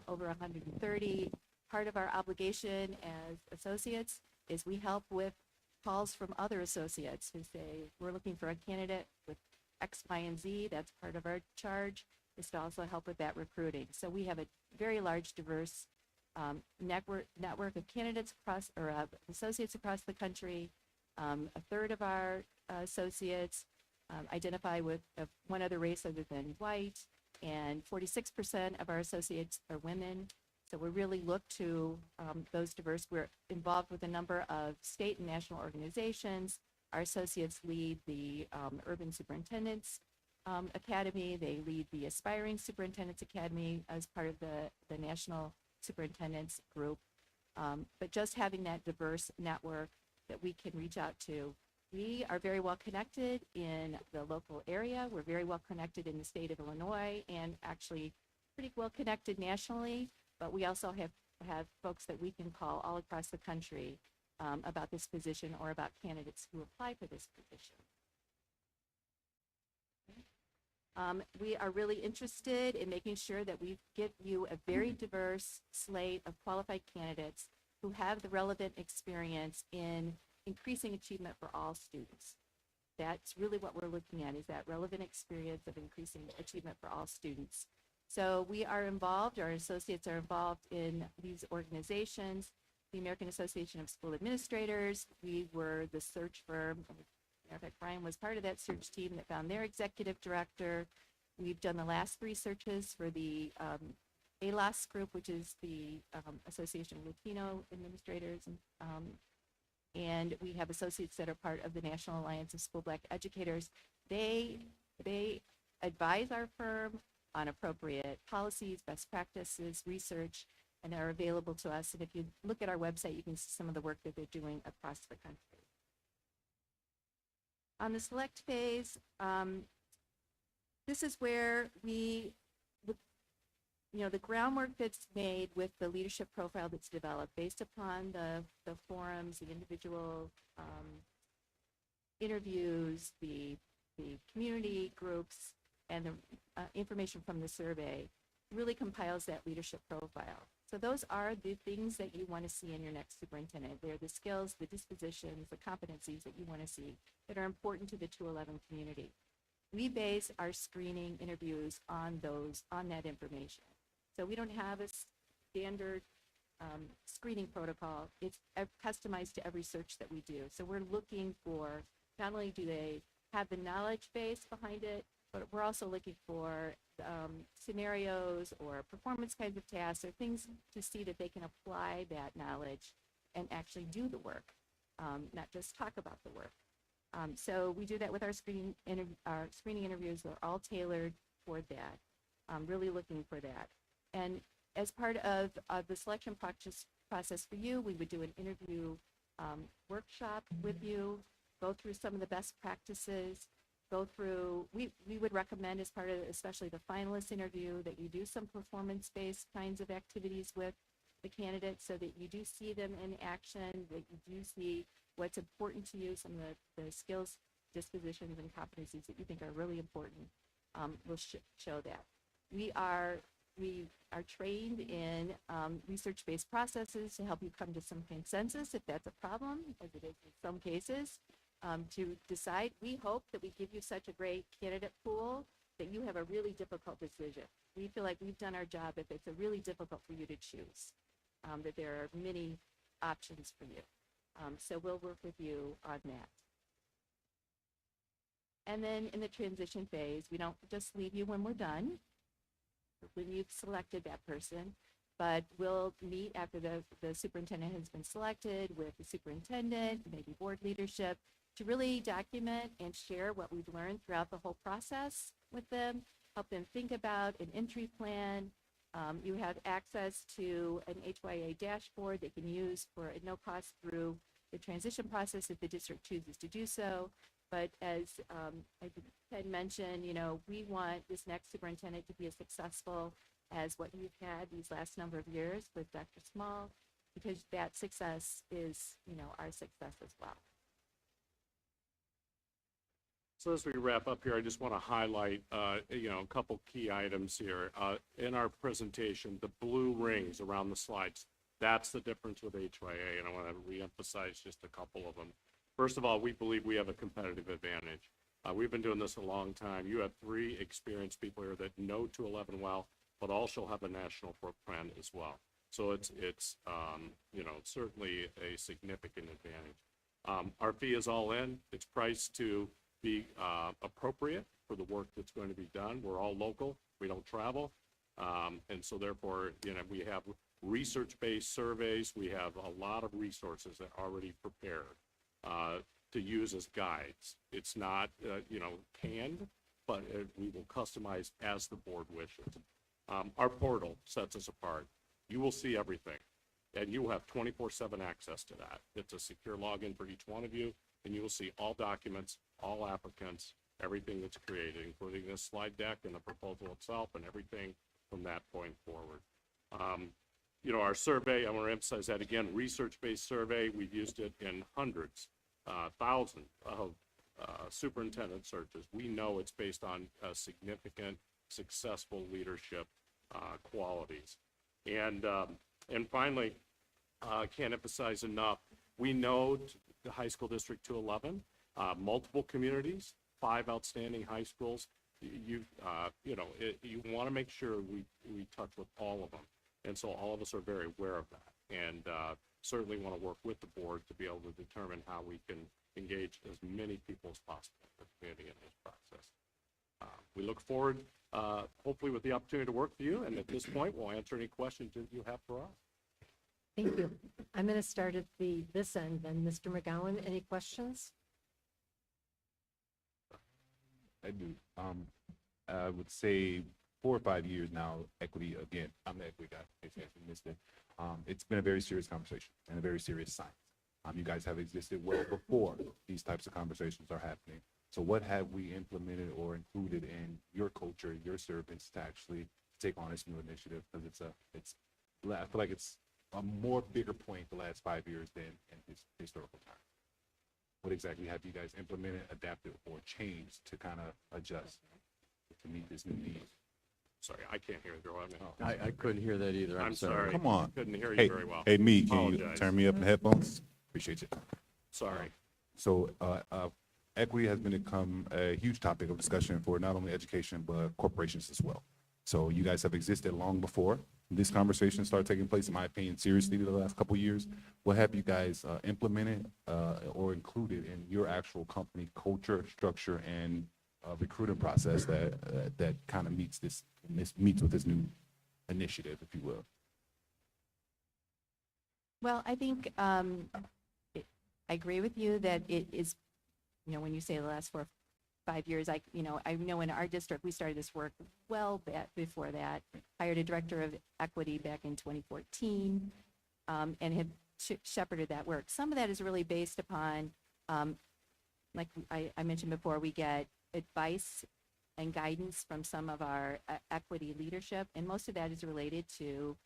over 130. Part of our obligation as associates is we help with calls from other associates who say, we're looking for a candidate with X, Y, and Z. That's part of our charge, is to also help with that recruiting. So we have a very large, diverse network of candidates across, or associates across the country. A third of our associates identify with one other race other than white, and 46% of our associates are women. So we really look to those diverse. We're involved with a number of state and national organizations. Our associates lead the Urban Superintendents Academy. They lead the Aspiring Superintendents Academy as part of the National Superintendents Group. But just having that diverse network that we can reach out to. We are very well connected in the local area. We're very well connected in the state of Illinois and actually pretty well connected nationally, but we also have folks that we can call all across the country about this position or about candidates who apply for this position. We are really interested in making sure that we give you a very diverse slate of qualified candidates who have the relevant experience in increasing achievement for all students. That's really what we're looking at, is that relevant experience of increasing achievement for all students. So we are involved, our associates are involved in these organizations, the American Association of School Administrators. We were the search firm. Matter of fact, Brian was part of that search team that found their executive director. We've done the last 3 searches for the ALAS group, which is the Association of Latino Administrators. And we have associates that are part of the National Alliance of School Black Educators. They advise our firm on appropriate policies, best practices, research, and are available to us. And if you look at our website, you can see some of the work that they're doing across the country. On the select phase, this is where the groundwork that's made with the leadership profile that's developed based upon the forums, the individual interviews, the community groups, and the information from the survey really compiles that leadership profile. So those are the things that you want to see in your next superintendent. They're the skills, the dispositions, the competencies that you want to see that are important to the 211 community. We base our screening interviews on that information. So we don't have a standard screening protocol. It's customized to every search that we do. So we're looking for, not only do they have the knowledge base behind it, but we're also looking for scenarios or performance kinds of tasks or things to see that they can apply that knowledge and actually do the work, not just talk about the work. So we do that with our screening interviews. They're all tailored toward that, really looking for that. And as part of the selection process for you, we would do an interview workshop with you, go through some of the best practices, we would recommend as part of, especially the finalist interview, that you do some performance-based kinds of activities with the candidates so that you do see them in action, that you do see what's important to you, some of the skills, dispositions, and competencies that you think are really important. We'll show that. We are trained in research-based processes to help you come to some consensus if that's a problem, as it is in some cases. To decide, we hope that we give you such a great candidate pool that you have a really difficult decision. We feel like we've done our job if it's really difficult for you to choose, that there are many options for you. So we'll work with you on that. And then in the transition phase, we don't just leave you when we're done, when you've selected that person, but we'll meet after the superintendent has been selected with the superintendent, maybe board leadership, to really document and share what we've learned throughout the whole process with them, help them think about an entry plan. You have access to an HYA dashboard they can use for no cost through the transition process if the district chooses to do so. But as I had mentioned, we want this next superintendent to be as successful as what you've had these last number of years with Dr. Small, because that success is, our success as well. So as we wrap up here, I just want to highlight, a couple key items here. In our presentation, the blue rings around the slides, that's the difference with HYA, and I want to reemphasize just a couple of them. First of all, we believe we have a competitive advantage. We've been doing this a long time. You have 3 experienced people here that know 211 well, but also have a national footprint as well. So it's certainly a significant advantage. Our fee is all in. It's priced to be appropriate for the work that's going to be done. We're all local. We don't travel. And so therefore, we have research-based surveys. We have a lot of resources that are already prepared. to use as guides. It's not, canned, but we will customize as the board wishes. Our portal sets us apart. You will see everything, and you will have 24/7 access to that. It's a secure login for each one of you, and you will see all documents, all applicants, everything that's created, including this slide deck and the proposal itself and everything from that point forward. Our survey, I want to emphasize that again, research-based survey, we've used it in hundreds, thousands of superintendent searches. We know it's based on significant, successful leadership qualities. And finally, I can't emphasize enough, we know the High School District 211, multiple communities, 5 outstanding high schools. You want to make sure we touch with all of them. And so all of us are very aware of that, and certainly want to work with the board to be able to determine how we can engage as many people as possible in the community in this process. We look forward, hopefully, with the opportunity to work for you, and at this point, we'll answer any questions that you have for us. Thank you. I'm going to start at this end then. Mr. McGowan, any questions? I do. I would say 4 or 5 years now, equity, again, I'm the equity guy, in case you missed it. It's been a very serious conversation and a very serious science. You guys have existed well before these types of conversations are happening. So what have we implemented or included in your culture, your servants to actually take on this new initiative? Because I feel like it's a more bigger point the last 5 years than in historical time. What exactly have you guys implemented, adapted, or changed to kind of adjust to meet this new need? Sorry, I can't hear you. I couldn't hear that either. I'm sorry. Come on. Couldn't hear you Hey, very well. hey, me, can you Apologize. turn me up in the headphones? Appreciate you. Sorry. So equity has become a huge topic of discussion for not only education, but corporations as well. So you guys have existed long before this conversation started taking place, in my opinion, seriously the last couple of years. What have you guys implemented or included in your actual company culture, structure, and recruiting process that kind of meets with this new initiative, if you will? Well, I think I agree with you that it is, when you say the last 4 or 5 years, I know in our district, we started this work well back before that, hired a director of equity back in 2014, and have shepherded that work. Some of that is really based upon, like I mentioned before, we get advice and guidance from some of our equity leadership, and most of that is related to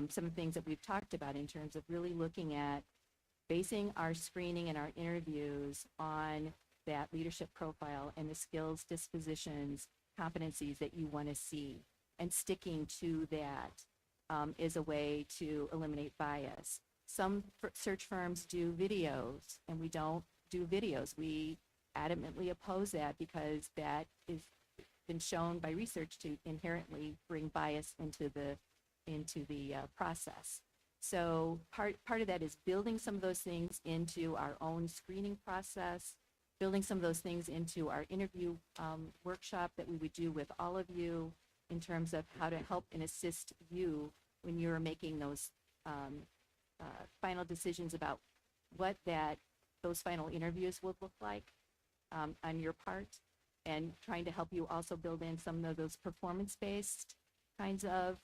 some things that we've talked about in terms of really looking at basing our screening and our interviews on that leadership profile and the skills, dispositions, competencies that you want to see, and sticking to that is a way to eliminate bias. Some search firms do videos, and we don't do videos. We adamantly oppose that because that has been shown by research to inherently bring bias into the process. So part of that is building some of those things into our own screening process, building some of those things into our interview workshop that we would do with all of you in terms of how to help and assist you when you're making those final decisions about what those final interviews will look like on your part, and trying to help you also build in some of those performance-based kinds of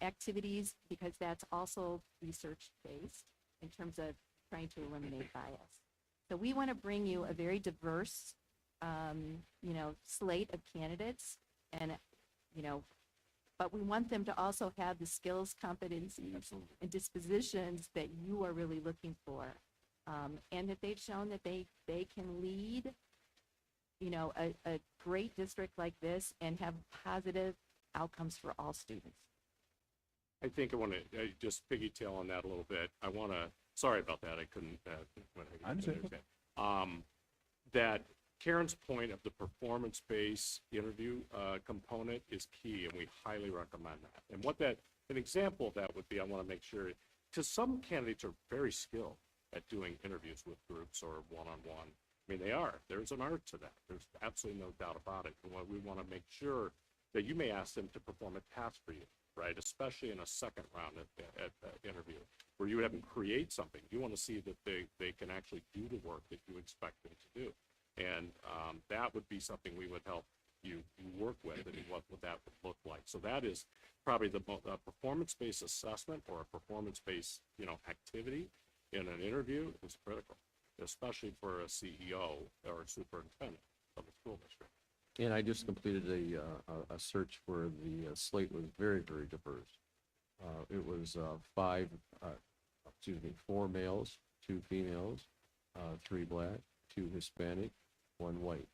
activities, because that's also research-based in terms of trying to eliminate bias. So we want to bring you a very diverse, slate of candidates, and, but we want them to also have the skills, competencies, and dispositions that you are really looking for, and that they've shown that they can lead, a great district like this and have positive outcomes for all students. I think I want to just piggytail on that a little bit. Sorry about that. I couldn't. I understand. That Karen's point of the performance-based interview component is key, and we highly recommend that. And an example of that would be, I want to make sure, because some candidates are very skilled at doing interviews with groups or one-on-one. I mean, they are. There's an art to that. There's absolutely no doubt about it. And we want to make sure that you may ask them to perform a task for you. right? Especially in a second round at interview, where you have them create something. You want to see that they can actually do the work that you expect them to do. And that would be something we would help you work with, and what would that look like. So that is probably the performance-based assessment, or a performance-based, activity in an interview is critical, especially for a CEO or a superintendent of a school district. And I just completed a search where the slate was very, very diverse. It was 4 males, 2 females, 3 black, 2 Hispanic, 1 white.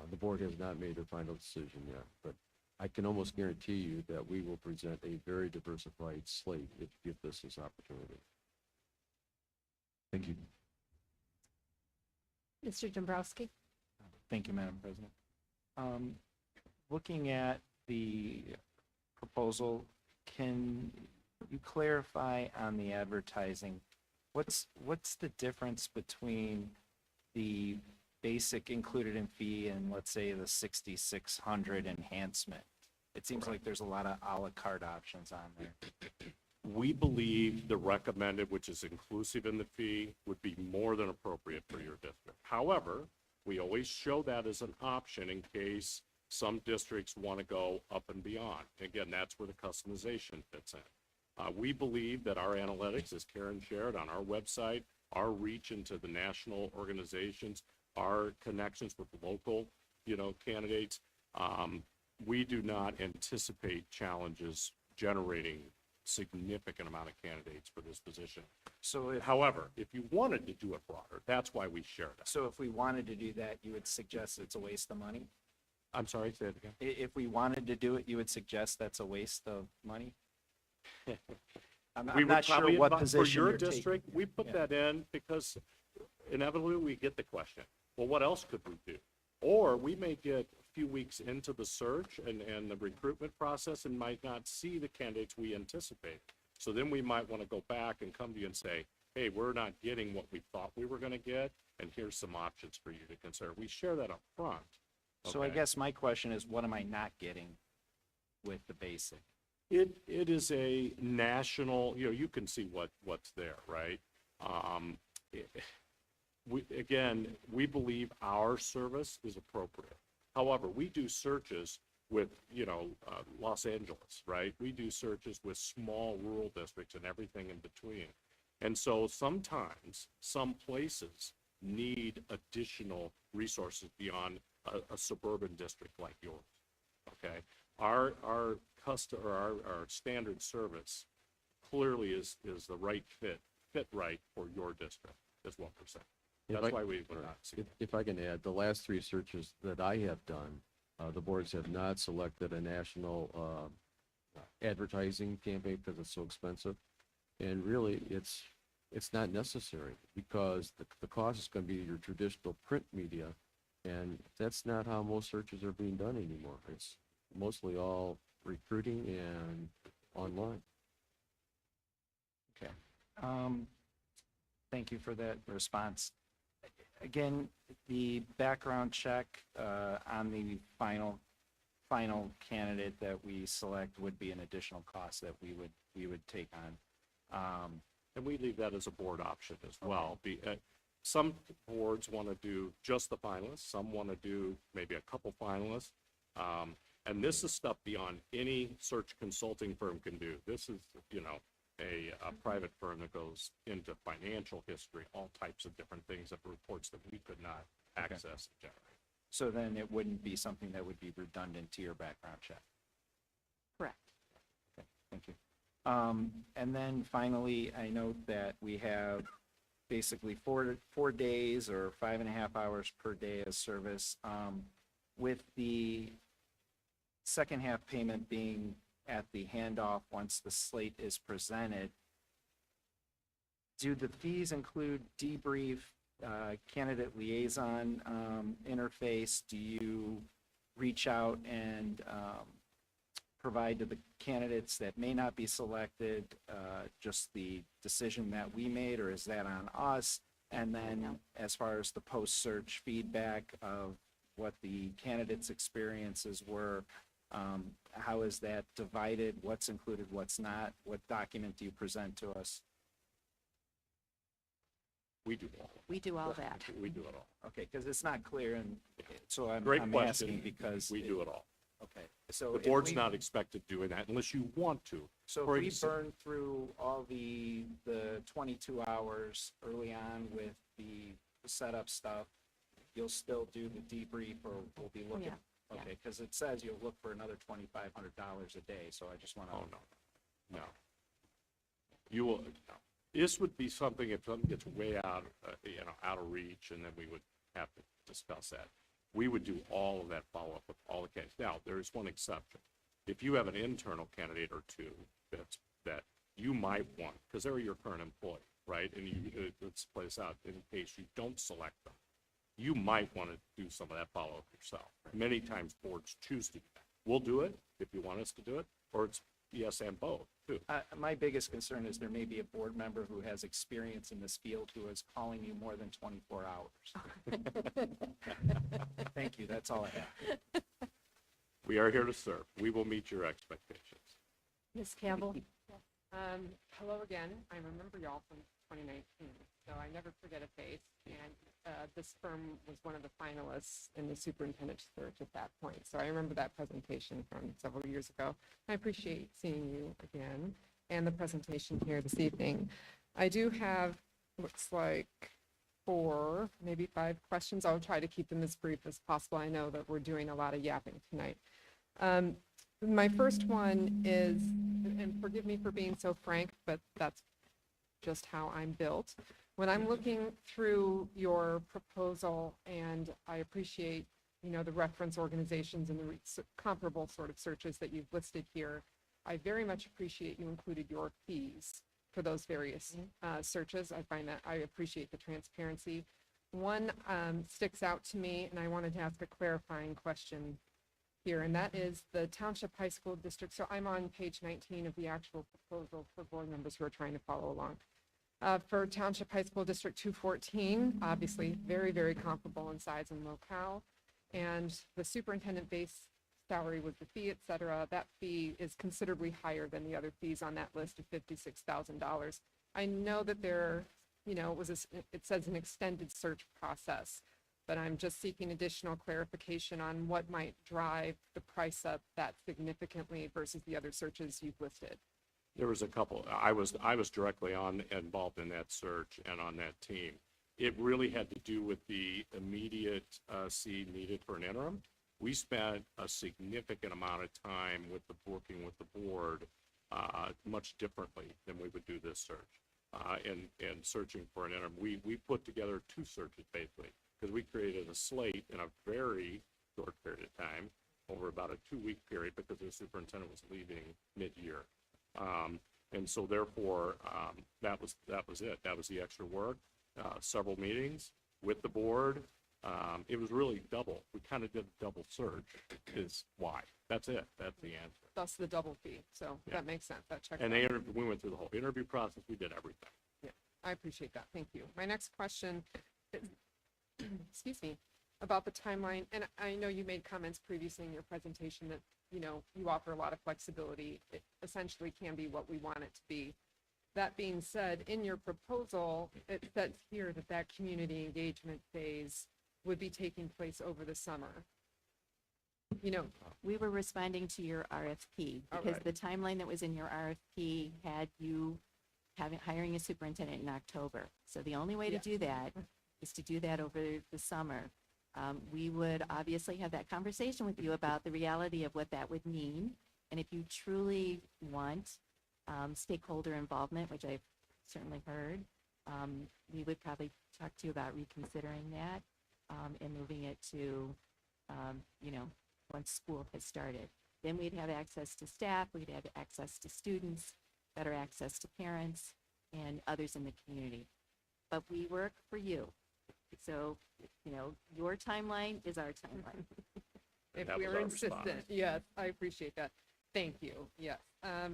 The board has not made a final decision yet, but I can almost guarantee you that we will present a very diversified slate if you give us this opportunity. Thank you. Mr. Dombrowski? Thank you, Madam President. Looking at the proposal, can you clarify on the advertising, what's the difference between the basic included in fee and, let's say, the 6,600 enhancement? It seems like there's a lot of a la carte options on there. We believe the recommended, which is inclusive in the fee, would be more than appropriate for your district. However, we always show that as an option in case some districts want to go up and beyond. Again, that's where the customization fits in. We believe that our analytics, as Karen shared on our website, our reach into the national organizations, our connections with local, candidates, we do not anticipate challenges generating significant amount of candidates for this position. So However, if you wanted to do it broader, that's why we shared it. So if we wanted to do that, you would suggest it's a waste of money? I'm sorry, say it again. If we wanted to do it, you would suggest that's a waste of money? I'm We would not sure probably what advise- position For your you're taking. district, we put Yeah. that in because inevitably we get the question, well, what else could we do? Or we may get a few weeks into the search and the recruitment process and might not see the candidates we anticipate. So then we might want to go back and come to you and say, hey, we're not getting what we thought we were going to get, and here's some options for you to consider. We share that up front. So I okay? guess my question is, what am I not getting with the basic? It is a national, you can see what's there, right? We believe our service is appropriate. However, we do searches with, Los Angeles, right? We do searches with small rural districts and everything in between. And so sometimes some places need additional resources beyond a suburban district like yours, okay? Our standard service clearly is the right fit right for your district, is what we're saying. That's why we would not see. If I can add, the last 3 searches that I have done, the boards have not selected a national advertising campaign because it's so expensive. And really, it's not necessary because the cost is going to be your traditional print media, and that's not how most searches are being done anymore. It's mostly all recruiting and online. Okay. Thank you for that response. Again, the background check on the final candidate that we select would be an additional cost that we would take on. And we leave that as a board option as well. Some boards want to do just the finalists. Some want to do maybe a couple finalists. And this is stuff beyond any search consulting firm can do. This is, a private firm that goes into financial history, all types of different things, of reports that we could not access and generate. So then it wouldn't be something that would be redundant to your background check? Correct. Okay, thank you. And then finally, I note that we have basically 4 days or 5.5 hours per day of service, with the second half payment being at the handoff once the slate is presented. Do the fees include debrief, candidate liaison interface? Do you reach out and provide to the candidates that may not be selected just the decision that we made, or is that on us? And then as far as the post-search feedback of what the candidates' experiences were, How is that divided? What's included, what's not? What document do you present to us? We do all. We do all that. We do it all. Okay, because it's not clear, and so I'm Great asking question. because. We do it all. Okay, so. The if board's we- not expected doing that unless you want to. So For if we ex- burn through all the 22 hours early on with the setup stuff, you'll still do the debrief, or we'll be looking? Yeah, Okay, because it says you'll look for another $2,500 a day, so I just want to. Oh, no. No. You will, no. This would be something if something gets way out, out of reach, and then we would have to discuss that. We would do all of that follow-up with all the candidates. Now, there is one exception. If you have an internal candidate or two that you might want, because they're your current employee, right? And you, let's play this out, in case you don't select them, you might want to do some of that follow-up yourself. Many times boards choose to do that. We'll do it if you want us to do it, or it's yes and both, too. My biggest concern is there may be a board member who has experience in this field who is calling you more than 24 hours. Thank you, that's all I have. We are here to serve. We will meet your expectations. Ms. Campbell? Hello again. I remember y'all from 2019, so I never forget a face. And this firm was one of the finalists in the superintendent search at that point. So I remember that presentation from several years ago. I appreciate seeing you again and the presentation here this evening. I do have, looks like 4, maybe 5 questions. I'll try to keep them as brief as possible. I know that we're doing a lot of yapping tonight. My first one is, and forgive me for being so frank, but that's just how I'm built. When I'm looking through your proposal, and I appreciate, the reference organizations and the comparable sort of searches that you've listed here, I very much appreciate you included your fees for those various searches. I find that I appreciate the transparency. One sticks out to me, and I wanted to ask a clarifying question here, and that is the Township High School District. So I'm on page 19 of the actual proposal for board members who are trying to follow along. For Township High School District 214, obviously very, very comparable in size and locale. And the superintendent base salary with the fee, et cetera, that fee is considerably higher than the other fees on that list of $56,000. I know that there, it says an extended search process, but I'm just seeking additional clarification on what might drive the price up that significantly versus the other searches you've listed. There was a couple. I was directly involved in that search and on that team. It really had to do with the immediate seed needed for an interim. We spent a significant amount of time working with the board much differently than we would do this search and searching for an interim. We put together 2 searches basically, because we created a slate in a very short period of time, over about a 2-week period, because the superintendent was leaving mid-year. And so therefore, that was it. That was the extra work, several meetings with the board. It was really double. We kind of did a double search is why. That's it. That's the answer. Thus the double fee. So that makes sense. That checks And out. we went through the whole interview process. We did everything. Yeah, I appreciate that. Thank you. My next question is, excuse me, about the timeline. And I know you made comments previously in your presentation that, you offer a lot of flexibility. It essentially can be what we want it to be. That being said, in your proposal, it says here that community engagement phase would be taking place over the summer. We were responding to your RFP because the timeline that was in your RFP had you hiring a superintendent in October. So the only way to do that is to do that over the summer. We would obviously have that conversation with you about the reality of what that would mean. And if you truly want stakeholder involvement, which I've certainly heard, we would probably talk to you about reconsidering that and moving it to, once school has started. Then we'd have access to staff, we'd have access to students, better access to parents and others in the community. But we work for you. So, your timeline is our timeline. If That was we're our insistent. response. Yes, I appreciate that. Thank you. Yes.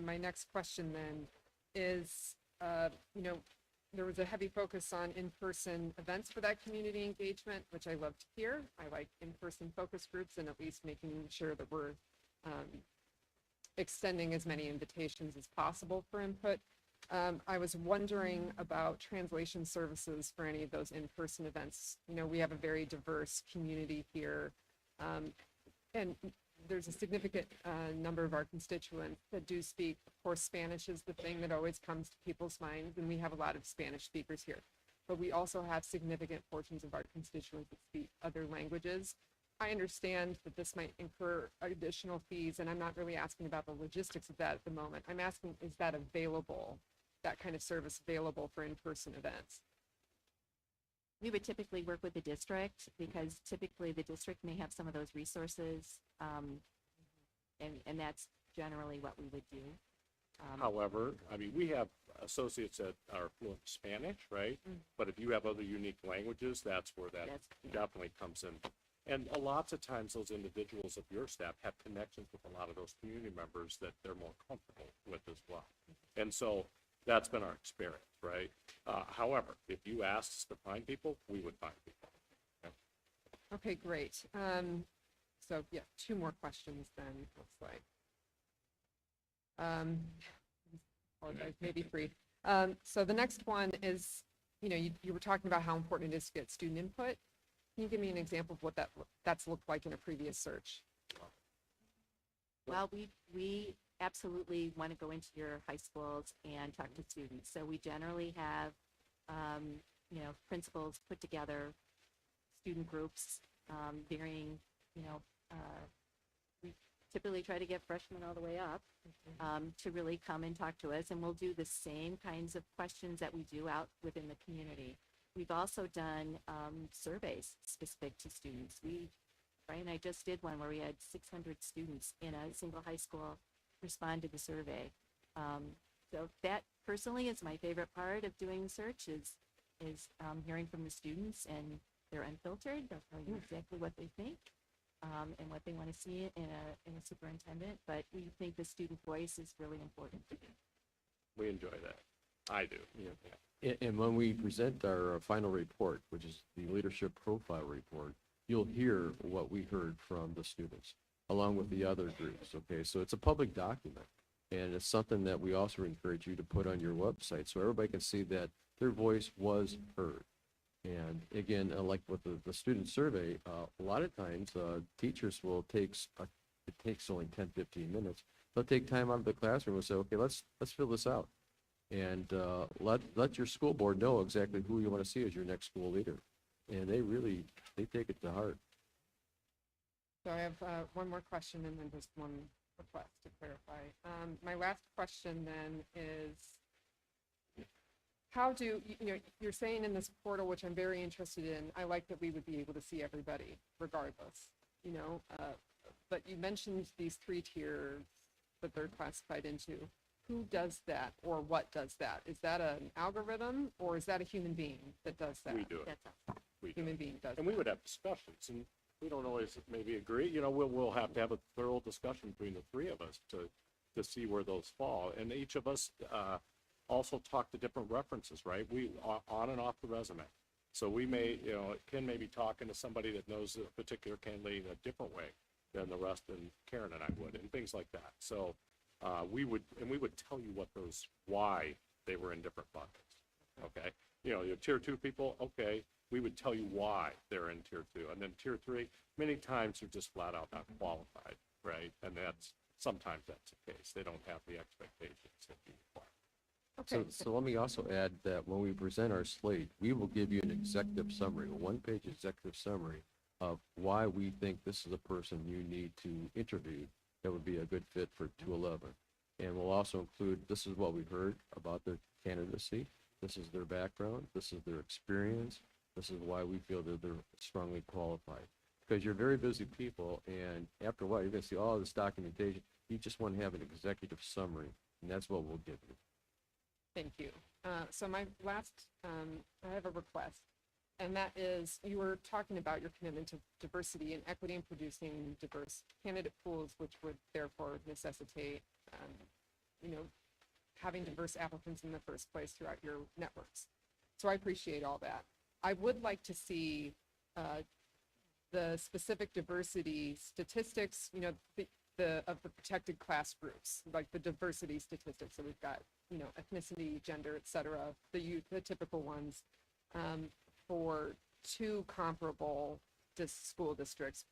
My next question then is, there was a heavy focus on in-person events for that community engagement, which I love to hear. I like in-person focus groups and at least making sure that we're extending as many invitations as possible for input. I was wondering about translation services for any of those in-person events. You know, we have a very diverse community here, and there's a significant number of our constituents that do speak. Of course, Spanish is the thing that always comes to people's minds, and we have a lot of Spanish speakers here. But we also have significant portions of our constituents that speak other languages. I understand that this might incur additional fees, and I'm not really asking about the logistics of that at the moment. I'm asking, is that available, that kind of service available for in-person events? We would typically work with the district because typically the district may have some of those resources. And that's generally what we would do. However, I mean, we have associates that are fluent Spanish, right? But if you have other unique languages, that's where that definitely comes in. And lots of times those individuals of your staff have connections with a lot of those community members that they're more comfortable with as well. And so that's been our experience, right? However, if you asked us to find people, we would find people. Okay, great. So yeah, 2 more questions then, looks like. Apologize, maybe 3. So the next one is, you know, you were talking about how important it is to get student input. Can you give me an example of what that's looked like in a previous search? Well, we absolutely want to go into your high schools and talk to students. So we generally have, you know, principals put together student groups, varying, you know, we typically try to get freshmen all the way up to really come and talk to us. And we'll do the same kinds of questions that we do out within the community. We've also done surveys specific to students. Brian and I just did one where we had 600 students in a single high school respond to the survey. So that personally is my favorite part of doing the search is hearing from the students, and they're unfiltered. They'll tell you exactly what they think and what they want to see in a superintendent. But we think the student voice is really important. We enjoy that. I do. Yeah. And when we present our final report, which is the leadership profile report, you'll hear what we heard from the students along with the other groups. Okay, so it's a public document, and it's something that we also encourage you to put on your website so everybody can see that their voice was heard. And again, like with the student survey, a lot of times teachers will it takes only 10, 15 minutes. They'll take time out of the classroom and say, okay, let's fill this out. And let your school board know exactly who you want to see as your next school leader. And they take it to heart. So I have one more question and then just one request to clarify. My last question then is, how do, you know, you're saying in this portal, which I'm very interested in, I like that we would be able to see everybody regardless, you know, but you mentioned these 3 tiers that they're classified into. Who does that or what does that? Is that an algorithm or is that a human being that does that? We do it. Human being does And we would have discussions, and we don't always maybe agree. You know, we'll have to have a thorough discussion between the 3 of us to see where those fall. And each of us also talk to different references, right? We on and off the resume. So we may, you know, Ken may be talking to somebody that knows a particular candidate in a different way than the rest, and Karen and I would, and things like that. So we would tell you why they were in different buckets. Okay, you know, your tier 2 people, okay, we would tell you why they're in tier 2, and then tier 3, many times they're just flat out not qualified, right? And sometimes that's the case. They don't have the expectations that you require. Okay. So let me also add that when we present our slate, we will give you an executive summary, a 1-page executive summary of why we think this is a person you need to interview that would be a good fit for 211. And we'll also include, this is what we heard about their candidacy, this is their background, this is their experience, this is why we feel that they're strongly qualified. Because you're very busy people, and after a while, you're going to see all this documentation. You just want to have an executive summary, and that's what we'll give you. Thank you. So my last, I have a request, and that is, you were talking about your commitment to diversity and equity in producing diverse candidate pools, which would therefore necessitate, you know, having diverse applicants in the first place throughout your networks. So I appreciate all that. I would like to see the specific diversity statistics, you know, the protected class groups, like the diversity statistics. So we've got, ethnicity, gender, et cetera, the typical ones, for two comparable school districts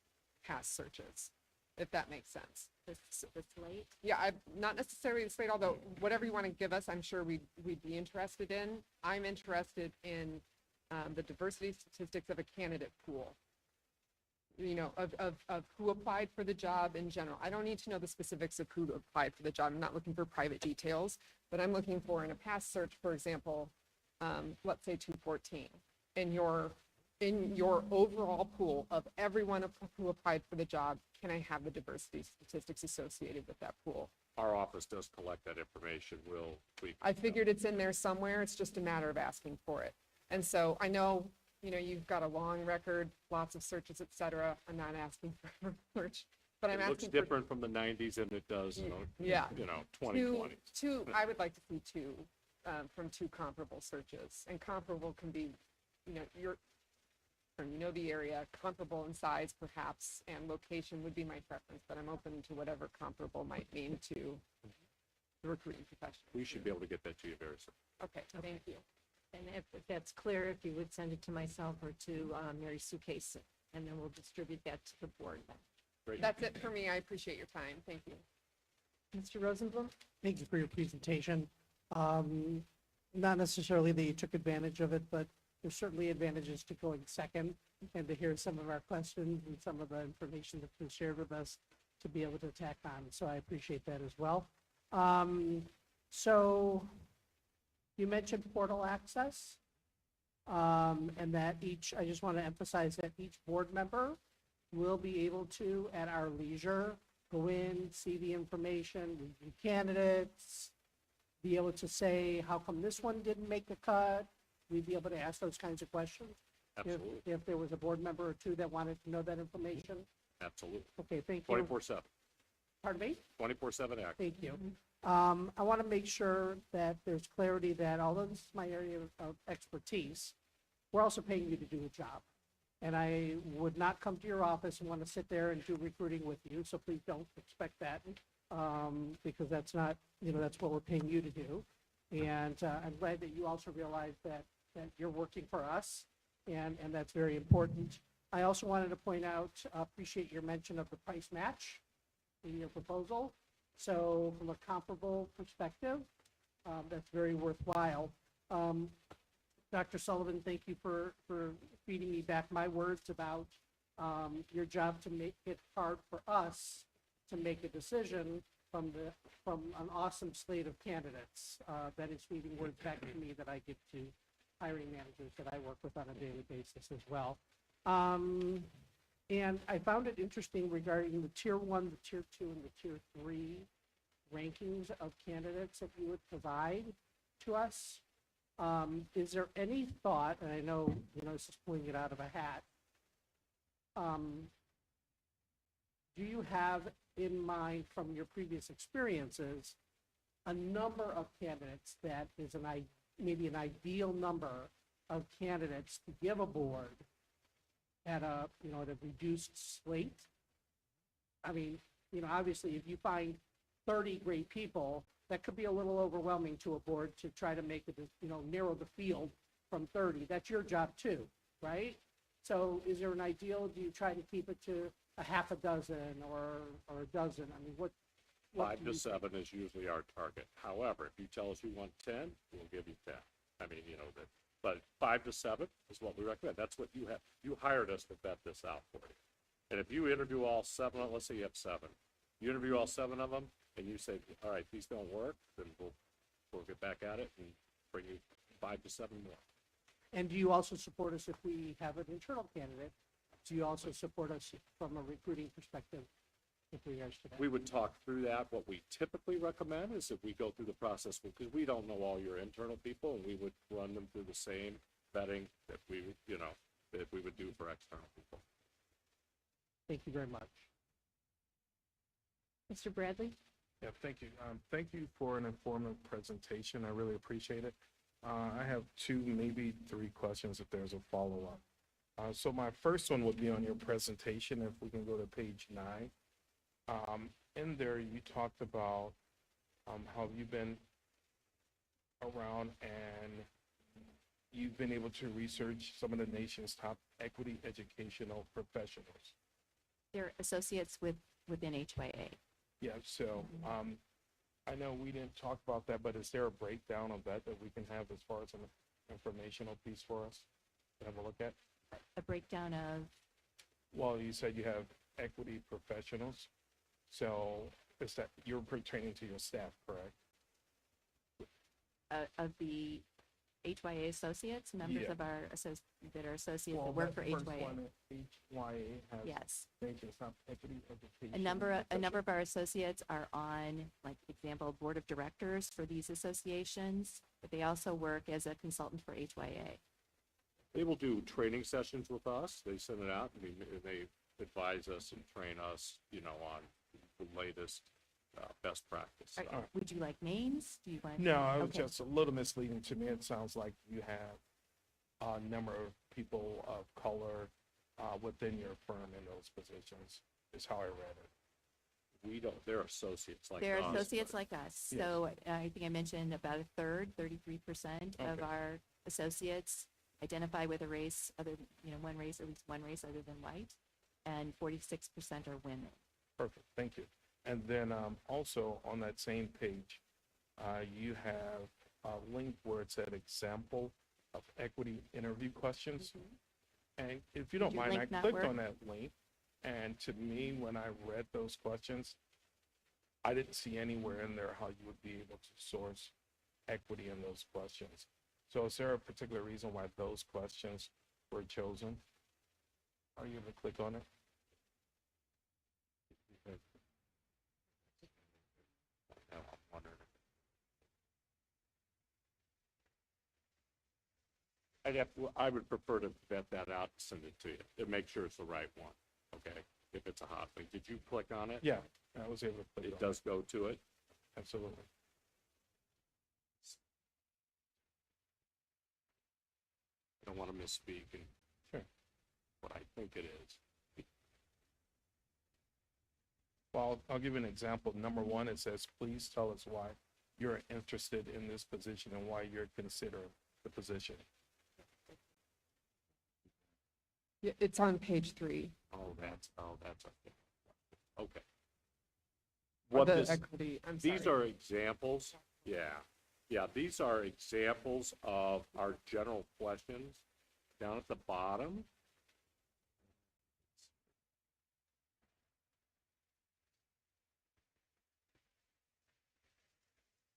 past searches, if that makes sense. It's late. Yeah, not necessarily the slate, although whatever you want to give us, I'm sure we'd be interested in. I'm interested in the diversity statistics of a candidate pool, of who applied for the job in general. I don't need to know the specifics of who applied for the job. I'm not looking for private details, but I'm looking for, in a past search, for example, let's say 214, in your overall pool of everyone who applied for the job, can I have the diversity statistics associated with that pool? Our office does collect that information. I figured it's in there somewhere. It's just a matter of asking for it. And so I know, you've got a long record, lots of searches, et cetera. I'm not asking for a search, but I'm It looks asking different from the 90s than it does, yeah, 2020. I would like to see two, from two comparable searches. And comparable can be, the area, comparable in size perhaps, and location would be my preference, but I'm open to whatever comparable might mean to the recruiting profession. We should be able to get that to you very soon. Okay, thank you. And if that's clear, if you would send it to myself or to Mary Sue Casey, and then we'll distribute that to the board then. Great. That's it for me. I appreciate your time. Thank you. Mr. Rosenblum? Thank you for your presentation. Not necessarily that you took advantage of it, but there's certainly advantages to going second and to hear some of our questions and some of the information that's been shared with us to be able to attack on. So I appreciate that as well. So you mentioned portal access, and that I just want to emphasize that each board member will be able to, at our leisure, go in, see the information, review candidates, be able to say, how come this one didn't make the cut? We'd be able to ask those kinds of questions. Absolutely. If there was a board member or two that wanted to know that information. Absolutely. Okay, thank you. 24/7. Pardon me? 24/7 act. Thank you. I want to make sure that there's clarity that although this is my area of expertise, we're also paying you to do a job. And I would not come to your office and want to sit there and do recruiting with you, so please don't expect that, because that's not, that's what we're paying you to do. And I'm glad that you also realize that you're working for us, and that's very important. I also wanted to point out, appreciate your mention of the price match in your proposal. So from a comparable perspective, that's very worthwhile. Dr. Sullivan, thank you for feeding me back my words about your job to make it hard for us to make a decision from an awesome slate of candidates. That is feeding words back to me that I give to hiring managers that I work with on a daily basis as well. And I found it interesting regarding the tier 1, the tier 2, and the tier 3 rankings of candidates that you would provide to us. Is there any thought, and I know, this is pulling it out of a hat, do you have in mind from your previous experiences a number of candidates that is maybe an ideal number of candidates to give a board at a reduced slate? I mean, obviously if you find 30 great people, that could be a little overwhelming to a board to try to make it, narrow the field from 30. That's your job too, right? So is there an ideal? Do you try to keep it to a half a dozen or a dozen? I mean, what 5 to 7 is usually our target. However, if you tell us you want 10, we'll give you 10. I mean, but 5 to 7 is what we recommend. That's what you have. You hired us to vet this out for you. And if you interview all 7, let's say you have 7, you interview all 7 of them, and you say, all right, these don't work, then we'll get back at it and bring you 5 to 7 more. And do you also support us if we have an internal candidate? Do you also support us from a recruiting perspective with regards to that? We would talk through that. What we typically recommend is if we go through the process, because we don't know all your internal people, and we would run them through the same vetting that we would do for external people. Thank you very much. Mr. Bradley? Yeah, thank you. Thank you for an informative presentation. I really appreciate it. I have 2, maybe 3 questions if there's a follow-up. So my first one would be on your presentation, if we can go to page 9. In there, you talked about how you've been around and you've been able to research some of the nation's top equity educational professionals. They're associates within HYA. Yeah, so I know we didn't talk about that, but is there a breakdown of that we can have as far as an informational piece for us to have a look at? A breakdown of, Well, you said you have equity professionals, so is that you're training to your staff, correct? of the HYA associates, members Yeah. of our that are associates that work for HYA. HYA has Yes. nation's top equity education. A number of our associates are on, like, example, board of directors for these associations, but they also work as a consultant for HYA. They will do training sessions with us. They send it out and they advise us and train us, on the latest best practice. Would you like names? Do you want? No, it was Okay. just a little misleading to me. It sounds like you have a number of people of color within your firm in those positions, is how I read it. We don't, they're associates like us. They're associates like us. Yes. So I think I mentioned about a third, 33% of Okay. our associates identify with a race other, one race, at least one race other than white, and 46% are women. Perfect, thank you. And then also on that same page, you have a link where it said example of equity interview questions. And if you don't Did your mind, I link not clicked work? on that link. And to me, when I read those questions, I didn't see anywhere in there how you would be able to source equity in those questions. So is there a particular reason why those questions were chosen? Are you able to click on it? I would prefer to vet that out and send it to you, to make sure it's the right one, okay? If it's a hot link. Did you click on it? Yeah, I was able to click on it. It does go to it? Absolutely. I don't want to misspeak and what I think it is. Well, I'll give you an example. Number one, it says, please tell us why you're interested in this position and why you're considering the position. Yeah, it's on page 3. That's okay. Okay. Or What the this, equity, I'm these sorry. are examples, yeah, these are examples of our general questions down at the bottom.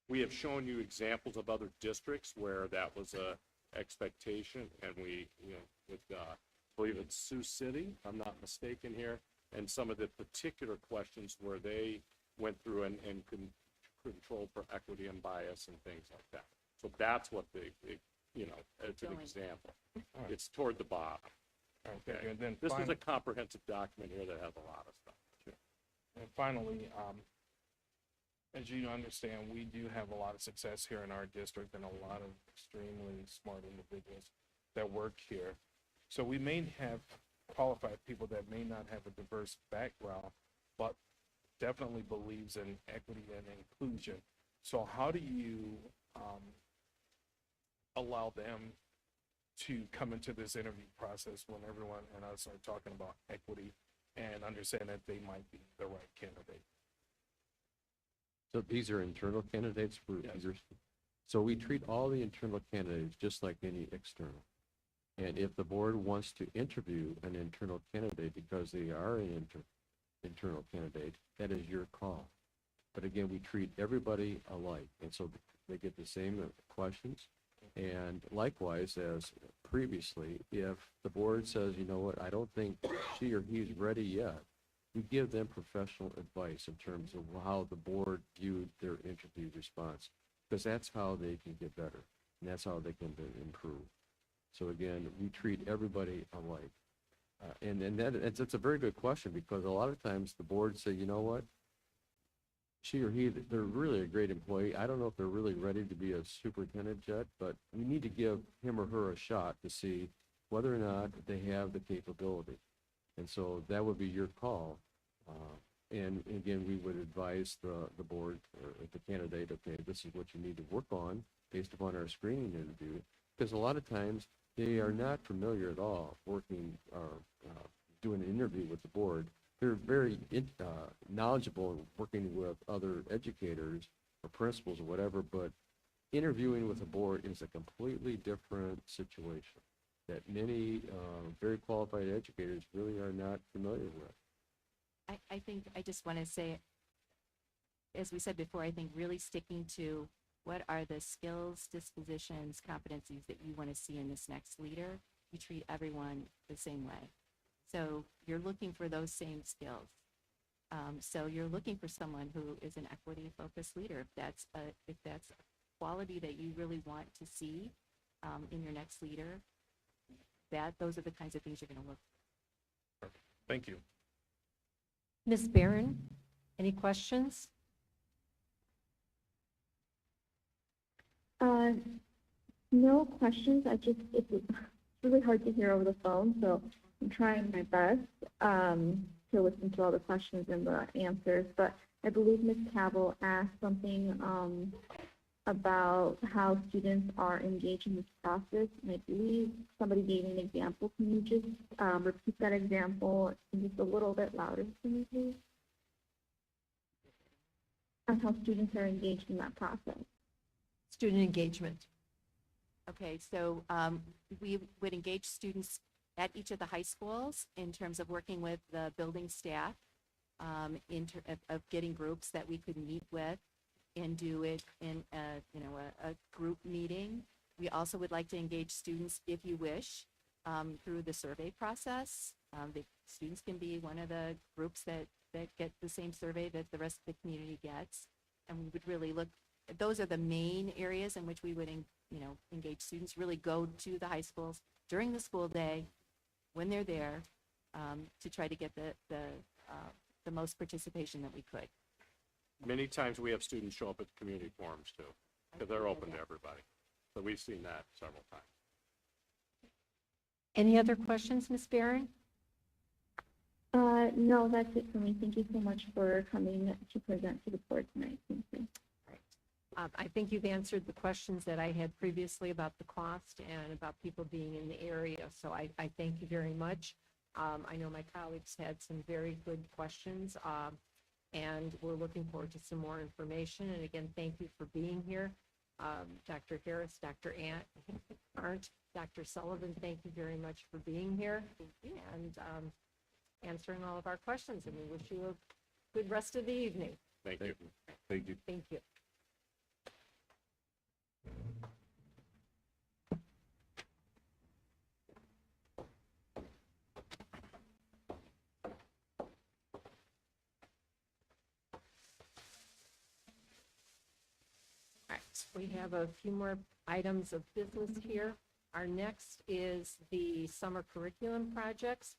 We have shown you examples of other districts where that was a expectation, and we, with, I believe it's Sioux City, if I'm not mistaken here, and some of the particular questions where they went through and controlled for equity and bias and things like that. So that's what it's an example. It's toward the bottom. Okay, and then this is a comprehensive document here that has a lot of stuff. And finally, as you understand, we do have a lot of success here in our district and a lot of extremely smart individuals that work here. So we may have qualified people that may not have a diverse background, but definitely believes in equity and inclusion. So how do you allow them to come into this interview process when everyone and us are talking about equity and understand that they might be the right candidate? So these are internal candidates for Yes. either. So we treat all the internal candidates just like any external. And if the board wants to interview an internal candidate because they are an internal candidate, that is your call. But again, we treat everybody alike, and so they get the same questions. And likewise, as previously, if the board says, you know what, I don't think she or he's ready yet, we give them professional advice in terms of how the board viewed their interview response, because that's how they can get better, and that's how they can improve. So again, we treat everybody alike. And it's a very good question, because a lot of times the board say, you know what, she or he, they're really a great employee. I don't know if they're really ready to be a superintendent yet, but we need to give him or her a shot to see whether or not they have the capability. And so that would be your call. And again, we would advise the board or the candidate, okay, this is what you need to work on based upon our screening interview. Because a lot of times they are not familiar at all working or doing an interview with the board. They're very knowledgeable in working with other educators or principals or whatever, but interviewing with the board is a completely different situation that many very qualified educators really are not familiar with. I think I just want to say, as we said before, I think really sticking to what are the skills, dispositions, competencies that you want to see in this next leader. You treat everyone the same way. So you're looking for those same skills. So you're looking for someone who is an equity-focused leader. If that's a quality that you really want to see in your next leader, those are the kinds of things you're going to look for. Thank you. Ms. Barron, any questions? No questions. It's really hard to hear over the phone, so I'm trying my best to listen to all the questions and the answers. But I believe Ms. Cabell asked something about how students are engaged in this process, and I believe somebody gave an example. Can you just repeat that example just a little bit louder for me, please? On how students are engaged in that process. Student engagement. Okay, so we would engage students at each of the high schools in terms of working with the building staff, of getting groups that we could meet with and do it in a group meeting. We also would like to engage students, if you wish, through the survey process. The students can be one of the groups that get the same survey that the rest of the community gets. And we would really look, those are the main areas in which we would engage students, really go to the high schools during the school day when they're there to try to get the most participation that we could. Many times we have students show up at the community forums too, because they're open to everybody. So we've seen that several times. Any other questions, Ms. Barron? No, that's it for me. Thank you so much for coming to present to the board tonight. Thank you. I think you've answered the questions that I had previously about the cost and about people being in the area, so I thank you very much. I know my colleagues had some very good questions, and we're looking forward to some more information. And again, thank you for being here. Dr. Harris, Dr. Arndt, Dr. Sullivan, thank you very much for being here and answering all of our questions, and we wish you a good rest of the evening. Thank you. Thank you. Thank you. We have a few more items of business here. Our next is the summer curriculum projects,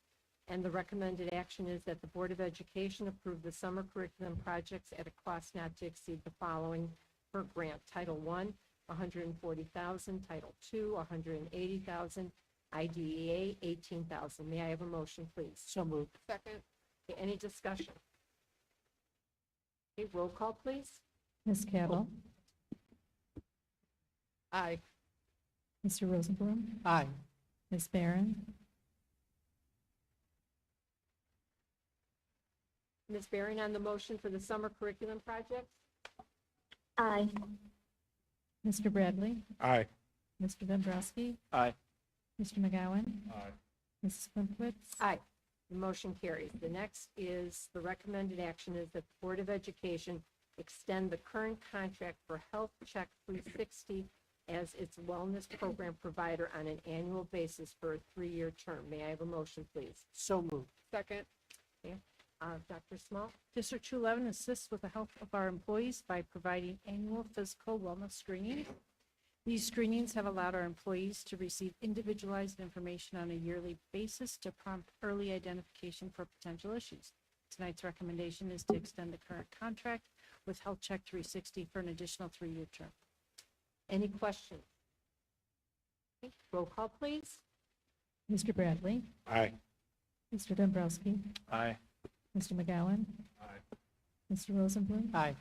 and the recommended action is that the Board of Education approve the summer curriculum projects at a cost not to exceed the following per grant. Title I, $140,000. Title II, $180,000. IDEA, $18,000. May I have a motion, please? So moved. Second. Okay, any discussion? Okay, roll call, please. Ms. Cabell? Aye. Mr. Rosenblum? Aye. Ms. Barron? Ms. Barron on the motion for the summer curriculum projects? Aye. Mr. Bradley? Aye. Mr. Dombrowski? Aye. Mr. McGowan? Aye. Mrs. Klinowitz? Aye. The motion carries. The next is, the recommended action is that the Board of Education extend the current contract for Health Check 360 as its wellness program provider on an annual basis for a 3-year term. May I have a motion, please? So moved. Second. Okay. Dr. Small? District 211 assists with the health of our employees by providing annual physical wellness screenings. These screenings have allowed our employees to receive individualized information on a yearly basis to prompt early identification for potential issues. Tonight's recommendation is to extend the current contract with Health Check 360 for an additional 3-year term. Any questions? Okay. Roll call, please. Mr. Bradley? Aye. Mr. Dombrowski? Aye. Mr. McGowan? Aye. Mr. Rosenblum. Aye.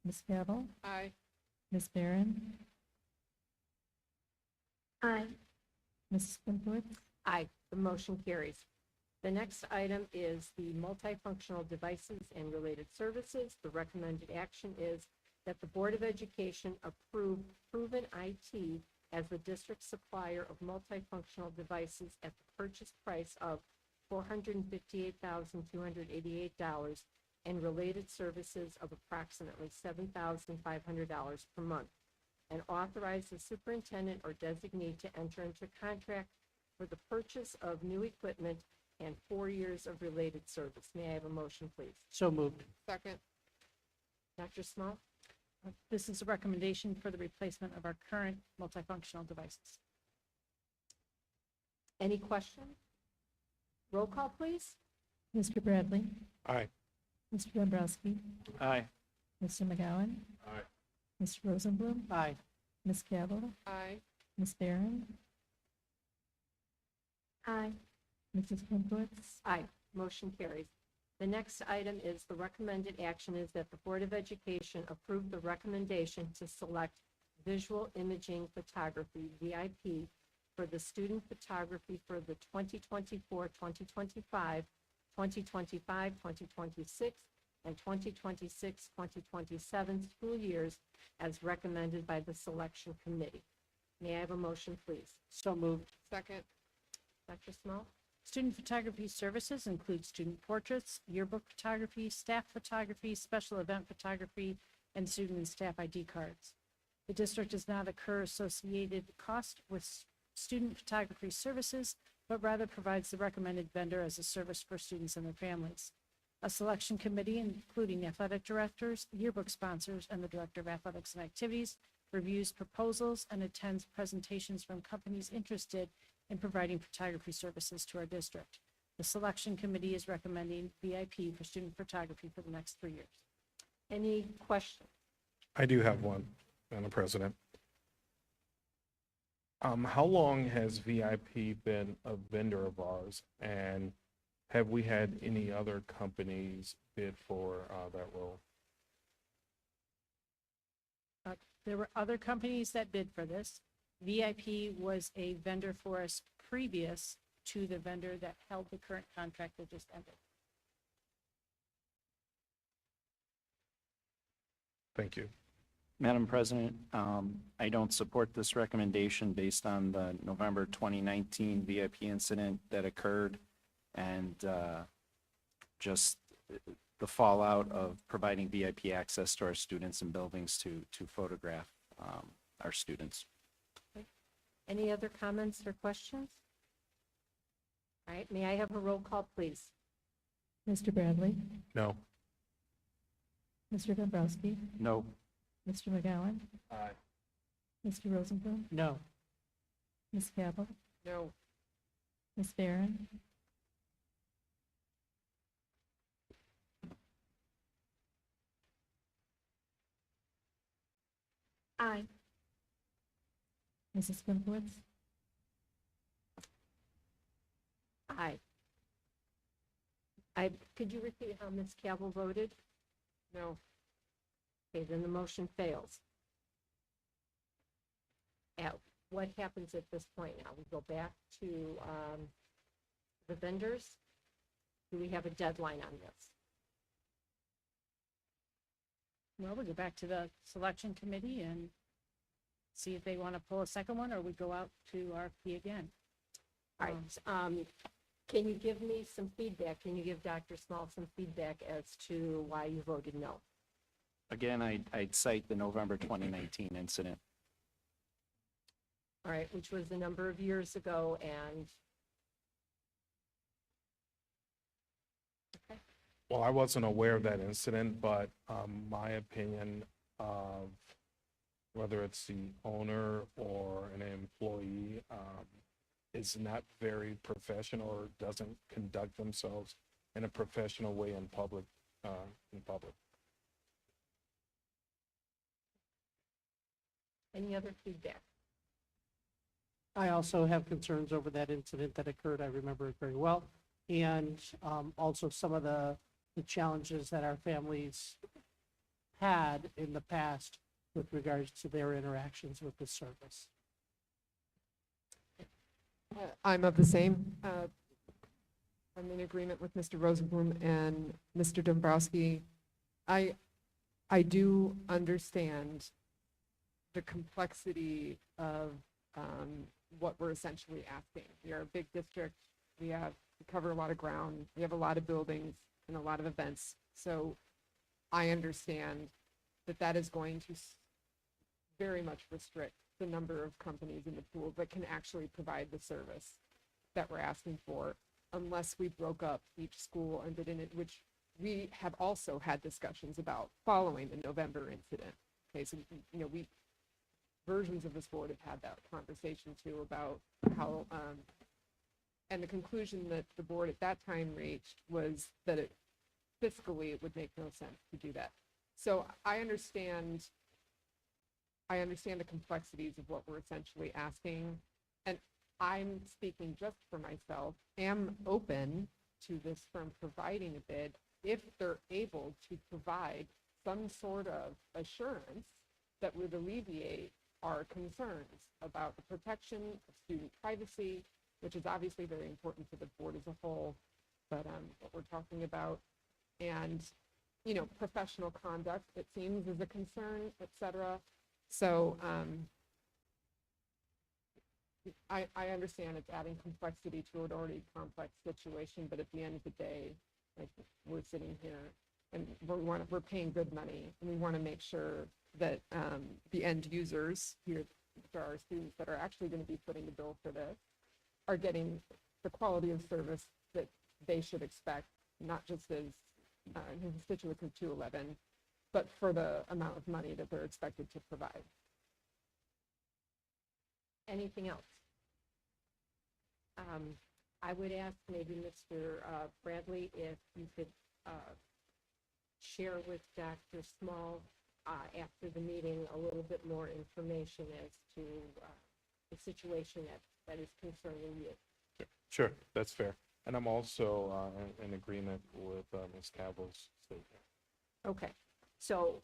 Ms. Cavill. Aye. Ms. Barron. Aye. Mrs. Klinowitz. Aye, the motion carries. The next item is the multifunctional devices and related services. The recommended action is that the Board of Education approve Proven IT as the district supplier of multifunctional devices at the purchase price of $458,288 and related services of approximately $7,500 per month, and authorize the superintendent or designee to enter into contract for the purchase of new equipment and 4 years of related service. May I have a motion, please? So moved. Second. Dr. Small? This is a recommendation for the replacement of our current multifunctional devices. Any questions? Roll call, please. Mr. Bradley. Aye. Mr. Dombrowski. Aye. Mr. McGowan. Aye. Mr. Rosenblum. Aye. Ms. Cavill. Aye. Ms. Barron. Aye. Mrs. Klinowitz. Aye, motion carries. The next item is the recommended action is that the Board of Education approve the recommendation to select visual imaging photography, VIP, for the student photography for the 2024, 2025, 2025, 2026, and 2026, 2027 school years as recommended by the selection committee. May I have a motion, please? So moved. Second. Dr. Small? Student photography services include student portraits, yearbook photography, staff photography, special event photography, and student and staff ID cards. The district does not incur associated cost with student photography services, but rather provides the recommended vendor as a service for students and their families. A selection committee, including athletic directors, yearbook sponsors, and the director of athletics and activities, reviews proposals and attends presentations from companies interested in providing photography services to our district. The selection committee is recommending VIP for student photography for the next 3 years. Any questions? I do have one, Madam President. How long has VIP been a vendor of ours, and have we had any other companies bid for that role? There were other companies that bid for this. VIP was a vendor for us previous to the vendor that held the current contract that just ended. Thank you. Madam President, I don't support this recommendation based on the November 2019 VIP incident that occurred and just the fallout of providing VIP access to our students and buildings to photograph our students. Any other comments or questions? All right, may I have a roll call, please? Mr. Bradley. No. Mr. Dombrowski. No. Mr. McGowan. Aye. Mr. Rosenblum. No. Ms. Cavill. No. Ms. Barron. Aye. Mrs. Klinowitz. Aye. Could you repeat how Ms. Cavill voted? No. Okay, then the motion fails. What happens at this point now? We go back to the vendors? Do we have a deadline on this? Well, we go back to the selection committee and see if they want to pull a second one, or we go out to RFP again. All right, can you give me some feedback? Can you give Dr. Small some feedback as to why you voted no? Again, I'd cite the November 2019 incident. All right, which was a number of years ago, and okay. Well, I wasn't aware of that incident, but my opinion of whether it's the owner or an employee is not very professional or doesn't conduct themselves in a professional way in public. Any other feedback? I also have concerns over that incident that occurred. I remember it very well. And also some of the the challenges that our families had in the past with regards to their interactions with the service. I'm of the same. I'm in agreement with Mr. Rosenblum and Mr. Dombrowski. I do understand the complexity of what we're essentially asking. We are a big district. We cover a lot of ground. We have a lot of buildings and a lot of events. So I understand that that is going to very much restrict the number of companies in the pool that can actually provide the service that we're asking for, unless we broke up each school and did it, which we have also had discussions about following the November incident. Okay, so, you know, versions of this board have had that conversation too about how, and the conclusion that the board at that time reached was that fiscally it would make no sense to do that. So I understand the complexities of what we're essentially asking, and I'm speaking just for myself, am open to this firm providing a bid if they're able to provide some sort of assurance that would alleviate our concerns about the protection of student privacy, which is obviously very important to the board as a whole, but what we're talking about, and, you know, professional conduct, it seems, is a concern, et cetera. So I understand it's adding complexity to an already complex situation, but at the end of the day, like, we're sitting here and we're paying good money, and we want to make sure that the end users here, for our students that are actually going to be footing the bill for this, are getting the quality of service that they should expect, not just as constituents of 211, but for the amount of money that they're expected to provide. Anything else? I would ask maybe Mr. Bradley if you could share with Dr. Small after the meeting a little bit more information as to the situation that is concerning you. Sure, that's fair. And I'm also in agreement with Ms. Cabell's statement. Okay, so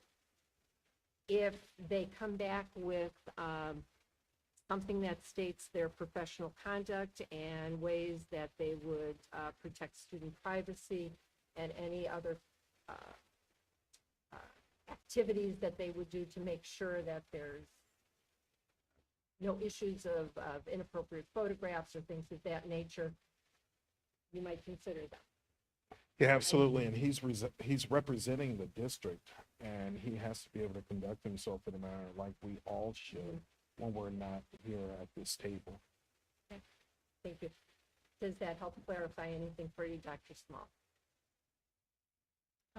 if they come back with something that states their professional conduct and ways that they would protect student privacy and any other activities that they would do to make sure that there's no issues of inappropriate photographs or things of that nature, you might consider them. Yeah, absolutely. And he's representing the district, and he has to be able to conduct himself in a manner like we all should when we're not here at this table. Okay. Thank you. Does that help clarify anything for you, Dr. Small?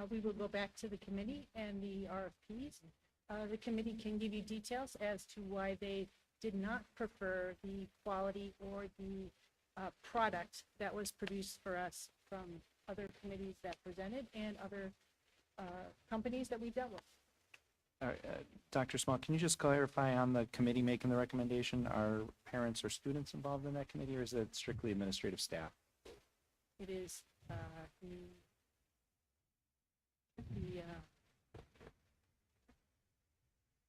We will go back to the committee and the RFPs. The committee can give you details as to why they did not prefer the quality or the product that was produced for us from other committees that presented and other companies that we've dealt with. All right, Dr. Small, can you just clarify on the committee making the recommendation? Are parents or students involved in that committee, or is it strictly administrative staff? It is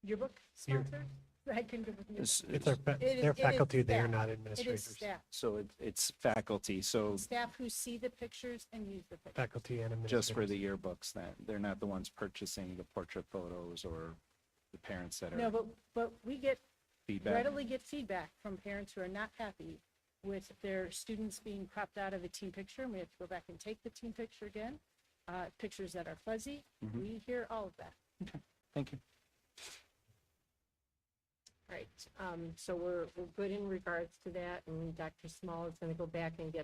yearbook sponsor. I can give it to you. They're faculty, they are staff. not It administrators. is staff. So it's faculty, so Staff who see the pictures and use the pictures. Faculty and just for administrators. the yearbooks, that they're not the ones purchasing the portrait photos or the parents that are No, but we feedback? readily get feedback from parents who are not happy with their students being cropped out of a team picture, and we have to go back and take the team picture again. Pictures that are fuzzy, we hear all of that. Okay, thank you. All right, so we're good in regards to that, and Dr. Small is going to go back and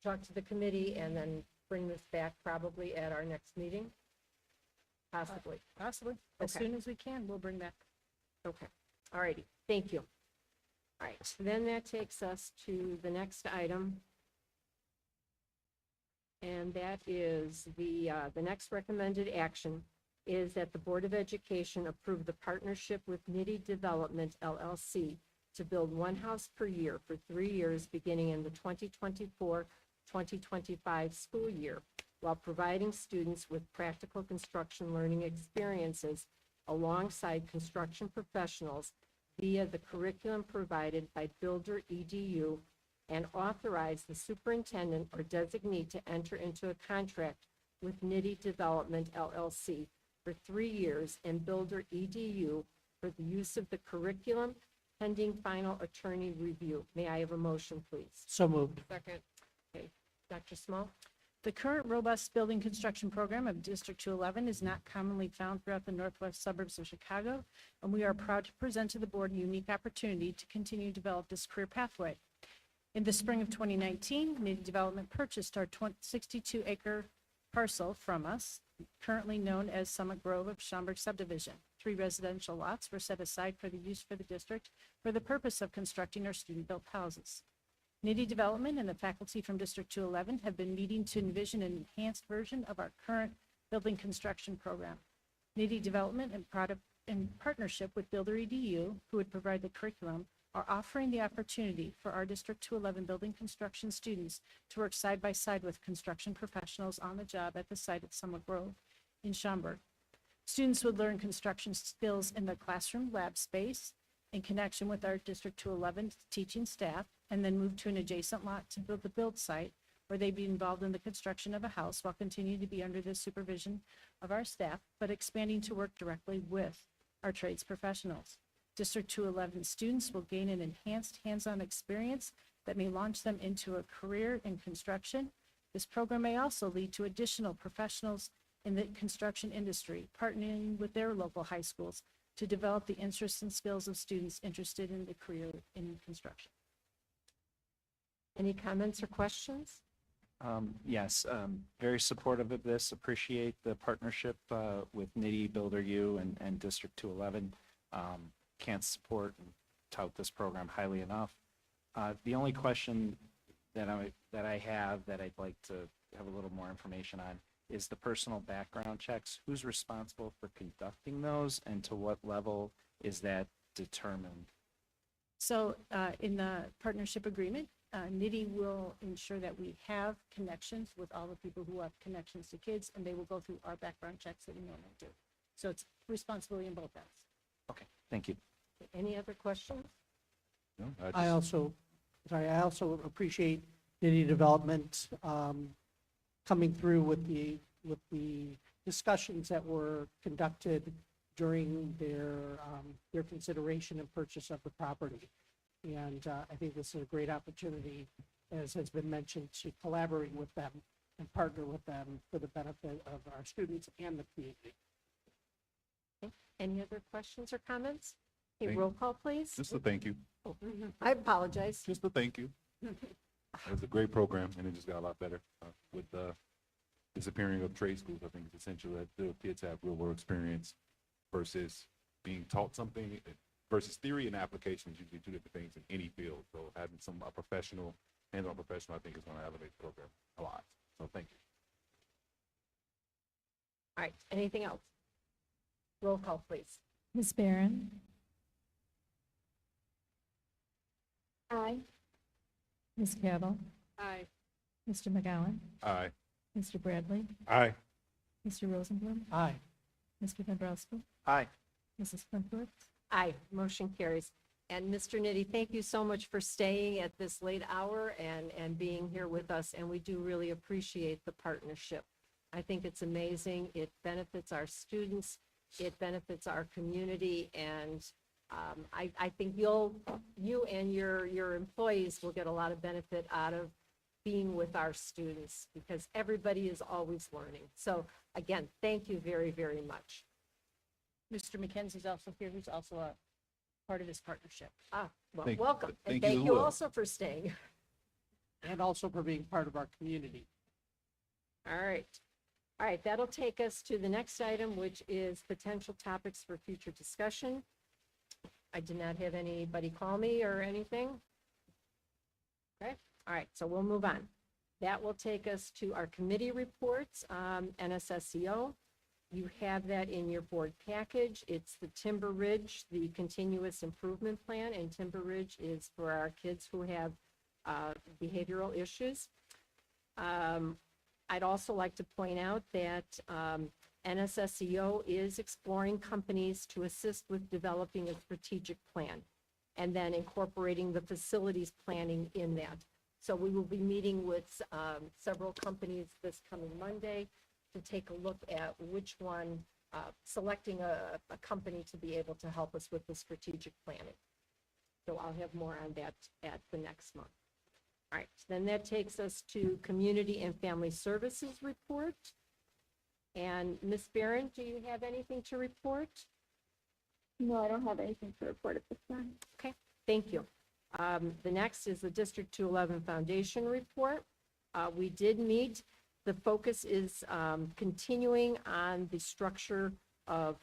talk to the committee and then bring this back probably at our next meeting? Possibly. Possibly. As Okay. soon as we can, we'll bring back. Okay, all righty, thank you. All right, then that takes us to the next item. And that is the next recommended action is that the Board of Education approve the partnership with Nitty Development LLC to build one house per year for 3 years, beginning in the 2024-2025 school year. while providing students with practical construction learning experiences alongside construction professionals via the curriculum provided by Builder EDU, and authorize the superintendent or designee to enter into a contract with Nitty Development LLC for 3 years and Builder EDU for the use of the curriculum pending final attorney review. May I have a motion, please? So moved. Second. Okay, Dr. Small? The current robust building construction program of District 211 is not commonly found throughout the northwest suburbs of Chicago, and we are proud to present to the board a unique opportunity to continue to develop this career pathway. In the spring of 2019, Nitty Development purchased our 62-acre parcel from us, currently known as Summit Grove of Schaumburg Subdivision. 3 residential lots were set aside for the use for the district for the purpose of constructing our student-built houses. Nitty Development and the faculty from District 211 have been meeting to envision an enhanced version of our current building construction program. Nitty Development, in partnership with Builder EDU, who would provide the curriculum, are offering the opportunity for our District 211 building construction students to work side by side with construction professionals on the job at the site at Summit Grove in Schaumburg. Students would learn construction skills in the classroom lab space in connection with our District 211 teaching staff, and then move to an adjacent lot to build the build site, where they'd be involved in the construction of a house while continuing to be under the supervision of our staff, but expanding to work directly with our trades professionals. District 211 students will gain an enhanced hands-on experience that may launch them into a career in construction. This program may also lead to additional professionals in the construction industry, partnering with their local high schools to develop the interests and skills of students interested in the career in construction. Any comments or questions? Yes, very supportive of this. Appreciate the partnership with Nitty, Builder U, and District 211. Can't support and tout this program highly enough. The only question that I have that I'd like to have a little more information on is the personal background checks. Who's responsible for conducting those, and to what level is that determined? So in the partnership agreement, Nitty will ensure that we have connections with all the people who have connections to kids, and they will go through our background checks that we normally do. So it's responsibility in both ends. Okay, thank you. Any other questions? No, I also appreciate Nitty Development coming through with the discussions that were conducted during their consideration and purchase of the property. And I think this is a great opportunity, as has been mentioned, to collaborate with them and partner with them for the benefit of our students and the community. Okay. Any other questions or comments? Okay, Thank- roll call, please. Just a thank you. Oh, I apologize. Just a thank you. It was a great program, and it just got a lot better with the disappearing of trade schools. I think it's essential that the kids have real world experience versus being taught something versus theory and application is usually 2 different things in any field. So having a professional, hands-on professional, I think is going to elevate the program a lot. So thank you. All right, anything else? Roll call, please. Ms. Barron? Aye. Ms. Cabell? Aye. Mr. McGowan? Aye. Mr. Bradley? Aye. Mr. Rosenblum? Aye. Mr. Dombrowski? Aye. Mrs. Wentworth? Aye, motion carries. And Mr. Nitty, thank you so much for staying at this late hour and being here with us. And we do really appreciate the partnership. I think it's amazing. It benefits our students. It benefits our community. And I think you and your employees will get a lot of benefit out of being with our students, because everybody is always learning. So again, thank you very, very much. Mr. McKenzie's also here, who's also a part of this partnership. Well, Thank- welcome. And thank you thank as you well. also for staying. And also for being part of our community. All right. All right, that'll take us to the next item, which is potential topics for future discussion. I did not have anybody call me or anything. Okay, all right, so we'll move on. That will take us to our committee reports, NSSCO. You have that in your board package. It's the Timber Ridge, the continuous improvement plan, and Timber Ridge is for our kids who have behavioral issues. I'd also like to point out that NSSEO is exploring companies to assist with developing a strategic plan and then incorporating the facilities planning in that. So we will be meeting with several companies this coming Monday to take a look at which one, selecting a company to be able to help us with the strategic planning. So I'll have more on that at the next month. All right, then that takes us to Community and Family Services report. And Ms. Barron, do you have anything to report? No, I don't have anything to report at this time. Okay, thank you. The next is the District 211 Foundation report. We did meet. The focus is continuing on the structure of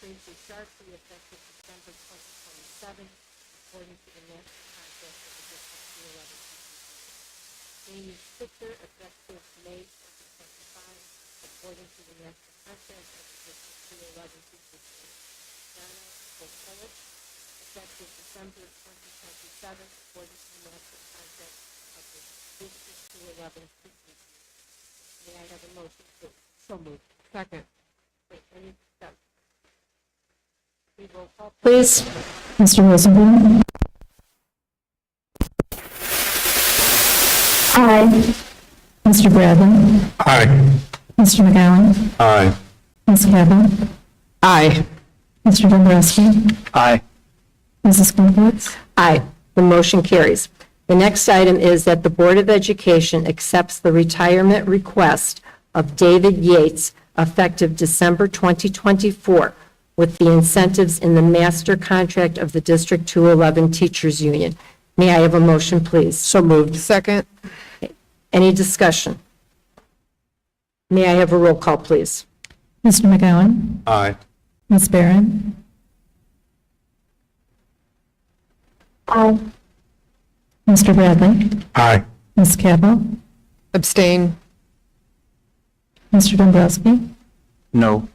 increase is sharply effective December 2027, according to the national contract of the District 211 teachers. Amy Spitzer, effective May 2025, according to the national contract of the District 211 teachers. Donna Kokolich, effective December 2027, according to the national contract of the District 211 teachers. May I have a motion, please? So moved. Second. Wait, any discussion? Please roll call. Please. Mr. Rosenblum. Aye. Mr. Bradley. Aye. Mr. McGowan. Aye. Ms. Cavill. Aye. Mr. Dombrowski. Aye. Mrs. Klumpowitz. Aye. The motion carries. The next item is that the Board of Education accepts the retirement request of David Yates effective December 2024 with the incentives in the master contract of the District 211 Teachers Union. May I have a motion, please? So moved. Second. Any discussion? May I have a roll call, please? Mr. McGowan. Aye. Ms. Barron. Aye. Mr. Bradley. Aye. Ms. Cavill. Abstain. Mr. Dombrowski. No.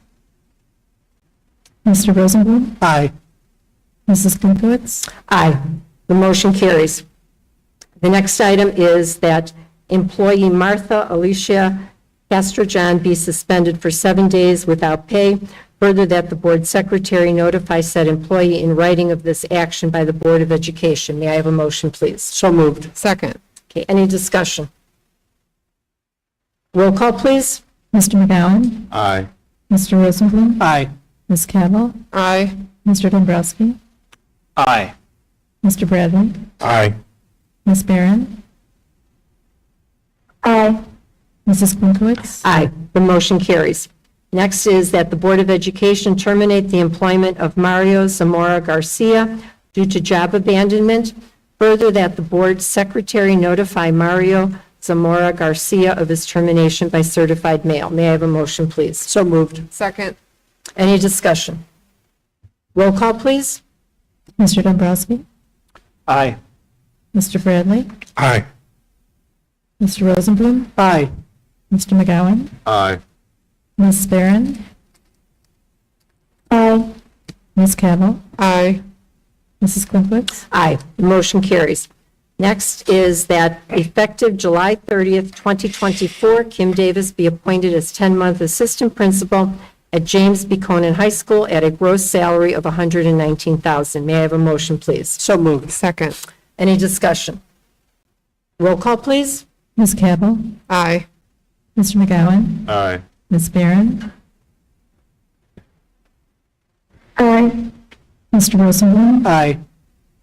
Mr. Rosenblum. Aye. Mrs. Klumpowitz. Aye. The motion carries. The next item is that employee Martha Alicia Castrojohn be suspended for 7 days without pay. Further, that the board secretary notify said employee in writing of this action by the Board of Education. May I have a motion, please? So moved. Second. Okay, any discussion? Roll call, please. Mr. McGowan. Aye. Mr. Rosenblum. Aye. Ms. Cavill. Aye. Mr. Dombrowski. Aye. Mr. Bradley. Aye. Ms. Barron. Aye. Mrs. Klumpowitz. Aye. The motion carries. Next is that the Board of Education terminate the employment of Mario Zamora Garcia due to job abandonment. Further, that the board secretary notify Mario Zamora Garcia of his termination by certified mail. May I have a motion, please? So moved. Second. Any discussion? Roll call, please. Mr. Dombrowski. Aye. Mr. Bradley. Aye. Mr. Rosenblum. Aye. Mr. McGowan. Aye. Ms. Barron. Aye. Ms. Cavill. Aye. Mrs. Klumpowitz. Aye. The motion carries. Next is that effective July 30th, 2024, Kim Davis be appointed as 10-month assistant principal at James B. Conant High School at a gross salary of $119,000. May I have a motion, please? So moved. Second. Any discussion? Roll call, please. Ms. Cavill. Aye. Mr. McGowan. Aye. Ms. Barron. Aye. Mr. Rosenblum. Aye.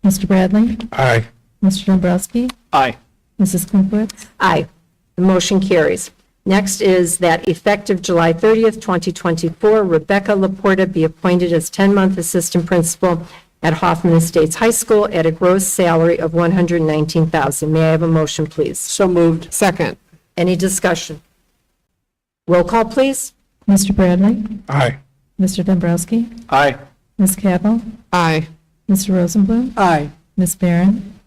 Mr. Bradley. Aye. Mr. Dombrowski. Aye. Mrs. Klumpowitz. Aye. The motion carries. Next is that effective July 30th, 2024, Rebecca Laporta be appointed as 10-month assistant principal at Hoffman Estates High School at a gross salary of $119,000. May I have a motion, please? So moved. Second. Any discussion? Roll call, please. Mr. Bradley. Aye. Mr. Dombrowski. Aye. Ms. Cavill. Aye. Mr. Rosenblum. Aye. Ms. Barron.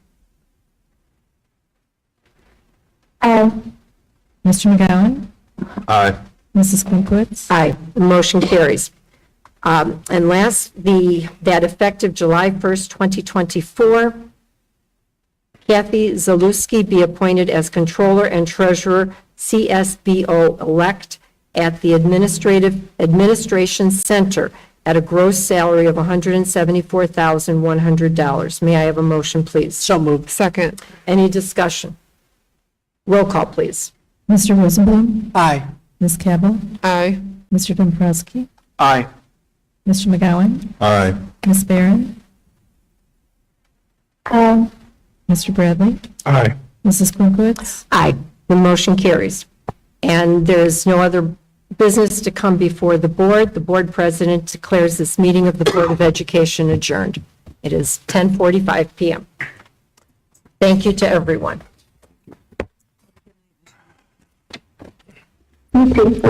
Aye. Mr. McGowan. Aye. Mrs. Klumpowitz. Aye. The motion carries. And last, that effective July 1st, 2024, Kathy Zalewski be appointed as Controller and Treasurer, CSBO elect at the Administration Center at a gross salary of $174,100. May I have a motion, please? So moved. Second. Any discussion? Roll call, please. Mr. Rosenblum. Aye. Ms. Cavill. Aye. Mr. Dombrowski. Aye. Mr. McGowan. Aye. Ms. Barron. Aye. Mr. Bradley. Aye. Mrs. Klumpowitz. Aye. The motion carries. And there's no other business to come before the board. The board president declares this meeting of the Board of Education adjourned. It is 10:45 p.m. Thank you to everyone. You too.